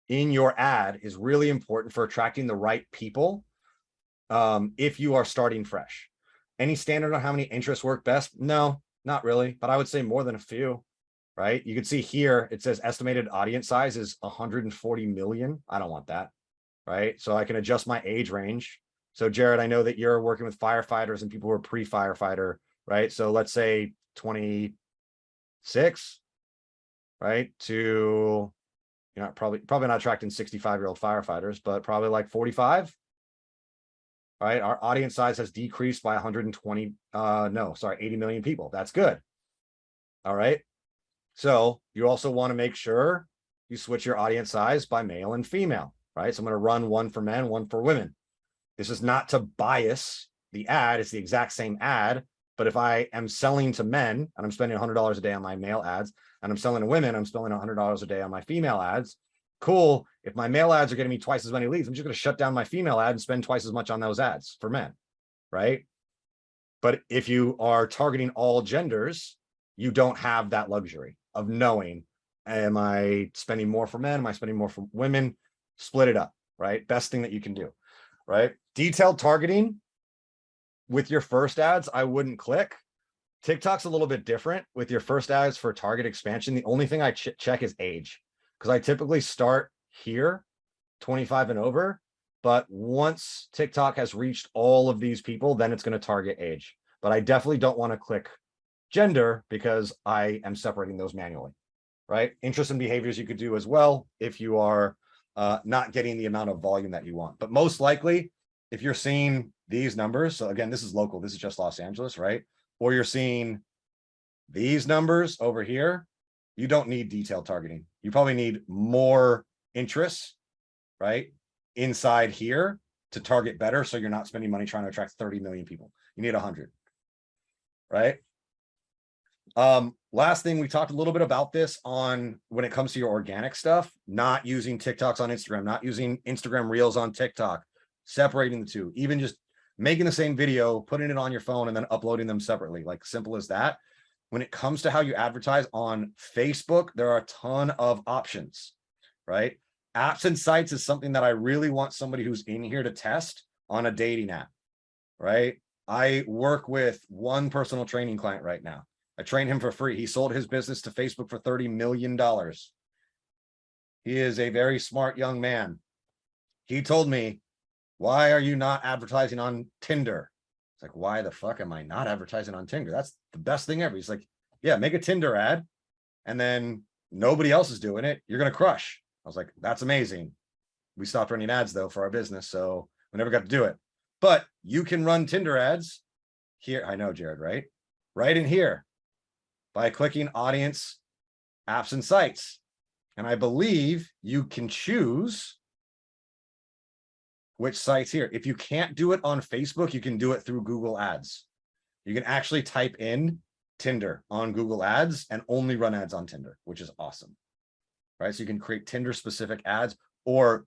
in your ad is really important for attracting the right people. If you are starting fresh. Any standard on how many interests work best? No, not really, but I would say more than a few, right? You can see here, it says estimated audience size is 140 million. I don't want that, right? So I can adjust my age range. So Jared, I know that you're working with firefighters and people who are pre-firefighter, right? So let's say 26, right? To, you know, probably not attracting 65-year-old firefighters, but probably like 45. All right, our audience size has decreased by 80 million people. That's good. All right. So you also want to make sure you switch your audience size by male and female, right? So I'm going to run one for men, one for women. This is not to bias the ad. It's the exact same ad. But if I am selling to men and I'm spending $100 a day on my male ads, and I'm selling to women, I'm spending $100 a day on my female ads. Cool. If my male ads are getting me twice as many leads, I'm just going to shut down my female ad and spend twice as much on those ads for men, right? But if you are targeting all genders, you don't have that luxury of knowing, am I spending more for men? Am I spending more for women? Split it up, right? Best thing that you can do, right? Detailed targeting with your first ads, I wouldn't click. TikTok's a little bit different with your first ads for target expansion. The only thing I check is age, because I typically start here, 25 and over. But once TikTok has reached all of these people, then it's going to target age. But I definitely don't want to click gender because I am separating those manually, right? Interests and behaviors you could do as well if you are not getting the amount of volume that you want. But most likely, if you're seeing these numbers, so again, this is local, this is just Los Angeles, right? Or you're seeing these numbers over here, you don't need detailed targeting. You probably need more interests, right? Inside here to target better. So you're not spending money trying to attract 30 million people. You need 100, right? Last thing, we talked a little bit about this on when it comes to your organic stuff, not using TikToks on Instagram, not using Instagram Reels on TikTok, separating the two, even just making the same video, putting it on your phone and then uploading them separately, like simple as that. When it comes to how you advertise on Facebook, there are a ton of options, right? Apps and sites is something that I really want somebody who's in here to test on a dating app, right? I work with one personal training client right now. I trained him for free. He sold his business to Facebook for $30 million. He is a very smart young man. He told me, why are you not advertising on Tinder? It's like, why the fuck am I not advertising on Tinder? That's the best thing ever. He's like, yeah, make a Tinder ad and then nobody else is doing it. You're going to crush. I was like, that's amazing. We stopped running ads though for our business, so we never got to do it. But you can run Tinder ads here. I know, Jared, right? Right in here by clicking audience, apps and sites. And I believe you can choose which sites here. If you can't do it on Facebook, you can do it through Google Ads. You can actually type in Tinder on Google Ads and only run ads on Tinder, which is awesome. Right? So you can create Tinder specific ads or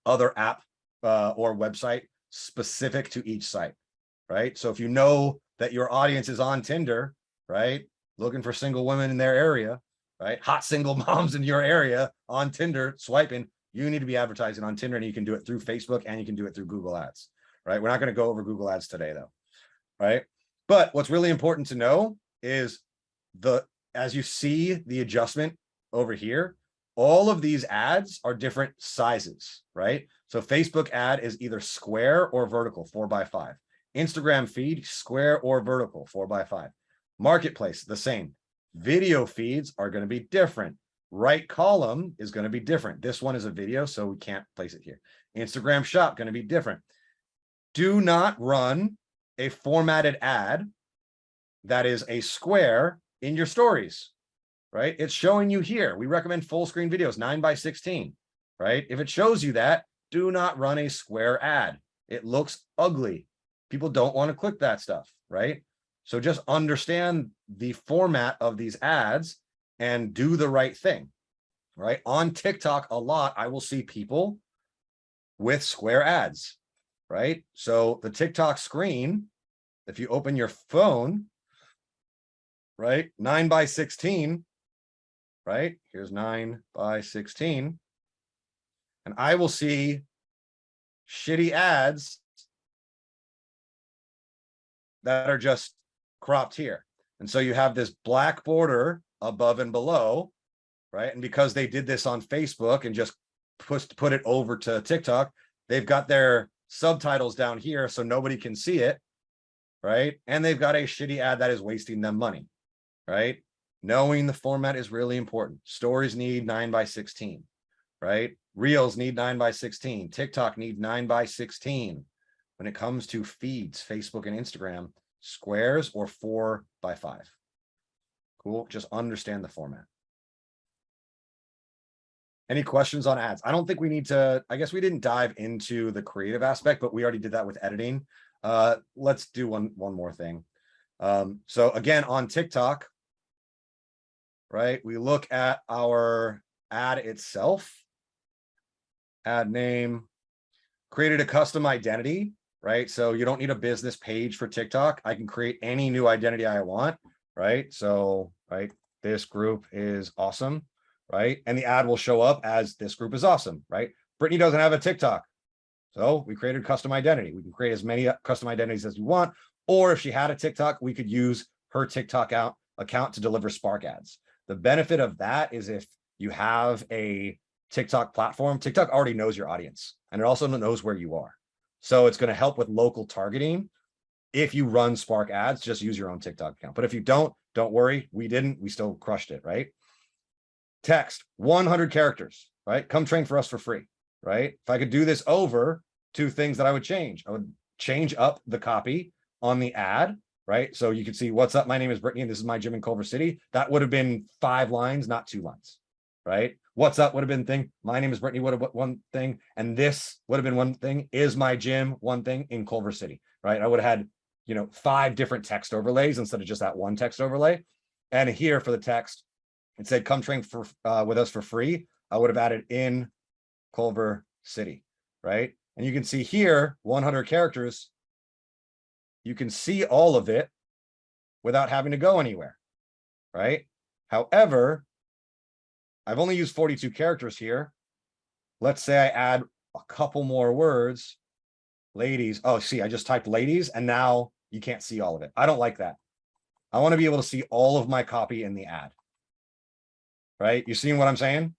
other app or website specific to each site, right? So if you know that your audience is on Tinder, right? Looking for single women in their area, right? Hot single moms in your area on Tinder swiping, you need to be advertising on Tinder, and you can do it through Facebook and you can do it through Google Ads, right? We're not going to go over Google Ads today though, right? But what's really important to know is as you see the adjustment over here, all of these ads are different sizes, right? So Facebook ad is either square or vertical, 4x5. Instagram feed, square or vertical, 4x5. Marketplace, the same. Video feeds are going to be different. Right column is going to be different. This one is a video, so we can't place it here. Instagram shop going to be different. Do not run a formatted ad that is a square in your stories, right? It's showing you here. We recommend full screen videos, 9x16, right? If it shows you that, do not run a square ad. It looks ugly. People don't want to click that stuff, right? So just understand the format of these ads and do the right thing, right? On TikTok, a lot, I will see people with square ads, right? So the TikTok screen, if you open your phone, right, 9x16, right? Here's 9x16. And I will see shitty ads that are just cropped here. And so you have this black border above and below, right? And because they did this on Facebook and just put it over to TikTok, they've got their subtitles down here so nobody can see it, right? And they've got a shitty ad that is wasting them money, right? Knowing the format is really important. Stories need 9x16, right? Reels need 9x16. TikTok need 9x16. When it comes to feeds, Facebook and Instagram, squares or 4x5. Cool. Just understand the format. Any questions on ads? I don't think we need to, I guess we didn't dive into the creative aspect, but we already did that with editing. Let's do one more thing. So again, on TikTok, right, we look at our ad itself, ad name, created a custom identity, right? So you don't need a business page for TikTok. I can create any new identity I want, right? So, right, this group is awesome, right? And the ad will show up as this group is awesome, right? Brittany doesn't have a TikTok. So we created a custom identity. We can create as many custom identities as we want. Or if she had a TikTok, we could use her TikTok account to deliver Spark ads. The benefit of that is if you have a TikTok platform, TikTok already knows your audience and it also knows where you are. So it's going to help with local targeting. If you run Spark ads, just use your own TikTok account. But if you don't worry. We still crushed it, right? Text 100 characters, right? Come train for us for free, right? If I could do this over, 2 things that I would change. I would change up the copy on the ad, right? So you can see, what's up? My name is Brittany and this is my gym in Culver City. That would have been 5 lines, not 2 lines, right? What's up would have been thing. My name is Brittany would have been one thing. And this would have been one thing. Is my gym one thing in Culver City, right? I would have had, 5 different text overlays instead of just that one text overlay. And here for the text, it said, come train with us for free. I would have added in Culver City, right? And you can see here, 100 characters. You can see all of it without having to go anywhere, right? However, I've only used 42 characters here. Let's say I add a couple more words. Ladies. Oh, see, I just typed ladies and now you can't see all of it. I don't like that. I want to be able to see all of my copy in the ad. Right? You seeing what I'm saying?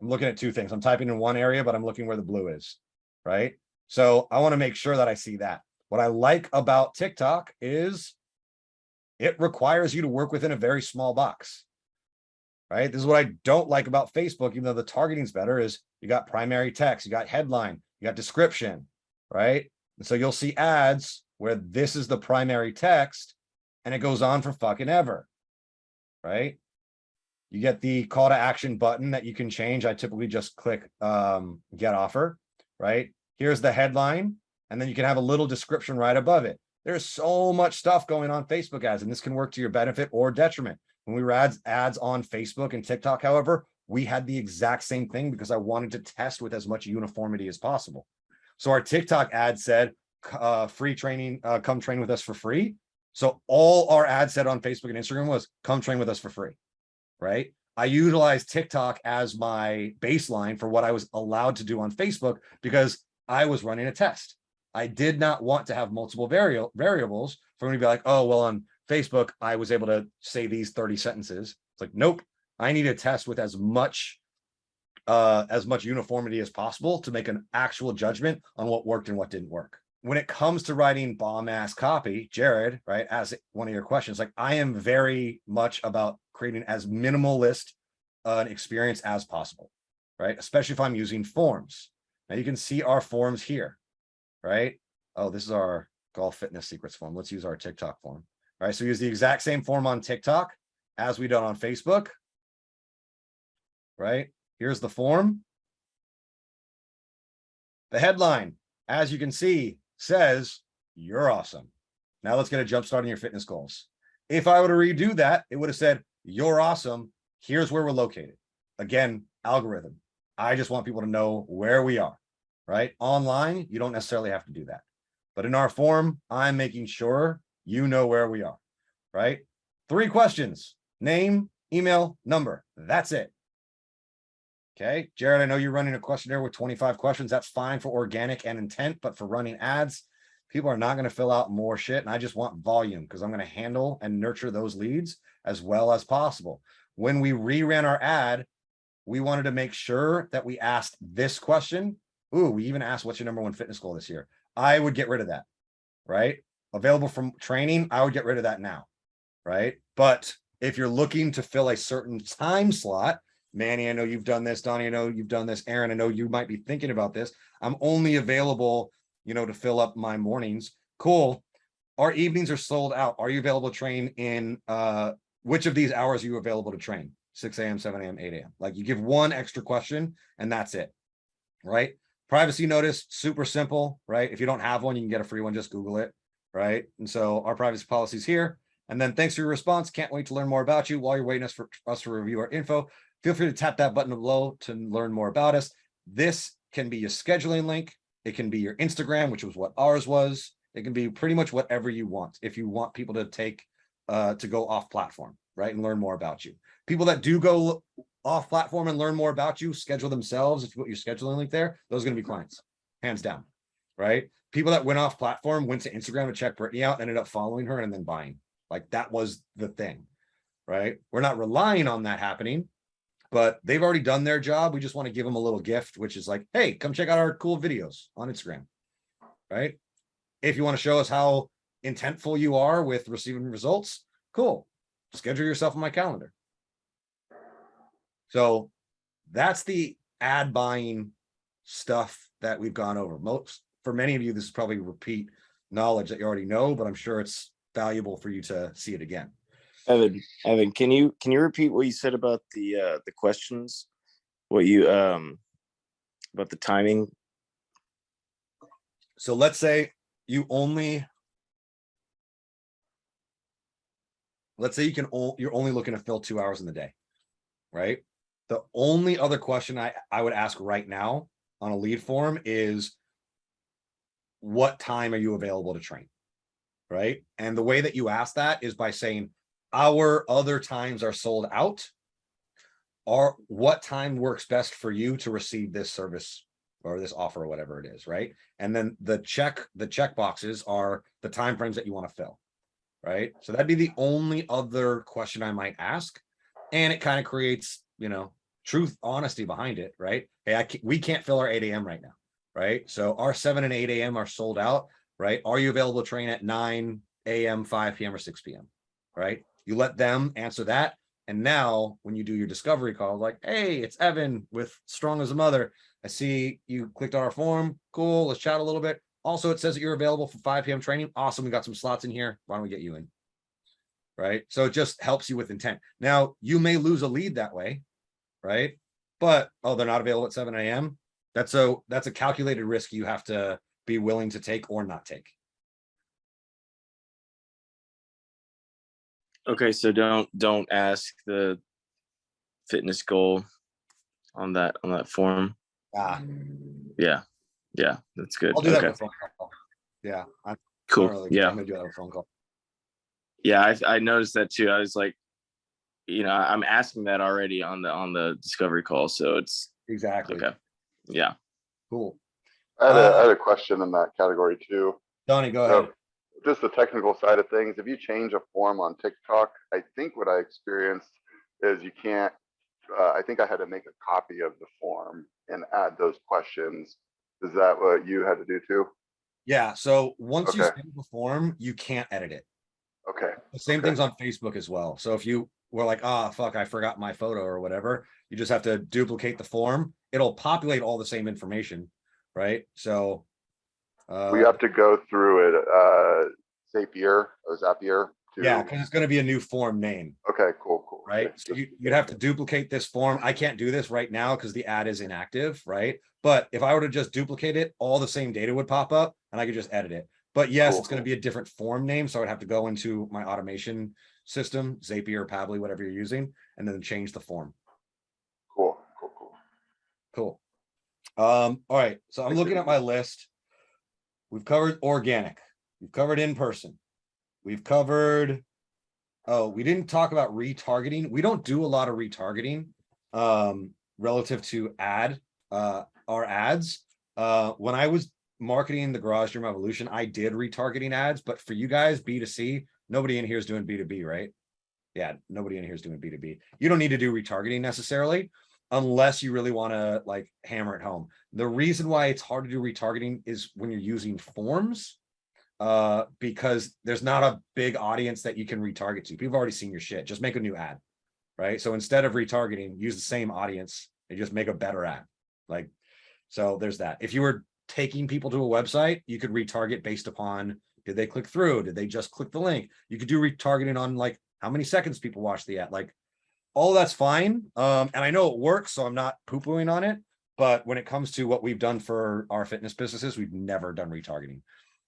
I'm looking at 2 things. I'm typing in one area, but I'm looking where the blue is. Right? So I want to make sure that I see that. What I like about TikTok is it requires you to work within a very small box. Right? This is what I don't like about Facebook, even though the targeting's better, is you got primary text, you got headline, you got description, right? And so you'll see ads where this is the primary text and it goes on for fucking ever, right? You get the call to action button that you can change. I typically just click get offer, right? Here's the headline, and then you can have a little description right above it. There's so much stuff going on Facebook ads, and this can work to your benefit or detriment. When we ran ads on Facebook and TikTok, however, we had the exact same thing because I wanted to test with as much uniformity as possible. So our TikTok ad said, free training, come train with us for free. So all our ads said on Facebook and Instagram was, come train with us for free, right? I utilized TikTok as my baseline for what I was allowed to do on Facebook because I was running a test. I did not want to have multiple variables for me to be like, oh, well, on Facebook, I was able to say these 30 sentences. It's like, nope, I need to test with as much uniformity as possible to make an actual judgment on what worked and what didn't work. When it comes to writing bomb ass copy, Jared, right, as one of your questions, like I am very much about creating as minimalist an experience as possible, right? Especially if I'm using forms. Now you can see our forms here, right? Oh, this is our golf fitness secrets form. Let's use our TikTok form. All right, so use the exact same form on TikTok as we done on Facebook, right? Here's the form. The headline, as you can see, says, you're awesome. Now let's get a jump start on your fitness goals. If I were to redo that, it would have said, you're awesome. Here's where we're located. Again, algorithm. I just want people to know where we are, right? Online, you don't necessarily have to do that. But in our form, I'm making sure you know where we are, right? 3 questions, name, email, number. That's it. Okay, Jared, I know you're running a questionnaire with 25 questions. That's fine for organic and intent, but for running ads, people are not going to fill out more shit. And I just want volume because I'm going to handle and nurture those leads as well as possible. When we reran our ad, we wanted to make sure that we asked this question. Ooh, we even asked, what's your #1 fitness goal this year? I would get rid of that, right? Available from training, I would get rid of that now, right? But if you're looking to fill a certain time slot, Manny, I know you've done this. Donnie, I know you've done this. Aaron, I know you might be thinking about this. I'm only available, to fill up my mornings. Cool. Our evenings are sold out. Are you available to train in, which of these hours are you available to train? 6 a.m., 7 a.m., 8 a.m. Like you give one extra question and that's it, right? Privacy notice, super simple, right? If you don't have one, you can get a free one. Just Google it, right? And so our privacy policy is here. And then thanks for your response. Can't wait to learn more about you. While you're waiting for us to review our info, feel free to tap that button below to learn more about us. This can be your scheduling link. It can be your Instagram, which was what ours was. It can be pretty much whatever you want. If you want people to go off platform, right? And learn more about you. People that do go off platform and learn more about you, schedule themselves. If you put your scheduling link there, those are going to be clients, hands down, right? People that went off platform, went to Instagram to check Brittany out, ended up following her and then buying, Like that was the thing, right? We're not relying on that happening, but they've already done their job. We just want to give them a little gift, which is like, hey, come check out our cool videos on Instagram, right? If you want to show us how intentful you are with receiving results, cool. Schedule yourself on my calendar. So that's the ad buying stuff that we've gone over. Most, for many of you, this is probably repeat knowledge that you already know, but I'm sure it's valuable for you to see it again. Evan, can you repeat what you said about the questions? What you about the timing? So let's say you only, let's say you're only looking to fill 2 hours in the day, right? The only other question I would ask right now on a lead form is, what time are you available to train, right? And the way that you ask that is by saying, our other times are sold out, or what time works best for you to receive this service or this offer or whatever it is, right? And then the check boxes are the time frames that you want to fill, right? So that'd be the only other question I might ask, and it kind of creates, you know, truth, honesty behind it, right? Hey, we can't fill our 8 a.m. right now, right? So our 7 and 8 a.m. are sold out, right? Are you available to train at 9 a.m., 5 p.m., or 6 p.m., right? You let them answer that. And now when you do your discovery call, like, hey, it's Evan with Strong as a Mother. I see you clicked on our form. Cool. Let's chat a little bit. Also, it says that you're available for 5 p.m. training. Awesome. We got some slots in here. Why don't we get you in? Right. So it just helps you with intent. Now you may lose a lead that way, right? But, oh, they're not available at 7 a.m. That's a calculated risk you have to be willing to take or not take. Okay, so don't ask the fitness goal on that form. Yeah, that's good. I'll do that with a phone call. Yeah, cool. I'm gonna do that with a phone call. Yeah, I noticed that too. I was like, you know, I'm asking that already on the discovery call, so it's exactly okay. Yeah, cool. I had a question in that category too. Donnie, go ahead. Just the technical side of things. If you change a form on TikTok, I think what I experienced is you can't. I think I had to make a copy of the form and add those questions. Is that what you had to do too? Yeah. So once you save the form, you can't edit it. Okay. The same thing's on Facebook as well. So if you were like, ah, fuck, I forgot my photo or whatever, you just have to duplicate the form. It'll populate all the same information, right? So we have to go through it. Zapier or Zapier. Yeah, because it's going to be a new form name. Okay, cool. Right. Okay. So you'd have to duplicate this form. I can't do this right now because the ad is inactive, right? But if I were to just duplicate it, all the same data would pop up and I could just edit it. But yes, it's going to be a different form name. So I'd have to go into my automation system, Zapier, Pabbly, whatever you're using, and then change the form. Cool. All right. So I'm looking at my list. We've covered organic. We've covered in person. We've covered, we didn't talk about retargeting. We don't do a lot of retargeting relative to our ads. When I was marketing the Garage Gym Revolution, I did retargeting ads, but for you guys, B2C, nobody in here is doing B2B, right? Yeah, nobody in here is doing B2B. You don't need to do retargeting necessarily, unless you really want to like hammer it home. The reason why it's hard to do retargeting is when you're using forms, because there's not a big audience that you can retarget to. People have already seen your shit. Just make a new ad, right? So instead of retargeting, use the same audience and just make a better ad. Like, so there's that. If you were taking people to a website, you could retarget based upon, did they click through? Did they just click the link? You could do retargeting on like how many seconds people watch the ad. Like, all that's fine. And I know it works, so I'm not poo-pooing on it. But when it comes to what we've done for our fitness businesses, we've never done retargeting.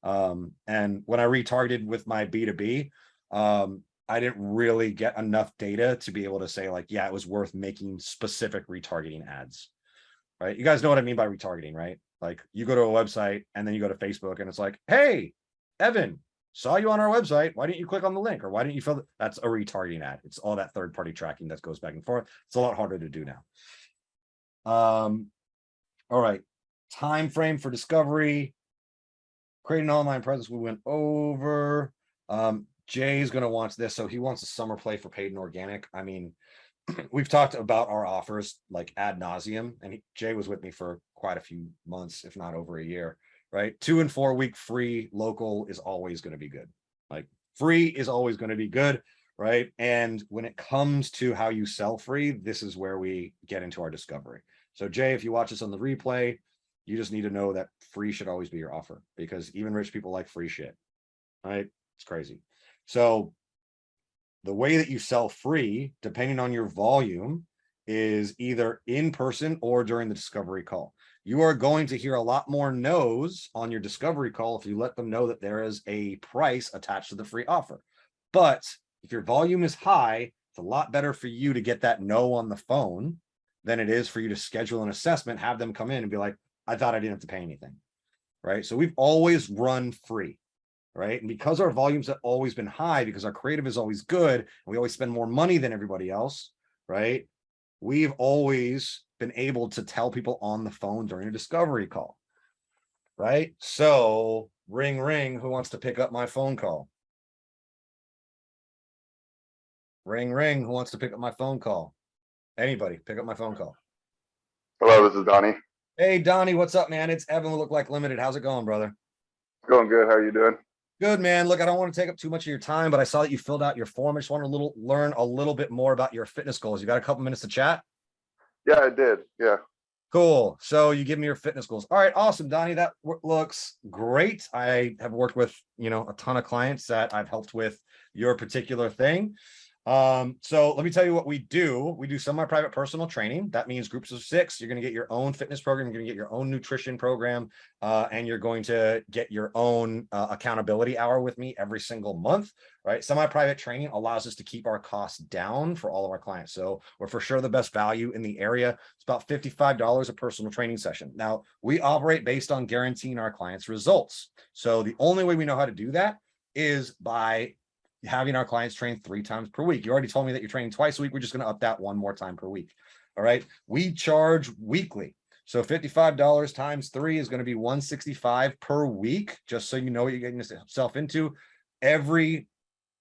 And when I retargeted with my B2B, I didn't really get enough data to be able to say like, yeah, it was worth making specific retargeting ads, right? You guys know what I mean by retargeting, right? Like you go to a website and then you go to Facebook and it's like, hey, Evan, saw you on our website. Why didn't you click on the link? Or why didn't you fill it? That's a retargeting ad. It's all that third-party tracking that goes back and forth. It's a lot harder to do now. All right. Time frame for discovery. Create an online presence. We went over. Jay's gonna want this, so he wants a summer play for paid and organic. I mean, we've talked about our offers like ad nauseum, and Jay was with me for quite a few months, if not over a year, right? 2 and 4 week free local is always going to be good. Like free is always going to be good, right? And when it comes to how you sell free, this is where we get into our discovery. So Jay, if you watch this on the replay, you just need to know that free should always be your offer, because even rich people like free shit, right? It's crazy. So the way that you sell free, depending on your volume, is either in person or during the discovery call. You are going to hear a lot more no's on your discovery call if you let them know that there is a price attached to the free offer. But if your volume is high, it's a lot better for you to get that no on the phone than it is for you to schedule an assessment, have them come in and be like, I thought I didn't have to pay anything, right? So we've always run free. Right. And because our volumes have always been high, because our creative is always good, and we always spend more money than everybody else, right? We've always been able to tell people on the phone during a discovery call. Right. So ring, ring, who wants to pick up my phone call? Ring, ring, who wants to pick up my phone call? Anybody pick up my phone call? Hello, this is Donnie. Hey, Donnie, what's up, man? It's Evan with Look Like Limited. How's it going, brother? Going good. How are you doing? Good, man. Look, I don't want to take up too much of your time, but I saw that you filled out your form. I just want to learn a little bit more about your fitness goals. You got a couple minutes to chat? Yeah, I did. Yeah. Cool. So you give me your fitness goals. All right, awesome, Donnie. That looks great. I have worked with, a ton of clients that I've helped with your particular thing. So let me tell you what we do. We do semi-private personal training. That means groups of 6. You're going to get your own fitness program. You're going to get your own nutrition program, and you're going to get your own accountability hour with me every single month, right? Semi-private training allows us to keep our costs down for all of our clients. So we're for sure the best value in the area. It's about $55 a personal training session. Now, we operate based on guaranteeing our clients results. So the only way we know how to do that is by having our clients train 3 times per week. You already told me that you're training twice a week. We're just going to up that 1 more time per week. All right. We charge weekly. So $55 times 3 is going to be $165 per week. Just so you know what you're getting yourself into. Every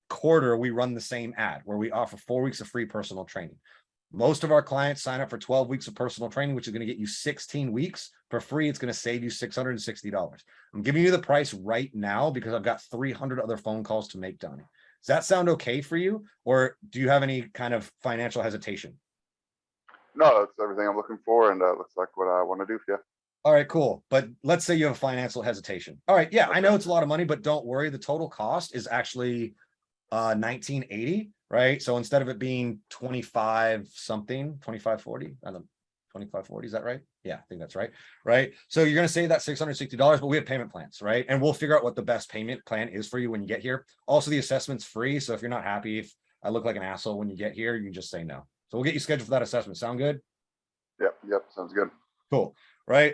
quarter, we run the same ad where we offer 4 weeks of free personal training. Most of our clients sign up for 12 weeks of personal training, which is going to get you 16 weeks for free. It's going to save you $660. I'm giving you the price right now because I've got 300 other phone calls to make, Donnie. Does that sound okay for you? Or do you have any kind of financial hesitation? No, that's everything I'm looking for, and looks like what I want to do for you. All right, cool. But let's say you have a financial hesitation. All right, yeah, I know it's a lot of money, but don't worry. The total cost is actually $1980, right? So instead of it being 25 something, 2540, I don't know, 2540, is that right? Yeah, I think that's right. Right. So you're going to save that $660, but we have payment plans, right? And we'll figure out what the best payment plan is for you when you get here. Also, the assessment's free. So if you're not happy, if I look like an asshole when you get here, you can just say no. So we'll get you scheduled for that assessment. Sound good? Yep, sounds good. Cool. Right.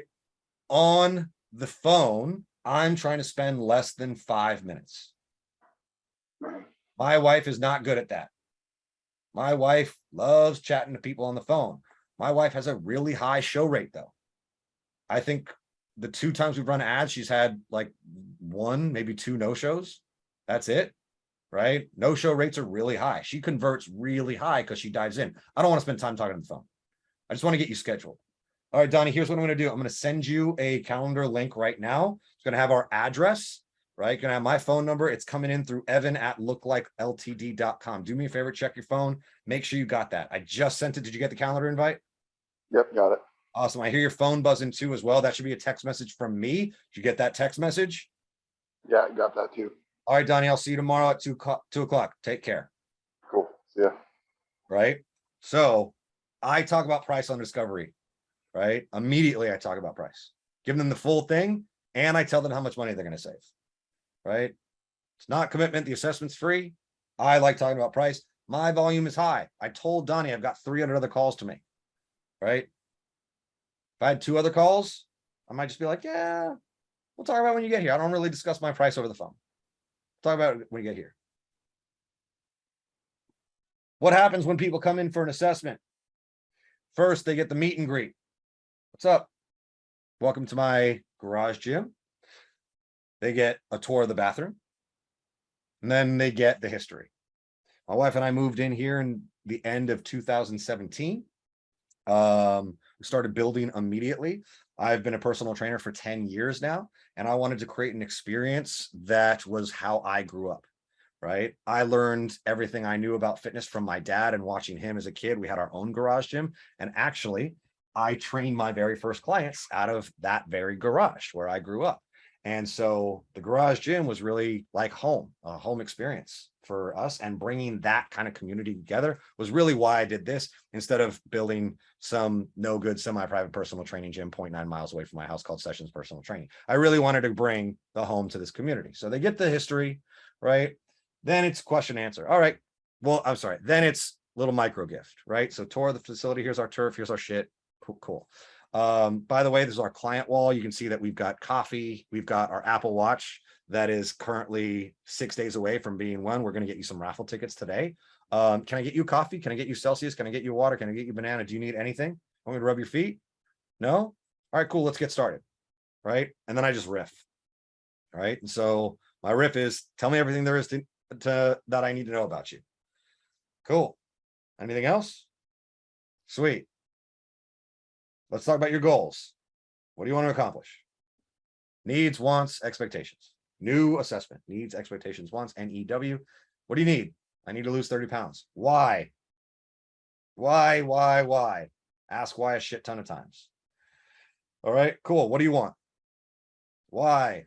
On the phone, I'm trying to spend less than 5 minutes. My wife is not good at that. My wife loves chatting to people on the phone. My wife has a really high show rate, though. I think the 2 times we've run ads, she's had like 1, maybe 2 no-shows. That's it, right? No-show rates are really high. She converts really high because she dives in. I don't want to spend time talking on the phone. I just want to get you scheduled. All right, Donnie, here's what I'm going to do. I'm going to send you a calendar link right now. It's going to have our address, right? Going to have my phone number. It's coming in through evan@looklikeltd.com. Do me a favor, check your phone. Make sure you got that. I just sent it. Did you get the calendar invite? Yep, got it. Awesome. I hear your phone buzzing too as well. That should be a text message from me. Did you get that text message? Yeah, got that too. All right, Donnie, I'll see you tomorrow at 2 o'clock. Take care. Cool. See ya. Right? So I talk about price on discovery, right? Immediately I talk about price. Give them the full thing, and I tell them how much money they're going to save, right? It's not commitment. The assessment's free. I like talking about price. My volume is high. I told Donnie I've got 300 other calls to make, right? If I had 2 other calls, I might just be like, yeah, we'll talk about it when you get here. I don't really discuss my price over the phone. Talk about it when you get here. What happens when people come in for an assessment? First, they get the meet and greet. What's up? Welcome to my garage gym. They get a tour of the bathroom. And then they get the history. My wife and I moved in here in the end of 2017. We started building immediately. I've been a personal trainer for 10 years now, and I wanted to create an experience that was how I grew up, right? I learned everything I knew about fitness from my dad and watching him as a kid. We had our own garage gym, and actually, I trained my very first clients out of that very garage where I grew up. And so the garage gym was really like home, a home experience for us, and bringing that kind of community together was really why I did this instead of building some no good semi-private personal training gym 0.9 miles away from my house called Sessions Personal Training. I really wanted to bring the home to this community. So they get the history, right? Then it's question answer. All right. Well, I'm sorry. Then it's little micro gift, right? So tour of the facility. Here's our turf. Here's our shit. Cool. By the way, this is our client wall. You can see that we've got coffee. We've got our Apple Watch that is currently 6 days away from being won. We're going to get you some raffle tickets today. Can I get you coffee? Can I get you Celsius? Can I get you water? Can I get you banana? Do you need anything? Want me to rub your feet? No? All right, cool. Let's get started. Right. And then I just riff. All right. And so my riff is tell me everything there is to that I need to know about you. Cool. Anything else? Sweet. Let's talk about your goals. What do you want to accomplish? Needs, wants, expectations. New assessment. Needs, expectations, wants, NEW. What do you need? I need to lose 30 pounds. Why? Why? Ask why a shit ton of times. All right, cool. What do you want? Why?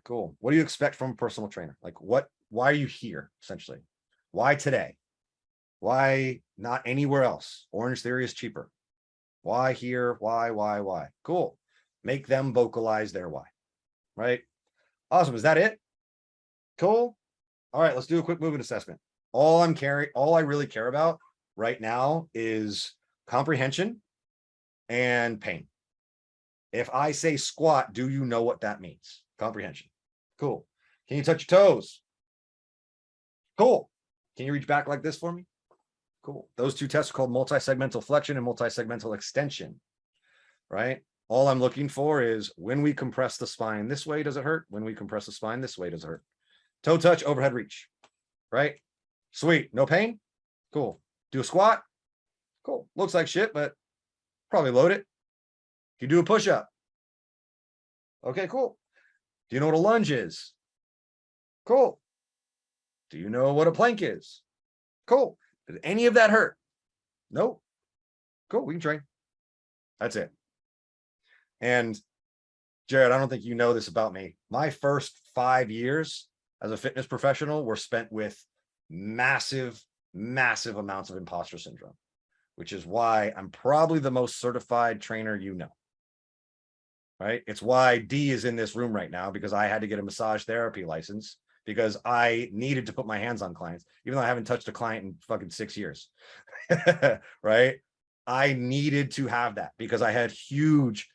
Cool. What do you expect from a personal trainer? Like why are you here, essentially? Why today? Why not anywhere else? Orange Theory is cheaper. Why here? Why? Cool. Make them vocalize their why, right? Awesome. Is that it? Cool. All right, let's do a quick movement assessment. All I really care about right now is comprehension and pain. If I say squat, do you know what that means? Comprehension. Cool. Can you touch your toes? Cool. Can you reach back like this for me? Cool. Those two tests are called multi-segmental flexion and multi-segmental extension, right? All I'm looking for is when we compress the spine this way, does it hurt? When we compress the spine this way, does it hurt? Toe touch, overhead reach, right? Sweet. No pain? Cool. Do a squat? Cool. Looks like shit, but probably load it. You do a push-up. Okay, cool. Do you know what a lunge is? Cool. Do you know what a plank is? Cool. Did any of that hurt? Nope. Cool, we can train. That's it. And Jared, I don't think you know this about me. My first 5 years as a fitness professional were spent with massive amounts of imposter syndrome, which is why I'm probably the most certified trainer you know. Right? It's why D is in this room right now, because I had to get a massage therapy license because I needed to put my hands on clients, even though I haven't touched a client in fucking 6 years. Right? I needed to have that because I had huge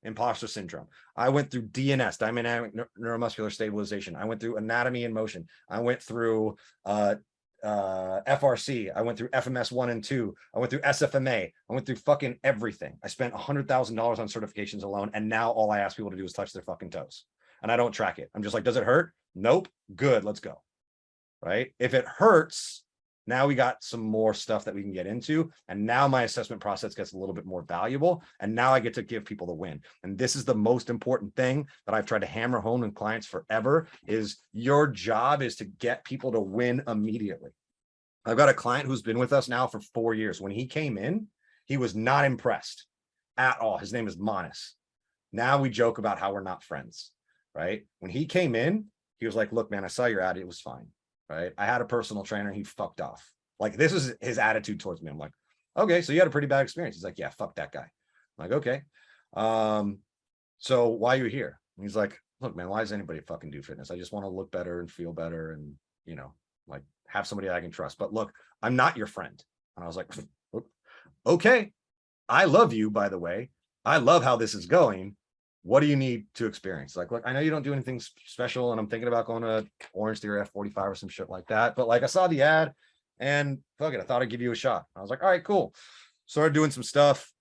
imposter syndrome. I went through DNS, dynamic neuromuscular stabilization. I went through anatomy and motion. I went through FRC. I went through FMS 1 and 2. I went through SFMA. I went through fucking everything. I spent $100,000 on certifications alone. And now all I ask people to do is touch their fucking toes. And I don't track it. I'm just like, does it hurt? Nope. Good. Let's go. Right? If it hurts, now we got some more stuff that we can get into. And now my assessment process gets a little bit more valuable. And now I get to give people the win. And this is the most important thing that I've tried to hammer home in clients forever is your job is to get people to win immediately. I've got a client who's been with us now for 4 years. When he came in, he was not impressed at all. His name is Manas. Now we joke about how we're not friends, right? When he came in, he was like, look, man, I saw your ad. It was fine. Right. I had a personal trainer. He fucked off. Like, this is his attitude towards me. I'm like, okay, so you had a pretty bad experience. He's like, yeah, fuck that guy. I'm like, okay. So why are you here? And he's like, look, man, why does anybody fucking do fitness? I just want to look better and feel better and, you know, like have somebody I can trust. But look, I'm not your friend. And I was like, okay, I love you, by the way. I love how this is going. What do you need to experience? Like, look, I know you don't do anything special, and I'm thinking about going to Orange Theory F45 or some shit like that. But like, I saw the ad and fuck it, I thought I'd give you a shot. I was like, all right, cool. Started doing some stuff.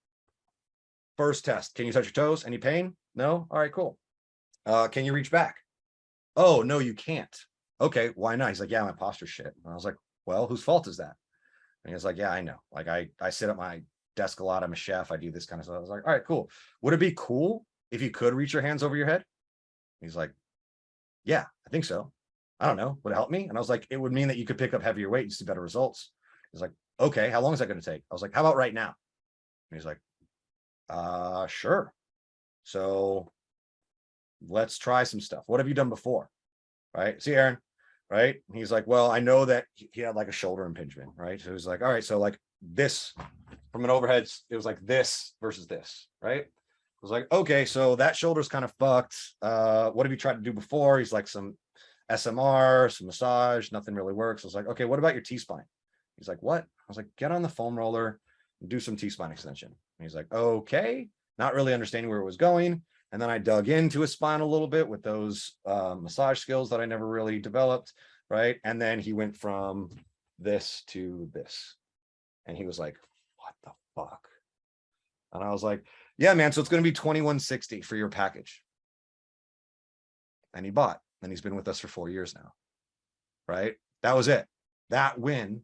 First test. Can you touch your toes? Any pain? No? All right, cool. Can you reach back? Oh, no, you can't. okay, why not? He's like, yeah, my posture's shit. And I was like, well, whose fault is that? And he was like, yeah, I know. Like I sit at my desk a lot. I'm a chef. I do this kind of stuff. I was like, all right, cool. Would it be cool if you could reach your hands over your head? He's like, yeah, I think so. I don't know. Would it help me? And I was like, it would mean that you could pick up heavier weight and see better results. He's like, okay, how long is that going to take? I was like, how about right now? And he's like, sure. So let's try some stuff. What have you done before? Right. See, Aaron, right? And he's like, well, I know that he had like a shoulder impingement, right? So he's like, all right, so like this from an overhead, it was like this versus this, right? I was like, okay, so that shoulder's kind of fucked. What have you tried to do before? He's like, some SMR, some massage, nothing really works. I was like, okay, what about your T-spine? He's like, what? I was like, get on the foam roller and do some T-spine extension. And he's like, okay, not really understanding where it was going. And then I dug into his spine a little bit with those massage skills that I never really developed, right? And then he went from this to this. And he was like, what the fuck? And I was like, yeah, man, so it's going to be $21.60 for your package. And he bought, and he's been with us for 4 years now, right? That was it. That win,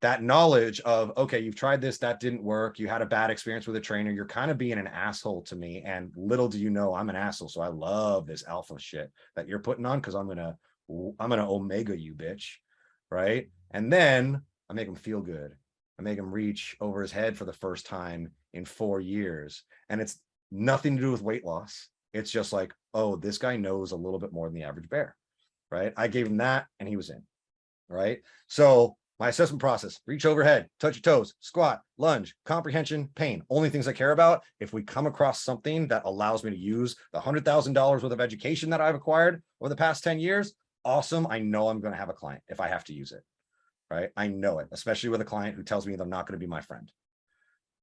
that knowledge of, okay, you've tried this, that didn't work. You had a bad experience with a trainer. You're kind of being an asshole to me. And little do you know, I'm an asshole. So I love this alpha shit that you're putting on, because I'm gonna omega you, bitch. Right. And then I make him feel good. I make him reach over his head for the first time in 4 years. And it's nothing to do with weight loss. It's just like, oh, this guy knows a little bit more than the average bear. Right. I gave him that and he was in. Right. So my assessment process: reach overhead, touch your toes, squat, lunge, comprehension, pain. Only things I care about. If we come across something that allows me to use the $100,000 worth of education that I've acquired over the past 10 years, awesome. I know I'm going to have a client if I have to use it. Right. I know it, especially with a client who tells me they're not going to be my friend.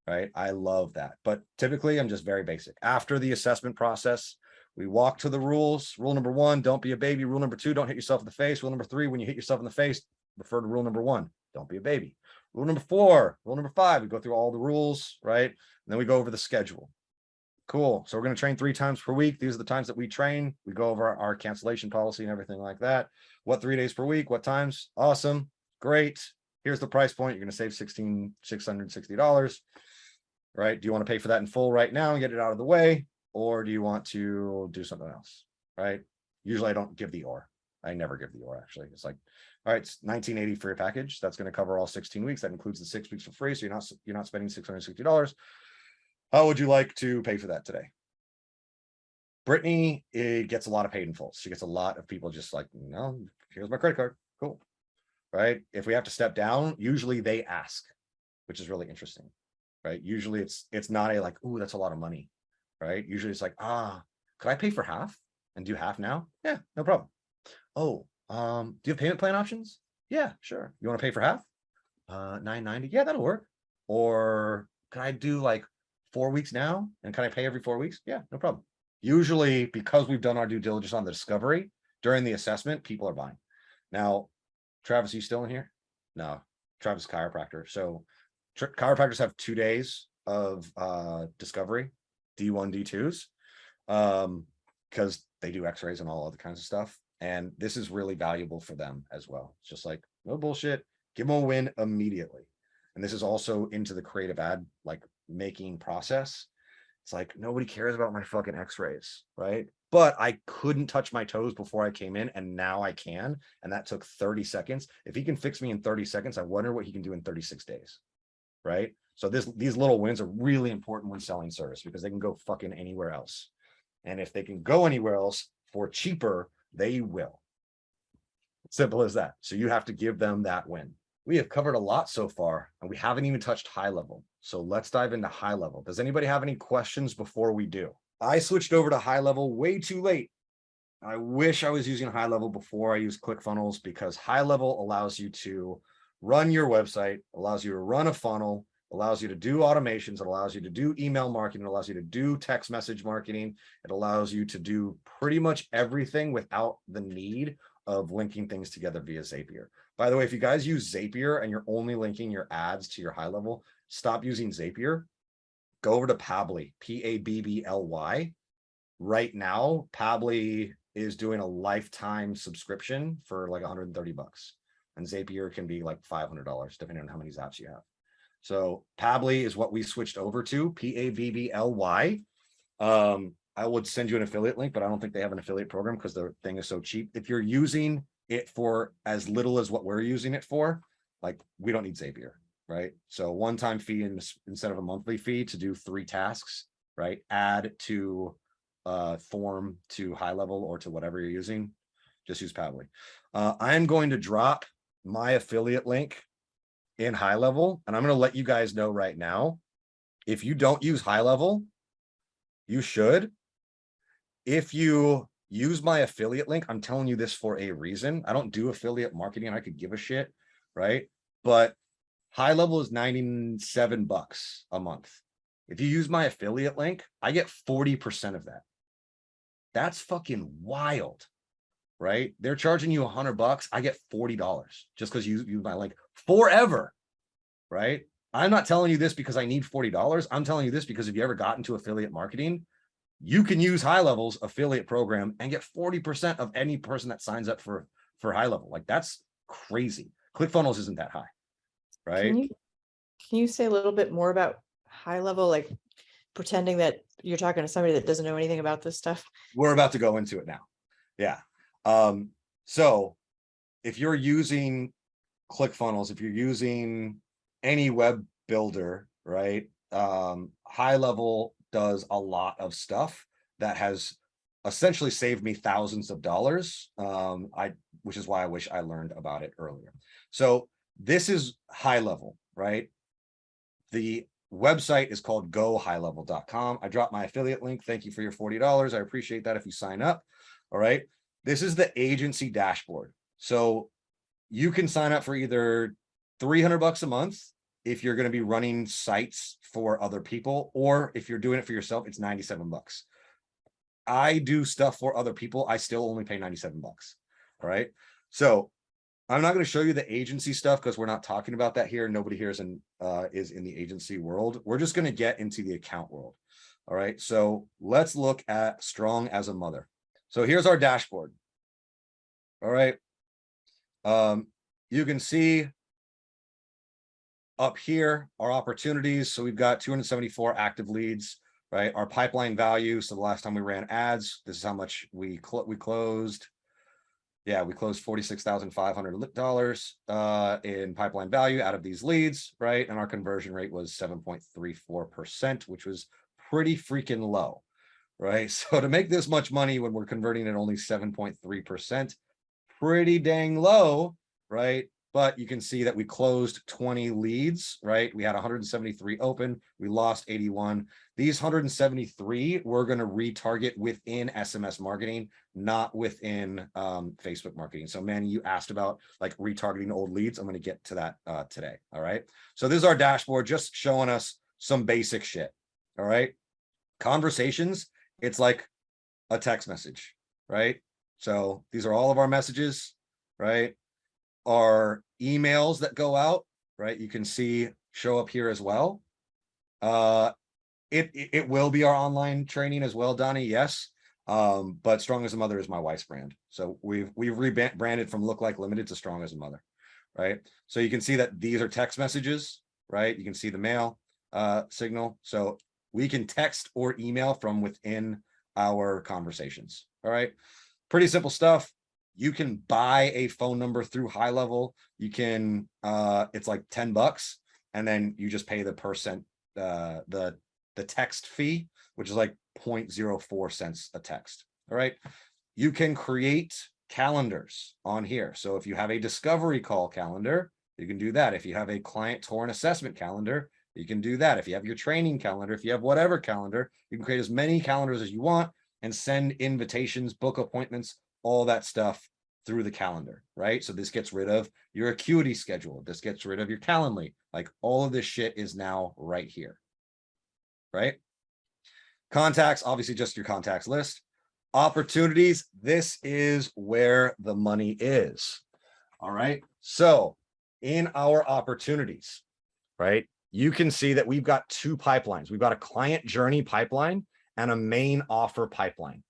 Right. I love that. But typically I'm just very basic. After the assessment process, we walk to the rules. Rule number 1, don't be a baby. Rule number 2, don't hit yourself in the face. Rule number 3, when you hit yourself in the face, refer to rule number 1, don't be a baby. Rule number 4, rule number 5, we go through all the rules, right? And then we go over the schedule. Cool. So we're going to train 3 times per week. These are the times that we train. We go over our cancellation policy and everything like that. What 3 days per week? What times? Awesome. Great. Here's the price point. You're going to save $1,660. Right? Do you want to pay for that in full right now and get it out of the way? Or do you want to do something else? Right? Usually I don't give the or. I never give the or, actually. It's like, all right, it's $19.80 for your package. That's going to cover all 16 weeks. That includes the 6 weeks for free. So you're not spending $660. How would you like to pay for that today? Brittany, it gets a lot of paid in full. She gets a lot of people just like, no, here's my credit card. Cool. Right? If we have to step down, usually they ask, which is really interesting. Right? Usually it's not a like, ooh, that's a lot of money. Right? Usually it's like, could I pay for half and do half now? Yeah, no problem. Oh, do you have payment plan options? Yeah, sure. You want to pay for half? $9.90. Yeah, that'll work. Or can I do like 4 weeks now? And can I pay every 4 weeks? Yeah, no problem. Usually, because we've done our due diligence on the discovery during the assessment, people are buying. Now, Travis, are you still in here? No, Travis is chiropractor. So chiropractors have 2 days of discovery, D1, D2s, because they do x-rays and all other kinds of stuff. And this is really valuable for them as well. It's just like, no bullshit, give them a win immediately. And this is also into the creative ad like making process. It's like, nobody cares about my fucking x-rays, right? But I couldn't touch my toes before I came in, and now I can. And that took 30 seconds. If he can fix me in 30 seconds, I wonder what he can do in 36 days, right? So these little wins are really important when selling service, because they can go fucking anywhere else. And if they can go anywhere else for cheaper, they will. Simple as that. So you have to give them that win. We have covered a lot so far, and we haven't even touched high level. So let's dive into high level. Does anybody have any questions before we do? I switched over to high level way too late. I wish I was using high level before I used ClickFunnels, because high level allows you to run your website, allows you to run a funnel, allows you to do automations, it allows you to do email marketing, it allows you to do text message marketing, it allows you to do pretty much everything without the need of linking things together via Zapier. By the way, if you guys use Zapier and you're only linking your ads to your high level, stop using Zapier. Go over to Pabbly, Pabbly. Right now, Pabbly is doing a lifetime subscription for like 130 bucks. And Zapier can be like $500 depending on how many apps you have. So Pabbly is what we switched over to, Pabbly. I would send you an affiliate link, but I don't think they have an affiliate program because the thing is so cheap. If you're using it for as little as what we're using it for, like we don't need Zapier, right? So one-time fee instead of a monthly fee to do 3 tasks, right? Add to form to high level or to whatever you're using, just use Pabbly. I'm going to drop my affiliate link in high level, and I'm going to let you guys know right now, if you don't use high level, you should. If you use my affiliate link, I'm telling you this for a reason. I don't do affiliate marketing. I could give a shit, right? But high level is 97 bucks a month. If you use my affiliate link, I get 40% of that. That's fucking wild, right? They're charging you 100 bucks. I get $40 just because you use my link forever, right? I'm not telling you this because I need $40. I'm telling you this because if you ever got into affiliate marketing, you can use High Level's affiliate program and get 40% of any person that signs up for High Level. Like that's crazy. ClickFunnels isn't that high, right? Can you say a little bit more about High Level, like pretending that you're talking to somebody that doesn't know anything about this stuff? We're about to go into it now. Yeah. So if you're using ClickFunnels, if you're using any web builder, right? High Level does a lot of stuff that has essentially saved me thousands of dollars, which is why I wish I learned about it earlier. So this is High Level, right? The website is called GOHIGHLEVEL.com. I dropped my affiliate link. Thank you for your $40. I appreciate that if you sign up. All right. This is the agency dashboard. So you can sign up for either 300 bucks a month if you're going to be running sites for other people, or if you're doing it for yourself, it's 97 bucks. I do stuff for other people. I still only pay 97 bucks. All right. So I'm not going to show you the agency stuff because we're not talking about that here. Nobody here is in the agency world. We're just going to get into the account world. All right. So let's look at Strong as a Mother. So here's our dashboard. All right. You can see up here our opportunities. So we've got 274 active leads, right? Our pipeline value. So the last time we ran ads, this is how much we closed. Yeah, we closed $46,500 in pipeline value out of these leads, right? And our conversion rate was 7.34%, which was pretty freaking low, right? So to make this much money when we're converting at only 7.3%, pretty dang low, right? But you can see that we closed 20 leads, right? We had 173 open. We lost 81. These 173, we're going to retarget within SMS marketing, not within Facebook marketing. So Manny, you asked about like retargeting old leads. I'm going to get to that today. All right. So this is our dashboard, just showing us some basic shit. All right. Conversations, it's like a text message, right? So these are all of our messages, right? Our emails that go out, right? You can see show up here as well. It will be our online training as well, Donnie. Yes. But Strong as a Mother is my wife's brand. So we've rebranded from Look Like Limited to Strong as a Mother, right? So you can see that these are text messages, right? You can see the mail signal. So we can text or email from within our conversations. All right. Pretty simple stuff. You can buy a phone number through High Level. You can, it's like 10 bucks, and then you just pay the percent, the text fee, which is like 0.04 cents a text. All right. You can create calendars on here. So if you have a discovery call calendar, you can do that. If you have a client tour and assessment calendar, you can do that. If you have your training calendar, if you have whatever calendar, you can create as many calendars as you want and send invitations, book appointments, all that stuff through the calendar, right? So this gets rid of your Acuity schedule. This gets rid of your Calendly. Like all of this shit is now right here, right? Contacts, obviously just your contacts list. Opportunities, this is where the money is. All right. So in our opportunities, right, you can see that we've got 2 pipelines. We've got a client journey pipeline and a main offer pipeline.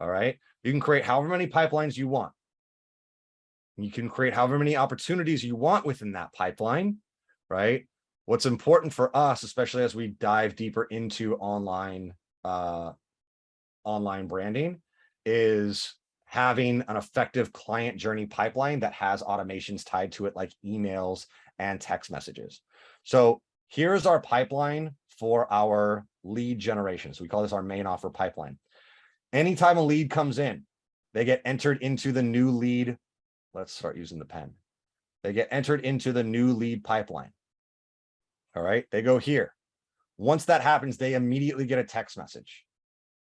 All right. You can create however many pipelines you want. You can create however many opportunities you want within that pipeline, right? What's important for us, especially as we dive deeper into online branding, is having an effective client journey pipeline that has automations tied to it, like emails and text messages. So here's our pipeline for our lead generation. So we call this our main offer pipeline. Anytime a lead comes in, they get entered into the new lead. Let's start using the pen. They get entered into the new lead pipeline. All right, they go here. Once that happens, they immediately get a text message,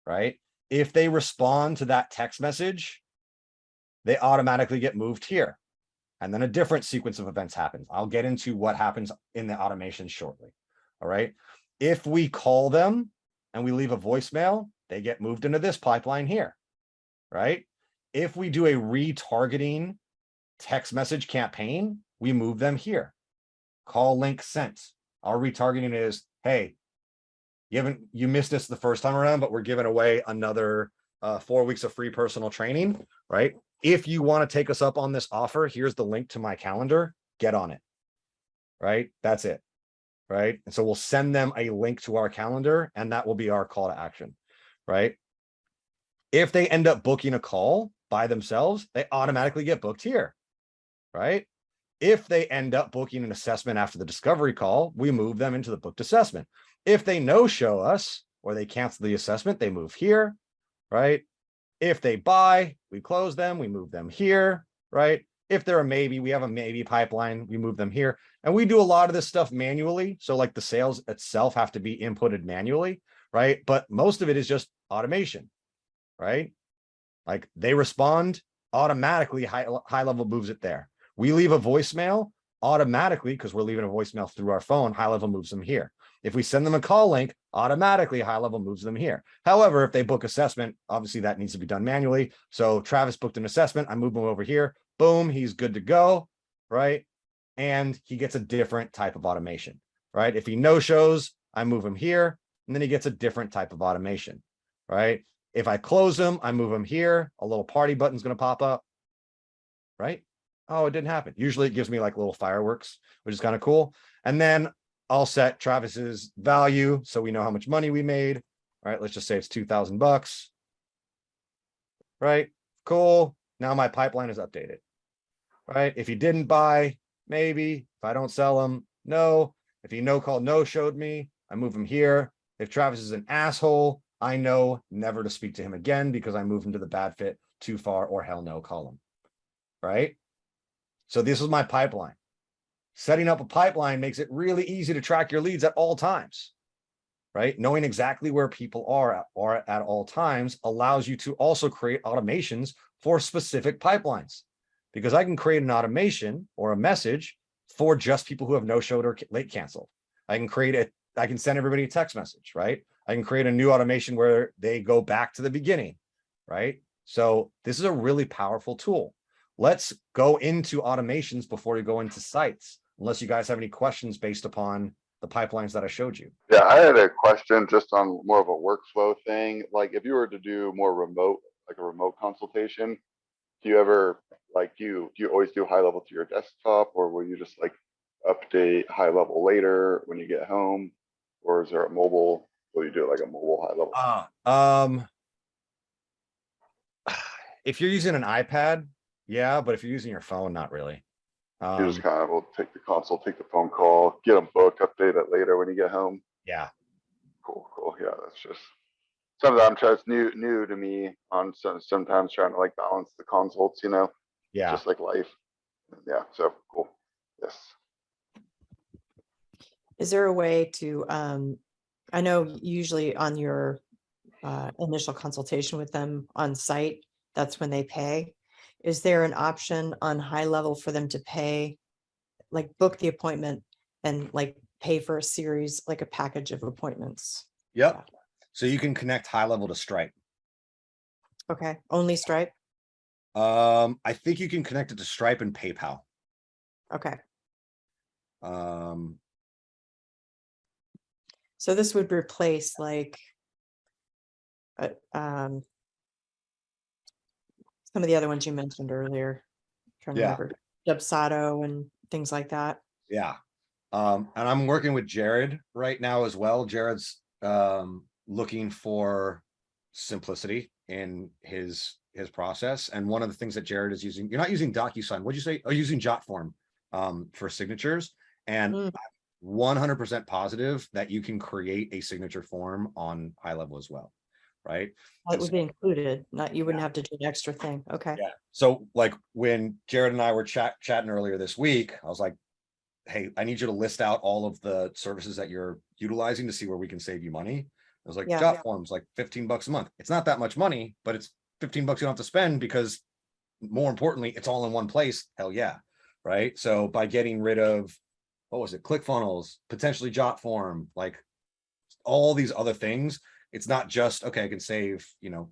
right? If they respond to that text message, they automatically get moved here. And then a different sequence of events happens. I'll get into what happens in the automation shortly. All right. If we call them and we leave a voicemail, they get moved into this pipeline here, right? If we do a retargeting text message campaign, we move them here. Call link sent. Our retargeting is, hey, you missed us the first time around, but we're giving away another 4 weeks of free personal training, right? If you want to take us up on this offer, here's the link to my calendar, get on it, right? That's it, right? And so we'll send them a link to our calendar, and that will be our call to action, right? If they end up booking a call by themselves, they automatically get booked here, right? If they end up booking an assessment after the discovery call, we move them into the booked assessment. If they no-show us or they cancel the assessment, they move here, right? If they buy, we close them, we move them here, right? If they're a maybe, we have a maybe pipeline, we move them here. And we do a lot of this stuff manually. So like the sales itself have to be inputted manually, right? But most of it is just automation, right? Like they respond automatically, high level moves it there. We leave a voicemail automatically, because we're leaving a voicemail through our phone, high level moves them here. If we send them a call link, automatically high level moves them here. However, if they book assessment, obviously that needs to be done manually. So Travis booked an assessment, I move him over here, boom, he's good to go, right? And he gets a different type of automation, right? If he no shows, I move him here, and then he gets a different type of automation, right? If I close him, I move him here, a little party button's going to pop up, right? Oh, it didn't happen. Usually it gives me like little fireworks, which is kind of cool. And then I'll set Travis's value so we know how much money we made. All right, let's just say it's $2,000. Right? Cool. Now my pipeline is updated. Right? If he didn't buy, maybe. If I don't sell him, no. If he no showed me, I move him here. If Travis is an asshole, I know never to speak to him again because I move him to the bad fit, too far, or hell no column. Right? So this is my pipeline. Setting up a pipeline makes it really easy to track your leads at all times, right? Knowing exactly where people are at all times allows you to also create automations for specific pipelines, because I can create an automation or a message for just people who have no-showed or late canceled. I can send everybody a text message, right? I can create a new automation where they go back to the beginning, right? So this is a really powerful tool. Let's go into automations before we go into sites, unless you guys have any questions based upon the pipelines that I showed you. Yeah, I had a question just on more of a workflow thing. Like if you were to do more remote, like a remote consultation, do you ever do you always do high level to your desktop, or will you just like update high level later when you get home? Or is there a mobile, will you do it like a mobile high level? If you're using an iPad, yeah, but if you're using your phone, not really. You just kind of will take the consult, take the phone call, get them booked, update it later when you get home. Yeah. Cool. Yeah, that's just something I'm just new to me on sometimes trying to like balance the consults, you know. Yeah. Just like life. Yeah. So cool. Yes. Is there a way to, I know usually on your initial consultation with them on site, that's when they pay. Is there an option on high level for them to pay, like book the appointment and like pay for a series, like a package of appointments? Yep. So you can connect high level to Stripe. Okay, only Stripe? I think you can connect it to Stripe and PayPal. Okay. So this would replace like Some of the other ones you mentioned earlier. Trying to Yeah. remember. Dubsado and things like that. Yeah. And I'm working with Jared right now as well. Jared's looking for simplicity in his process. And one of the things that Jared is using, you're not using DocuSign. What'd you say? Oh, using JotForm for signatures. And Mm. 100% positive that you can create a signature form on high level as well. Right. It would be included, not, you wouldn't have to do an extra thing. Okay. Yeah. So like when Jared and I were chatting earlier this week, I was like, hey, I need you to list out all of the services that you're utilizing to see where we can save you money. I was like, Yeah. Jot forms, like $15 a month. It's not that much money, but it's $15 you don't have to spend because more importantly, it's all in one place. Hell yeah. Right. So by getting rid of, what was it? ClickFunnels, potentially Jot form, like all these other things. It's not just, okay, I can save,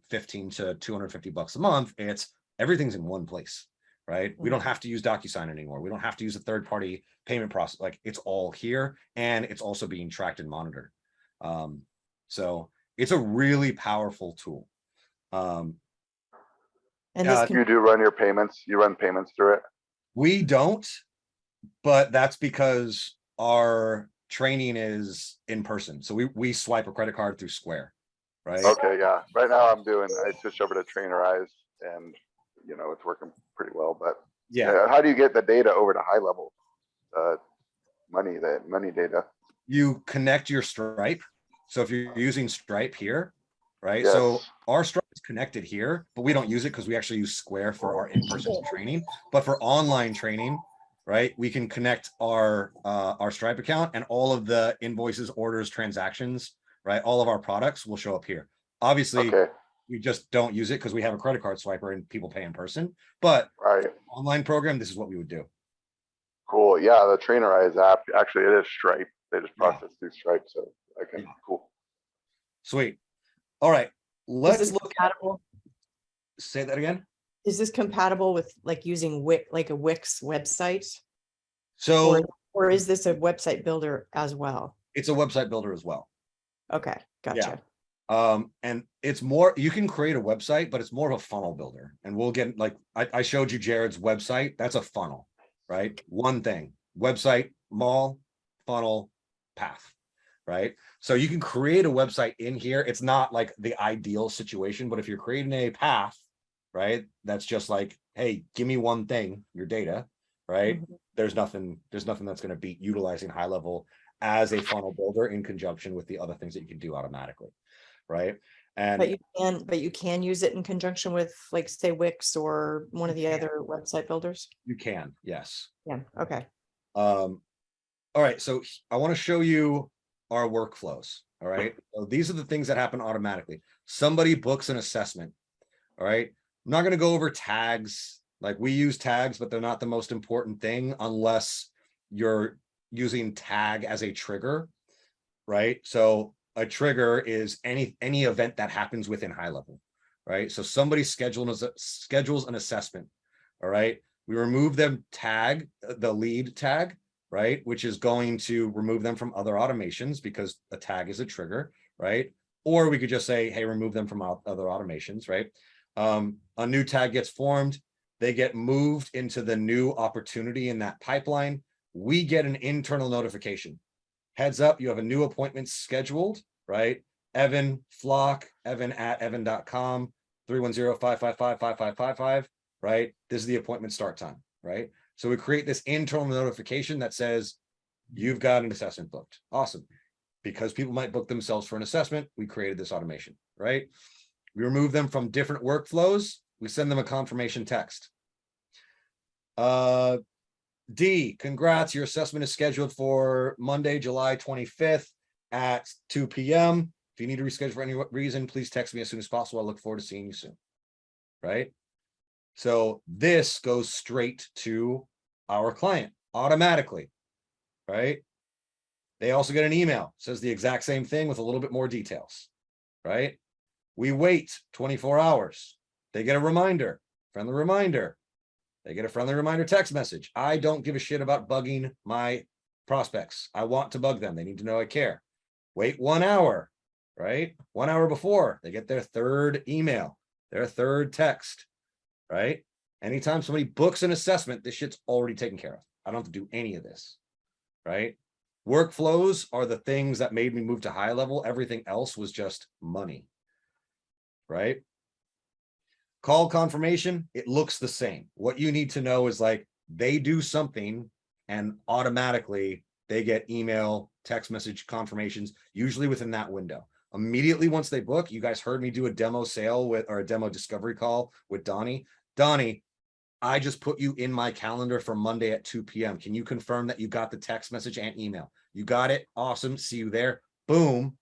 15 to $250 a month. It's everything's in one place, right? We don't have to use DocuSign anymore. We don't have to use a third-party payment process. Like it's all here and it's also being tracked and monitored. So it's a really powerful tool. And this You do run your payments, you run payments through it? We don't, but that's because our training is in person. So we swipe a credit card through Square, right? Okay, yeah. Right now I switched over to Trainerize and it's working pretty well, but Yeah. how do you get the data over to high level? Money data. You connect your Stripe. So if you're using Stripe here, right? Yes. So our Stripe is connected here, but we don't use it because we actually use Square for our in-person training. But for online training, right, we can connect our Stripe account and all of the invoices, orders, transactions, right? All of our products will show up here. Obviously, Okay. we just don't use it because we have a credit card swiper and people pay in person. But Right. online program, this is what we would do. Cool. Yeah, the Trainerize app, actually it is Stripe. They just Yeah. process through Stripe, so okay, Yeah. cool. Sweet. All right. Is Let's this look at, compatible? say that again. Is this compatible with like using like a Wix website? So Or is this a website builder as well? it's a website builder as well. Okay, gotcha. And it's more, you can create a website, but it's more of a funnel builder. And we'll get, like, I showed you Jared's website. That's a funnel, right? One thing, website, mall, funnel, path, right? So you can create a website in here. It's not like the ideal situation, but if you're creating a path, right, that's just like, hey, give me one thing, your data, right? Mhm. There's nothing that's going to beat utilizing high level as a funnel builder in conjunction with the other things that you can do automatically, right? And But you can use it in conjunction with, like, say, Wix or one of the other website builders? you can, yes. Yeah, okay. All right, so I want to show you our workflows. All right, so these are the things that happen automatically. Somebody books an assessment. All right, I'm not going to go over tags. Like, we use tags, but they're not the most important thing unless you're using tag as a trigger, right? So a trigger is any event that happens within high level, right? So somebody schedules an assessment. All right, we remove them tag, the lead tag, right? Which is going to remove them from other automations because a tag is a trigger, right? Or we could just say, hey, remove them from other automations, right? A new tag gets formed. They get moved into the new opportunity in that pipeline. We get an internal notification. Heads up, you have a new appointment scheduled, right? Evan Flock, evan@evan.com, 310-555-5555, right? This is the appointment start time, right? So we create this internal notification that says, you've got an assessment booked. Awesome. Because people might book themselves for an assessment, we created this automation, right? We remove them from different workflows. We send them a confirmation text. D, congrats, your assessment is scheduled for Monday, July 25th at 2 p.m. If you need to reschedule for any reason, please text me as soon as possible. I look forward to seeing you soon, right? So this goes straight to our client automatically, right? They also get an email, says the exact same thing with a little bit more details, right? We wait 24 hours. They get a reminder, friendly reminder. They get a friendly reminder text message. I don't give a shit about bugging my prospects. I want to bug them. They need to know I care. Wait 1 hour, right? 1 hour before they get their third email, their third text, right? Anytime somebody books an assessment, this shit's already taken care of. I don't have to do any of this, right? Workflows are the things that made me move to high level. Everything else was just money, right? Call confirmation, it looks the same. What you need to know is like they do something and automatically they get email, text message confirmations, usually within that window. Immediately once they book, you guys heard me do a demo sale with, or a demo discovery call with Donnie. Donnie, I just put you in my calendar for Monday at 2 p.m. Can you confirm that you got the text message and email? You got it. Awesome. See you there. Boom.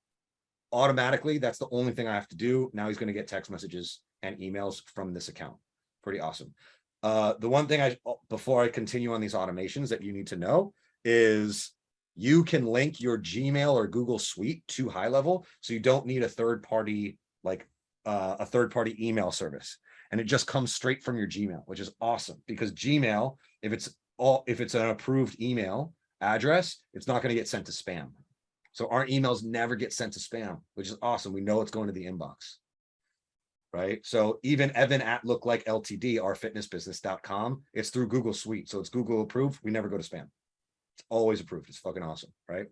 Automatically, that's the only thing I have to do. Now he's going to get text messages and emails from this account. Pretty awesome. The one thing before I continue on these automations that you need to know is you can link your Gmail or Google Suite to high level. So you don't need a third party, like a third party email service. And it just comes straight from your Gmail, which is awesome because Gmail, if it's an approved email address, it's not going to get sent to spam. So our emails never get sent to spam, which is awesome. We know it's going to the inbox, right? So even Evan at Look Like Ltd, ourfitnessbusiness.com, it's through Google Suite. So it's Google approved. We never go to spam. It's always approved. It's fucking awesome, right?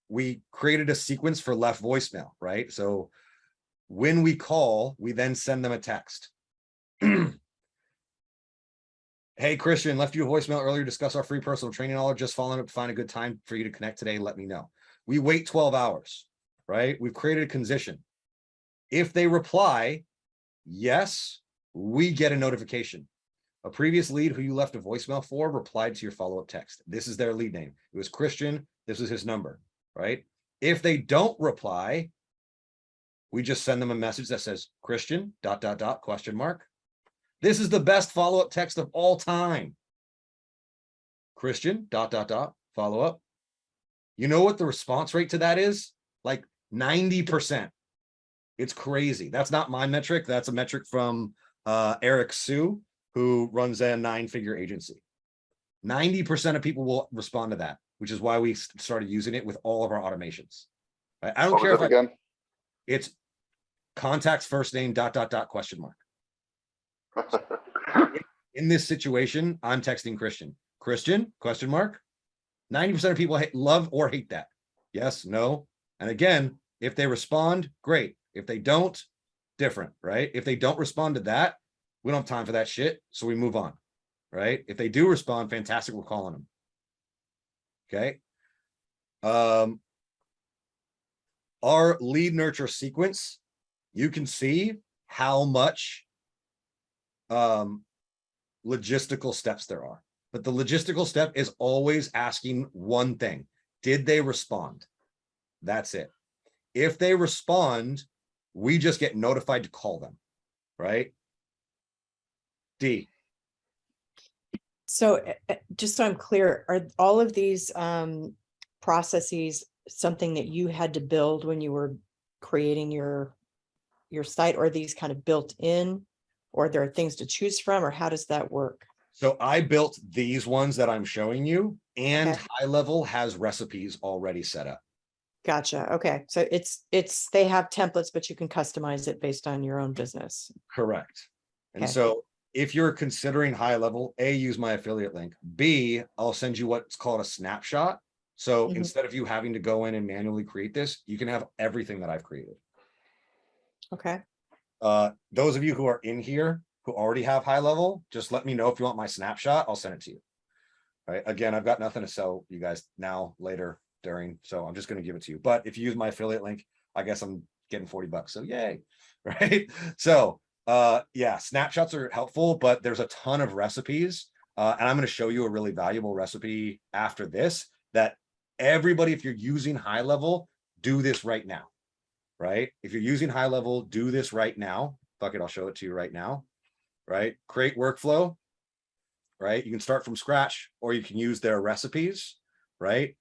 We created a sequence for left voicemail, right? So when we call, we then send them a text. Hey, Christian, left you a voicemail earlier, discuss our free personal training hour, just following up to find a good time for you to connect today. Let me know. We wait 12 hours, right? We've created a condition. If they reply, yes, we get a notification. A previous lead who you left a voicemail for replied to your follow-up text. This is their lead name. It was Christian. This is his number, right? If they don't reply, we just send them a message that says Christian ... question mark. This is the best follow-up text of all time. Christian ... follow up. You know what the response rate to that is? Like 90%. It's crazy. That's not my metric. That's a metric from Eric Sue, who runs a 9-figure agency. 90% of people will respond to that, which is why we started using it with all of our automations. Right? I don't What care was if it again? it's contact's first name ... question mark. In this situation, I'm texting Christian. Christian ? 90% of people love or hate that. Yes, no. And again, if they respond, great. If they don't, different, right? If they don't respond to that, we don't have time for that shit. So we move on, right? If they do respond, fantastic, we're calling them. Okay. Our lead nurture sequence, you can see how much logistical steps there are. But the logistical step is always asking one thing. Did they respond? That's it. If they respond, we just get notified to call them, right? D. So just so I'm clear, are all of these processes something that you had to build when you were creating your site, or are these kind of built in, or there are things to choose from, or how does that work? So I built these ones that I'm showing you, and Okay. High Level has recipes already set up. Gotcha. Okay. So they have templates, but you can customize it based on your own business. Correct. And Okay. so if you're considering High Level, A, use my affiliate link. B, I'll send you what's called a snapshot. So Mhm. instead of you having to go in and manually create this, you can have everything that I've created. Okay. Those of you who are in here who already have High Level, just let me know if you want my snapshot. I'll send it to you. Right. Again, I've got nothing to sell you guys now, later, during, so I'm just going to give it to you. But if you use my affiliate link, I guess I'm getting $40. So yay. Right. So yeah, snapshots are helpful, but there's a ton of recipes. And I'm going to show you a really valuable recipe after this that everybody, if you're using High Level, do this right now. Right. If you're using High Level, do this right now. Fuck it, I'll show it to you right now. Right. Create workflow. Right. You can start from scratch, or you can use their recipes. Right.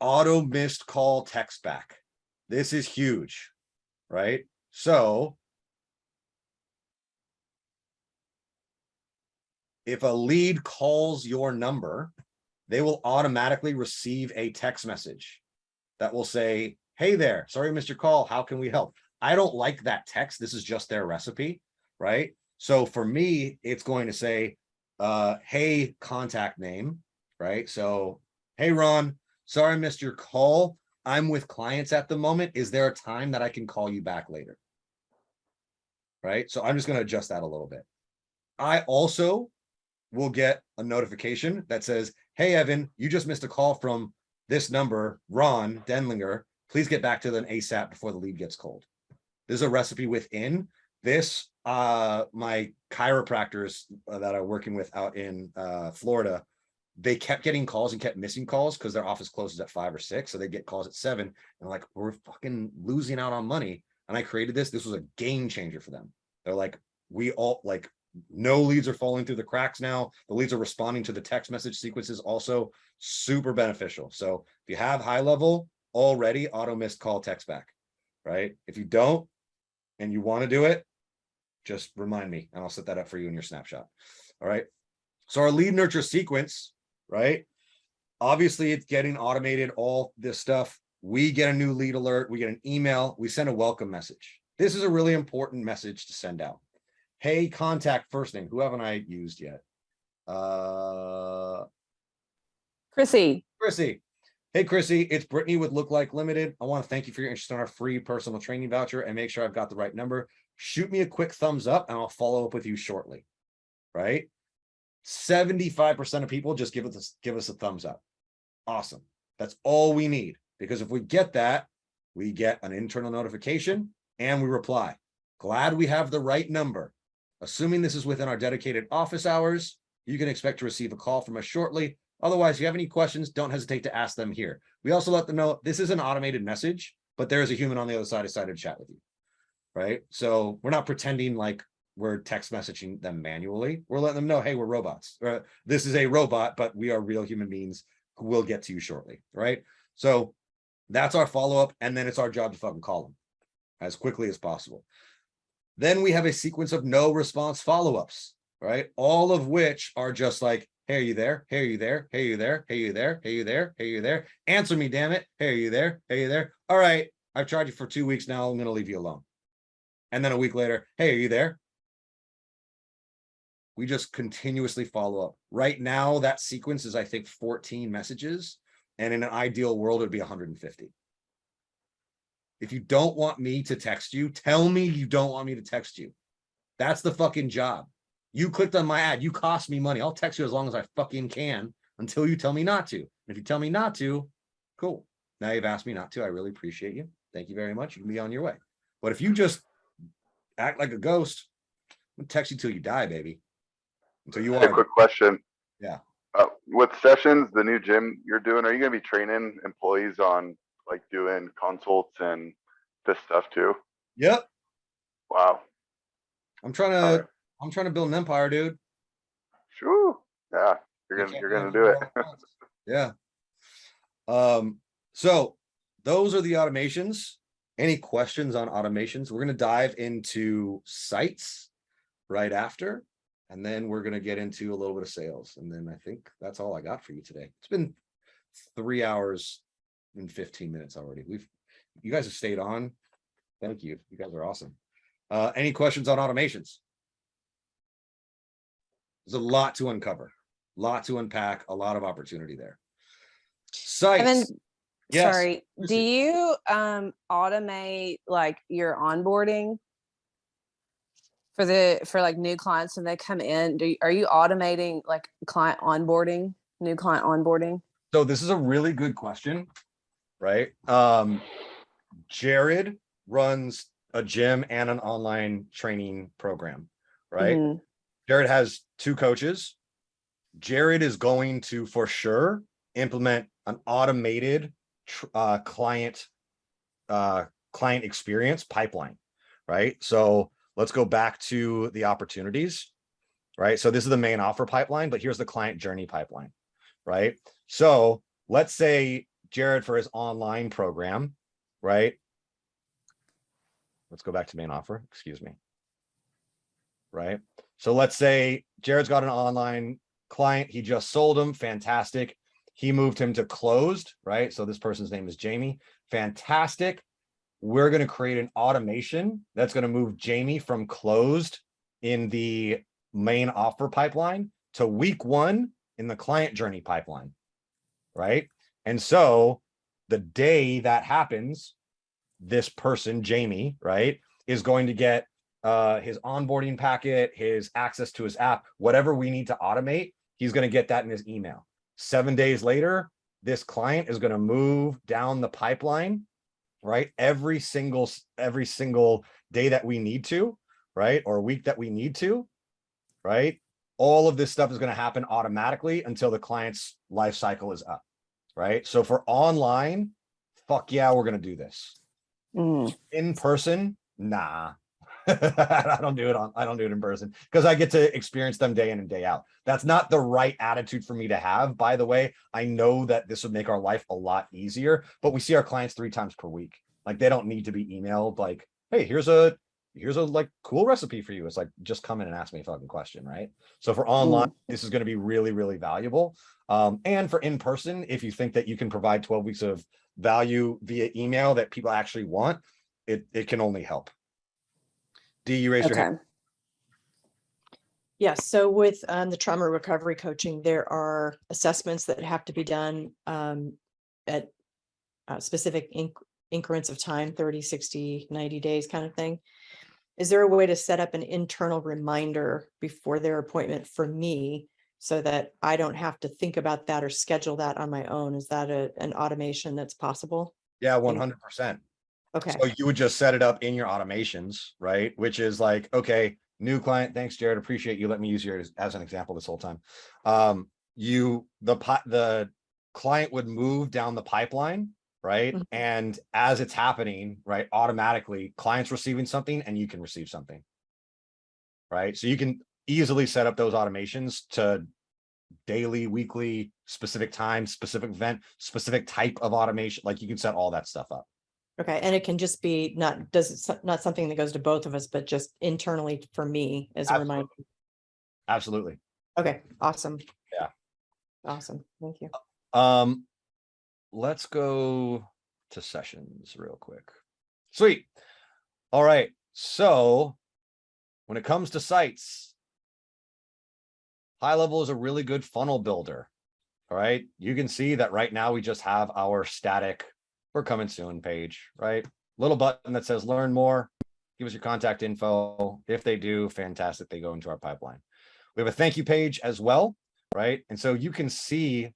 Auto missed call text back. This is huge. Right. So if a lead calls your number, they will automatically receive a text message that will say, hey there, sorry, Mr. Call, how can we help? I don't like that text. This is just their recipe, right? So for me, it's going to say, hey, contact name, right? So, hey, Ron, sorry I missed your call. I'm with clients at the moment. Is there a time that I can call you back later? Right? So I'm just going to adjust that a little bit. I also will get a notification that says, hey, Evan, you just missed a call from this number, Ron Denlinger. Please get back to them ASAP before the lead gets cold. There's a recipe within this. My chiropractors that I'm working with out in Florida, they kept getting calls and kept missing calls because their office closes at 5 or 6. So they get calls at 7 and like, we're fucking losing out on money. And I created this. This was a game changer for them. They're like, we all like, no leads are falling through the cracks now. The leads are responding to the text message sequences, also super beneficial. So if you have high level already, auto missed call text back, right? If you don't and you want to do it, just remind me and I'll set that up for you in your snapshot. All right. So our lead nurture sequence, right? Obviously it's getting automated, all this stuff. We get a new lead alert, we get an email, we send a welcome message. This is a really important message to send out. Hey, contact first name. Who haven't I used yet? Chrissy. Hey, Chrissy, it's Brittany with Look Like Limited. I want to thank you for your interest in our free personal training voucher and make sure I've got the right number. Shoot me a quick thumbs up and I'll follow up with you shortly, right? 75% of people just give us a thumbs up. Awesome. That's all we need, because if we get that, we get an internal notification and we reply. Glad we have the right number. Assuming this is within our dedicated office hours, you can expect to receive a call from us shortly. Otherwise, if you have any questions, don't hesitate to ask them here. We also let them know this is an automated message, but there is a human on the other side excited to chat with you, right? So we're not pretending like we're text messaging them manually. We're letting them know, hey, we're robots. This is a robot, but we are real human beings who will get to you shortly, right? So that's our follow-up, and then it's our job to fucking call them as quickly as possible. Then we have a sequence of no response follow-ups, right? All of which are just like, hey, are you there? Hey, are you there? Hey, are you there? Hey, are you there? Hey, are you there? Hey, are you there? Answer me, damn it. Hey, are you there? Hey, are you there? All right, I've tried you for 2 weeks now. I'm going to leave you alone. And then a week later, hey, are you there? We just continuously follow up. Right now, that sequence is, I think, 14 messages. And in an ideal world, it'd be 150. If you don't want me to text you, tell me you don't want me to text you. That's the fucking job. You clicked on my ad. You cost me money. I'll text you as long as I fucking can until you tell me not to. And if you tell me not to, cool. Now you've asked me not to. I really appreciate you. Thank you very much. You can be on your way. But if you just act like a ghost, I'm gonna text you till you die, baby. Until you Hey, are. quick question. Yeah. With Sessions, the new gym you're doing, are you going to be training employees on like doing consults and this stuff too? Yep. Wow. I'm trying to build an empire, dude. Sure. Yeah. You're gonna do it. Yeah. So those are the automations. Any questions on automations? We're going to dive into sites right after, and then we're going to get into a little bit of sales. And then I think that's all I got for you today. It's been 3 hours and 15 minutes already. You guys have stayed on. Thank you. You guys are awesome. Any questions on automations? There's a lot to uncover, a lot to unpack, a lot of opportunity there. Sites. Evan, Yes. sorry, do you automate like your onboarding for like new clients when they come in? Are you automating like client onboarding, new client onboarding? So this is a really good question, right? Jared runs a gym and an online training program, right? Mhm. Jared has 2 coaches. Jared is going to, for sure, implement an automated client experience pipeline, right? So let's go back to the opportunities, right? So this is the main offer pipeline, but here's the client journey pipeline, right? So let's say Jared, for his online program, right? Let's go back to main offer, excuse me. Right? So let's say Jared's got an online client. He just sold him. Fantastic. He moved him to closed, right? So this person's name is Jamie. Fantastic. We're going to create an automation that's going to move Jamie from closed in the main offer pipeline to week 1 in the client journey pipeline, right? And so the day that happens, this person, Jamie, right, is going to get his onboarding packet, his access to his app, whatever we need to automate, he's going to get that in his email. 7 days later, this client is going to move down the pipeline, right? Every single day that we need to, right? Or week that we need to, right? All of this stuff is going to happen automatically until the client's life cycle is up, right? So for online, fuck yeah, we're going to do this. In person, nah. I don't do it in person because I get to experience them day in and day out. That's not the right attitude for me to have. By the way, I know that this would make our life a lot easier, but we see our clients 3 times per week. Like they don't need to be emailed like, hey, here's a like cool recipe for you. It's like, just come in and ask me a fucking question, right? So for online, this is going to be really, really valuable. And for in person, if you think that you can provide 12 weeks of value via email that people actually want, it can only help. D, you raise your hand. Yes. So with the trauma recovery coaching, there are assessments that have to be done at specific increments of time, 30, 60, 90 days kind of thing. Is there a way to set up an internal reminder before their appointment for me so that I don't have to think about that or schedule that on my own? Is that an automation that's possible? Yeah, 100%. Okay. So you would just set it up in your automations, right? Which is like, okay, new client. Thanks, Jared. Appreciate you. Let me use yours as an example this whole time. The client would move down the pipeline, right? Mhm. And as it's happening, right, automatically clients receiving something and you can receive something, right? So you can easily set up those automations to daily, weekly, specific time, specific event, specific type of automation. Like you can set all that stuff up. Okay. And it can just be not something that goes to both of us, but just internally for me as a reminder. Absolutely. Okay. Awesome. Yeah. Awesome. Thank you. Let's go to sessions real quick. Sweet. All right. So when it comes to sites, High Level is a really good funnel builder. All right. You can see that right now we just have our static "we're coming soon" page, right? Little button that says learn more, give us your contact info. If they do, fantastic. They go into our pipeline. We have a thank you page as well, right? And so you can see,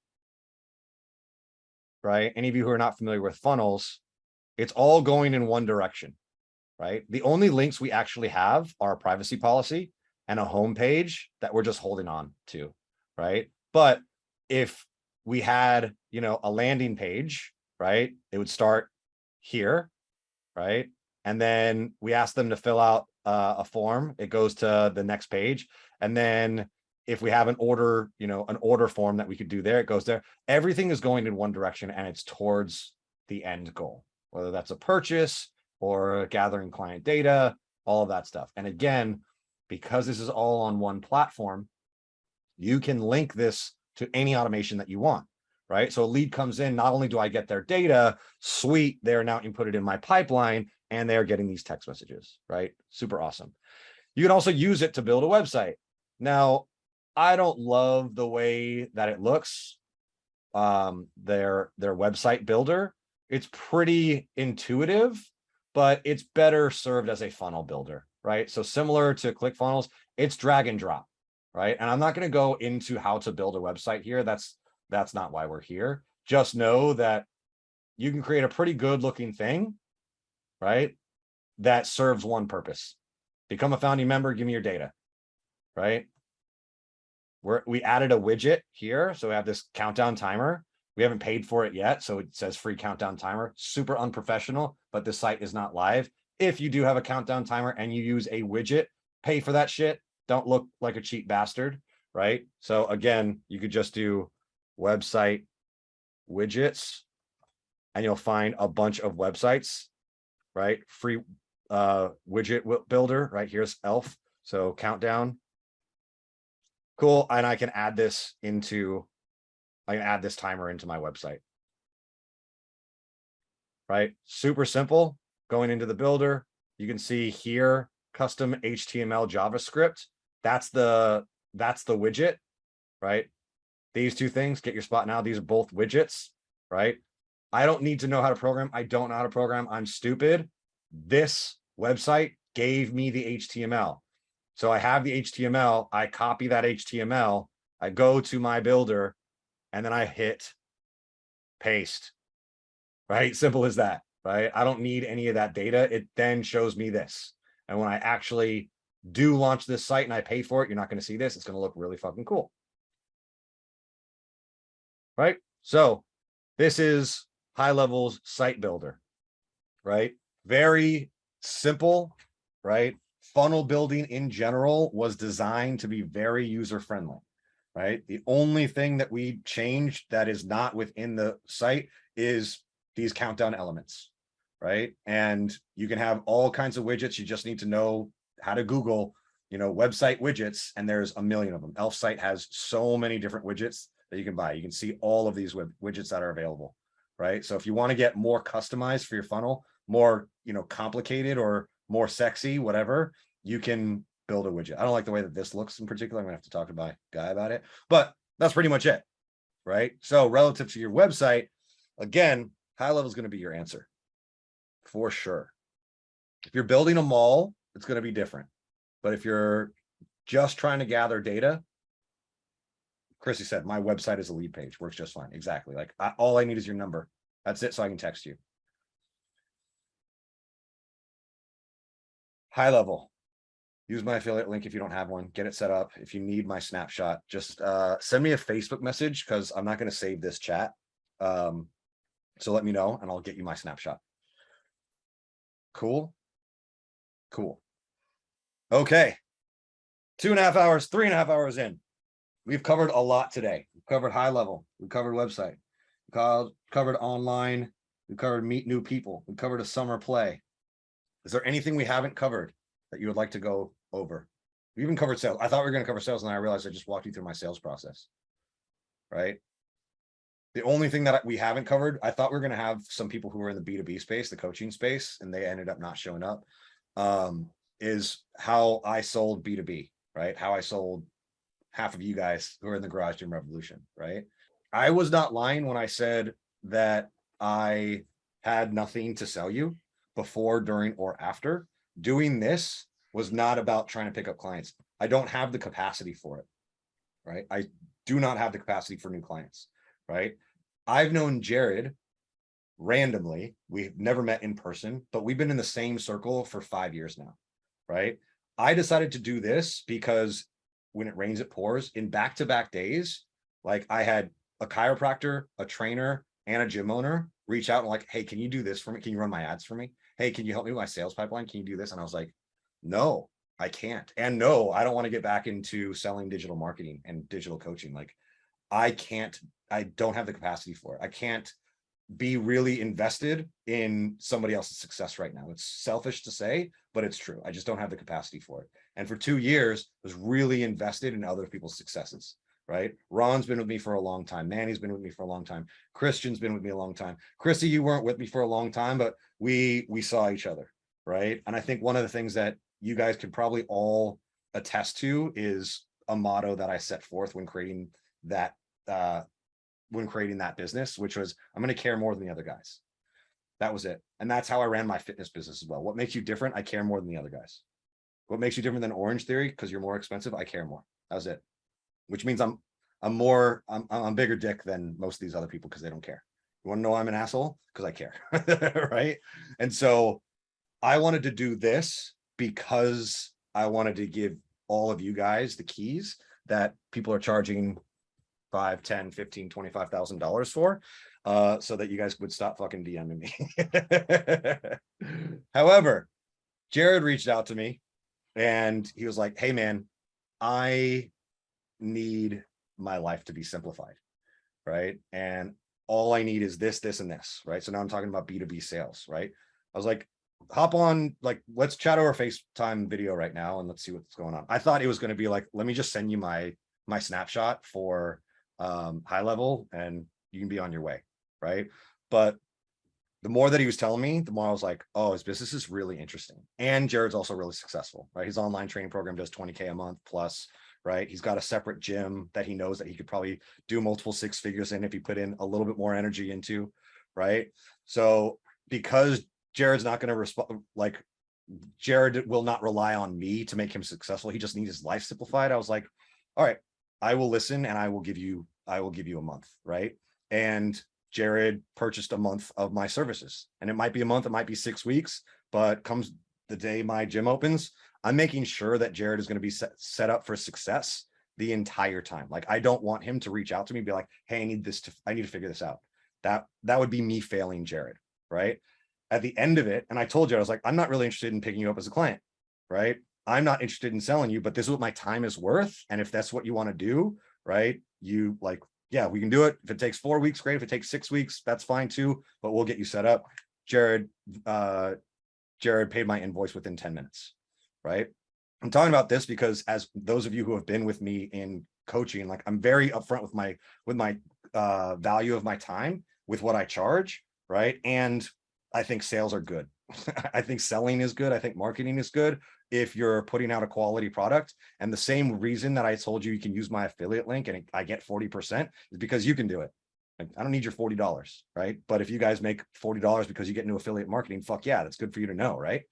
right? Any of you who are not familiar with funnels, it's all going in one direction, right? The only links we actually have are a privacy policy and a home page that we're just holding on to, right? But if we had, a landing page, right, it would start here, right? And then we ask them to fill out a form. It goes to the next page. And then if we have an order, an order form that we could do there, it goes there. Everything is going in one direction and it's towards the end goal, whether that's a purchase or gathering client data, all of that stuff. And again, because this is all on one platform, you can link this to any automation that you want, right? So a lead comes in, not only do I get their data, sweet, they're now inputted in my pipeline and they're getting these text messages, right? Super awesome. You can also use it to build a website. Now, I don't love the way that it looks, their website builder. It's pretty intuitive, but it's better served as a funnel builder, right? So similar to ClickFunnels, it's drag and drop, right? And I'm not going to go into how to build a website here. That's not why we're here. Just know that you can create a pretty good looking thing, right? That serves one purpose. Become a founding member, give me your data, right? We added a widget here. So we have this countdown timer. We haven't paid for it yet. So it says free countdown timer, super unprofessional, but the site is not live. If you do have a countdown timer and you use a widget, pay for that shit. Don't look like a cheap bastard, right? So again, you could just do website widgets and you'll find a bunch of websites, right? Free widget builder, right? Here's Elf. So countdown. Cool. And I can add this timer into my website. Right? Super simple. Going into the builder, you can see here, custom HTML JavaScript. That's the widget, right? These two things, get your spot now. These are both widgets, right? I don't need to know how to program. I don't know how to program. I'm stupid. This website gave me the HTML. So I have the HTML. I copy that HTML. I go to my builder and then I hit paste, right? Simple as that, right? I don't need any of that data. It then shows me this. And when I actually do launch this site and I pay for it, you're not going to see this. It's going to look really fucking cool. Right? So this is High Level's site builder, right? Very simple, right? Funnel building in general was designed to be very user-friendly, right? The only thing that we changed that is not within the site is these countdown elements, right? And you can have all kinds of widgets. You just need to know how to Google, you know, website widgets, and there's a million of them. Elf site has so many different widgets that you can buy. You can see all of these widgets that are available, right? So if you want to get more customized for your funnel, more, you know, complicated or more sexy, whatever, you can build a widget. I don't like the way that this looks in particular. I'm gonna have to talk to my guy about it, but that's pretty much it, right? So relative to your website, again, High Level is going to be your answer for sure. If you're building a mall, it's going to be different. But if you're just trying to gather data, Chrissy said, my website is a lead page, works just fine. Exactly. Like all I need is your number. That's it. So I can text you. High Level. Use my affiliate link if you don't have one. Get it set up. If you need my snapshot, just send me a Facebook message because I'm not going to save this chat. So let me know and I'll get you my snapshot. Cool. Cool. Okay. 2.5 hours, 3.5 hours in. We've covered a lot today. We've covered High Level. We covered website. We covered online. We covered meet new people. We covered a summer play. Is there anything we haven't covered that you would like to go over? We even covered sales. I thought we were going to cover sales, and I realized I just walked you through my sales process. Right? The only thing that we haven't covered, I thought we were going to have some people who were in the B2B space, the coaching space, and they ended up not showing up, is how I sold B2B, right? How I sold half of you guys who are in the Garage Gym Revolution, right? I was not lying when I said that I had nothing to sell you before, during, or after. Doing this was not about trying to pick up clients. I don't have the capacity for it, right? I do not have the capacity for new clients, right? I've known Jared randomly. We've never met in person, but we've been in the same circle for 5 years now, right? I decided to do this because when it rains, it pours. In back-to-back days, like I had a chiropractor, a trainer, and a gym owner reach out and like, hey, can you do this for me? Can you run my ads for me? Hey, can you help me with my sales pipeline? Can you do this? And I was like, no, I can't. And no, I don't want to get back into selling digital marketing and digital coaching. Like I can't, I don't have the capacity for it. I can't be really invested in somebody else's success right now. It's selfish to say, but it's true. I just don't have the capacity for it. And for 2 years, I was really invested in other people's successes, right? Ron's been with me for a long time. Manny's been with me for a long time. Christian's been with me a long time. Chrissy, you weren't with me for a long time, but we saw each other, right? And I think one of the things that you guys could probably all attest to is a motto that I set forth when creating that business, which was, I'm going to care more than the other guys. That was it. And that's how I ran my fitness business as well. What makes you different? I care more than the other guys. What makes you different than Orange Theory? Because you're more expensive. I care more. That was it. Which means I'm bigger dick than most of these other people because they don't care. You want to know I'm an asshole? Because I care. Right? And so I wanted to do this because I wanted to give all of you guys the keys that people are charging $5, $10, $15, $25,000 for, so that you guys would stop fucking DMing me. However, Jared reached out to me and he was like, hey man, I need my life to be simplified, right? And all I need is this, this, and this, right? So now I'm talking about B2B sales, right? I was like, hop on, like, let's chat over FaceTime video right now and let's see what's going on. I thought it was going to be like, let me just send you my snapshot for High Level and you can be on your way, right? But the more that he was telling me, the more I was like, oh, his business is really interesting. And Jared's also really successful, right? His online training program does 20K a month plus, right? He's got a separate gym that he knows that he could probably do multiple six figures in if he put in a little bit more energy into, right? So because Jared's not going to respond, like Jared will not rely on me to make him successful. He just needs his life simplified. I was like, all right, I will listen and I will give you a month, right? And Jared purchased a month of my services, and it might be a month, it might be 6 weeks, but comes the day my gym opens, I'm making sure that Jared is going to be set up for success the entire time. Like, I don't want him to reach out to me and be like, hey, I need to figure this out. That would be me failing Jared, right? At the end of it, and I told you, I was like, I'm not really interested in picking you up as a client, right? I'm not interested in selling you, but this is what my time is worth. And if that's what you want to do, right? You like, yeah, we can do it. If it takes 4 weeks, great. If it takes 6 weeks, that's fine too, but we'll get you set up. Jared paid my invoice within 10 minutes, right? I'm talking about this because as those of you who have been with me in coaching, like I'm very upfront with my value of my time, with what I charge, right? And I think sales are good. I think selling is good. I think marketing is good if you're putting out a quality product. And the same reason that I told you can use my affiliate link and I get 40% is because you can do it. Like, I don't need your $40, right? But if you guys make $40 because you get into affiliate marketing, fuck yeah, that's good for you to know, right?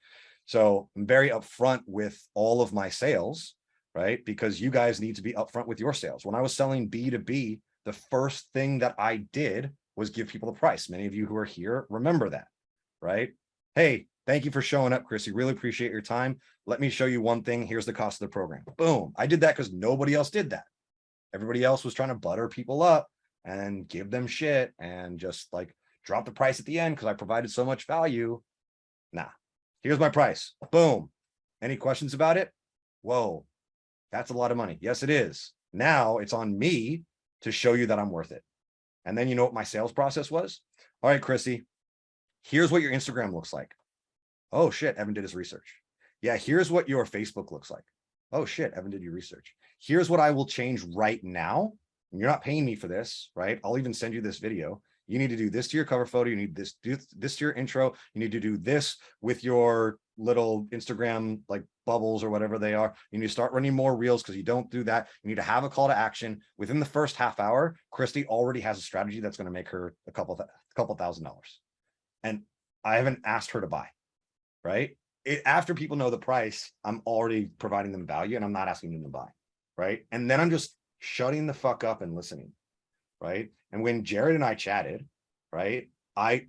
So I'm very upfront with all of my sales, right? Because you guys need to be upfront with your sales. When I was selling B2B, the first thing that I did was give people the price. Many of you who are here remember that, right? Hey, thank you for showing up, Chrissy. Really appreciate your time. Let me show you one thing. Here's the cost of the program. Boom. I did that because nobody else did that. Everybody else was trying to butter people up and give them shit and just like drop the price at the end because I provided so much value. Nah, here's my price. Boom. Any questions about it? Whoa, that's a lot of money. Yes, it is. Now it's on me to show you that I'm worth it. And then you know what my sales process was? All right, Chrissy, here's what your Instagram looks like. Oh shit, Evan did his research. Yeah, here's what your Facebook looks like. Oh shit, Evan did your research. Here's what I will change right now. And you're not paying me for this, right? I'll even send you this video. You need to do this to your cover photo. You need this, do this to your intro. You need to do this with your little Instagram like bubbles or whatever they are. You need to start running more reels because you don't do that. You need to have a call to action. Within the first half hour, Christy already has a strategy that's going to make her a couple $1,000. And I haven't asked her to buy, right? After people know the price, I'm already providing them value and I'm not asking them to buy, right? And then I'm just shutting the fuck up and listening, right? And when Jared and I chatted, right, I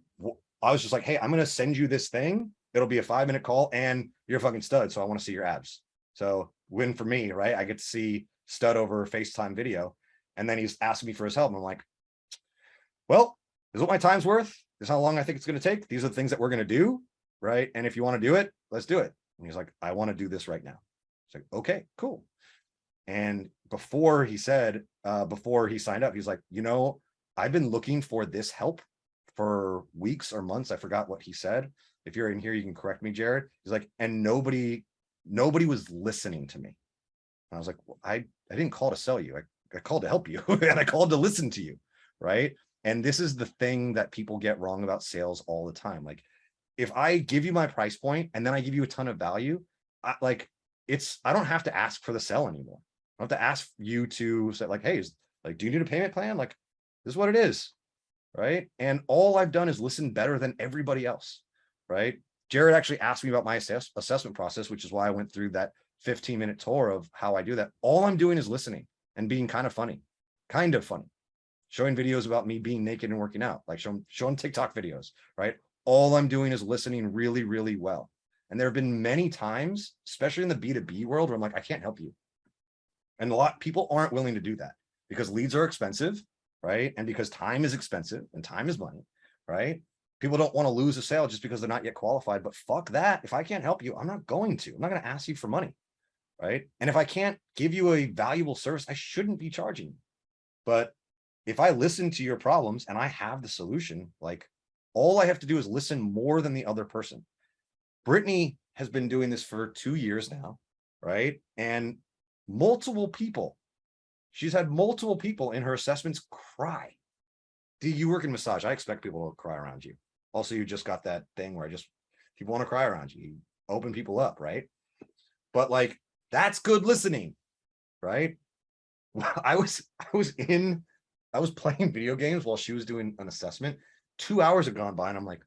was just like, hey, I'm going to send you this thing. It'll be a 5-minute call and you're a fucking stud. So I want to see your abs. So win for me, right? I get to see stud over FaceTime video. And then he's asking me for his help. And I'm like, well, this is what my time's worth. This is how long I think it's going to take. These are the things that we're going to do, right? And if you want to do it, let's do it. And he's like, I want to do this right now. It's like, okay, cool. And before he said, before he signed up, he's like, you know, I've been looking for this help for weeks or months. I forgot what he said. If you're in here, you can correct me, Jared. He's like, and nobody was listening to me. And I was like, well, I didn't call to sell you. I called to help you and I called to listen to you, right? And this is the thing that people get wrong about sales all the time. Like, if I give you my price point and then I give you a ton of value, I don't have to ask for the sell anymore. I don't have to ask you to say like, hey, do you need a payment plan? Like, this is what it is, right? And all I've done is listen better than everybody else, right? Jared actually asked me about my assessment process, which is why I went through that 15-minute tour of how I do that. All I'm doing is listening and being kind of funny, showing videos about me being naked and working out, like showing TikTok videos, right? All I'm doing is listening really, really well. And there have been many times, especially in the B2B world, where I'm like, I can't help you. And a lot of people aren't willing to do that because leads are expensive, right? And because time is expensive and time is money, right? People don't want to lose a sale just because they're not yet qualified, but fuck that. If I can't help you, I'm not going to. I'm not going to ask you for money, right? And if I can't give you a valuable service, I shouldn't be charging you. But if I listen to your problems and I have the solution, like all I have to do is listen more than the other person. Brittany has been doing this for 2 years now, right? And she's had multiple people in her assessments cry. Do you work in massage? I expect people to cry around you, Also, you just got that thing where people want to cry around you. You open people up, right? But like, that's good listening, right? I was playing video games while she was doing an assessment. 2 hours had gone by and I'm like,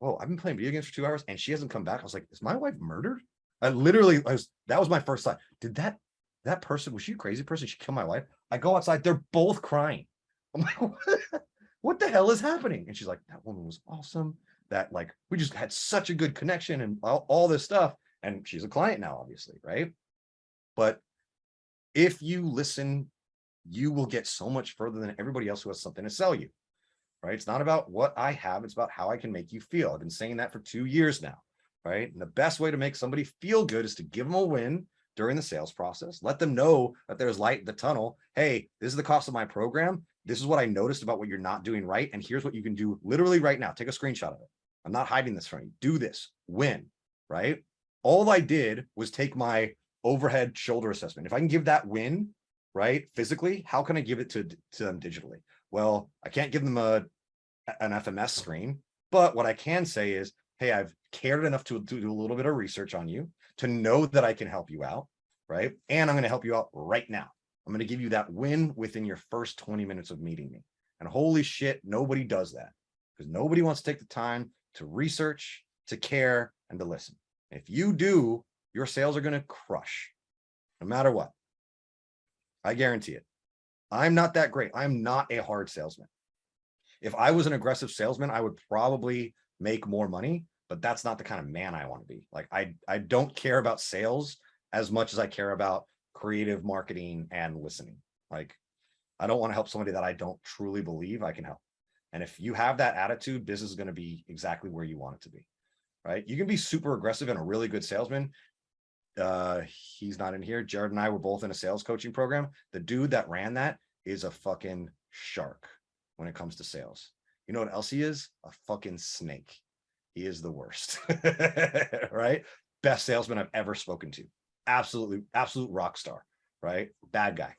whoa, I've been playing video games for 2 hours and she hasn't come back. I was like, is my wife murdered? That was my first thought. Did that person, was she a crazy person? She killed my wife. I go outside, they're both crying. I'm like, what the hell is happening? And she's like, that woman was awesome. That like, we just had such a good connection and all this stuff. And she's a client now, obviously, right? But if you listen, you will get so much further than everybody else who has something to sell you, right? It's not about what I have, it's about how I can make you feel. I've been saying that for 2 years now, right? And the best way to make somebody feel good is to give them a win during the sales process. Let them know that there's light in the tunnel. Hey, this is the cost of my program. This is what I noticed about what you're not doing right. And here's what you can do literally right now. Take a screenshot of it. I'm not hiding this from you. Do this, win, right? All I did was take my overhead shoulder assessment. If I can give that win, right, physically, how can I give it to them digitally? Well, I can't give them an FMS screen, but what I can say is, hey, I've cared enough to do a little bit of research on you to know that I can help you out, right? And I'm going to help you out right now. I'm going to give you that win within your first 20 minutes of meeting me. And holy shit, nobody does that because nobody wants to take the time to research, to care, and to listen. If you do, your sales are going to crush no matter what. I guarantee it. I'm not that great. I'm not a hard salesman. If I was an aggressive salesman, I would probably make more money, but that's not the kind of man I want to be. Like I don't care about sales as much as I care about creative marketing and listening. Like I don't want to help somebody that I don't truly believe I can help. And if you have that attitude, business is going to be exactly where you want it to be, right? You can be super aggressive and a really good salesman. He's not in here. Jared and I were both in a sales coaching program. The dude that ran that is a fucking shark when it comes to sales. You know what else he is? A fucking snake. He is the worst, right? Best salesman I've ever spoken to. Absolutely, absolute rock star, right? Bad guy.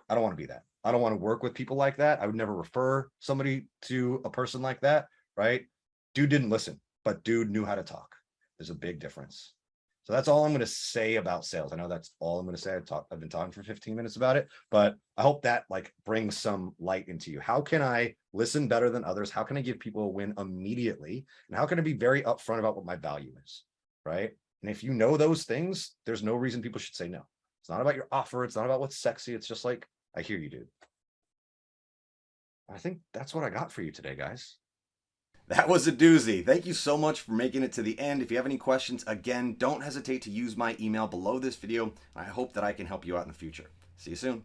I don't want to be that. I don't want to work with people like that. I would never refer somebody to a person like that, right? Dude didn't listen, but dude knew how to talk. There's a big difference. So that's all I'm going to say about sales. I know that's all I'm going to say. I've been talking for 15 minutes about it, but I hope that like brings some light into you. How can I listen better than others? How can I give people a win immediately? And how can I be very upfront about what my value is, right? And if you know those things, there's no reason people should say no. It's not about your offer. It's not about what's sexy. It's just like, I hear you, dude. I think that's what I got for you today, guys. That was a doozy. Thank you so much for making it to the end. If you have any questions, again, don't hesitate to use my email below this video. I hope that I can help you out in the future. See you soon.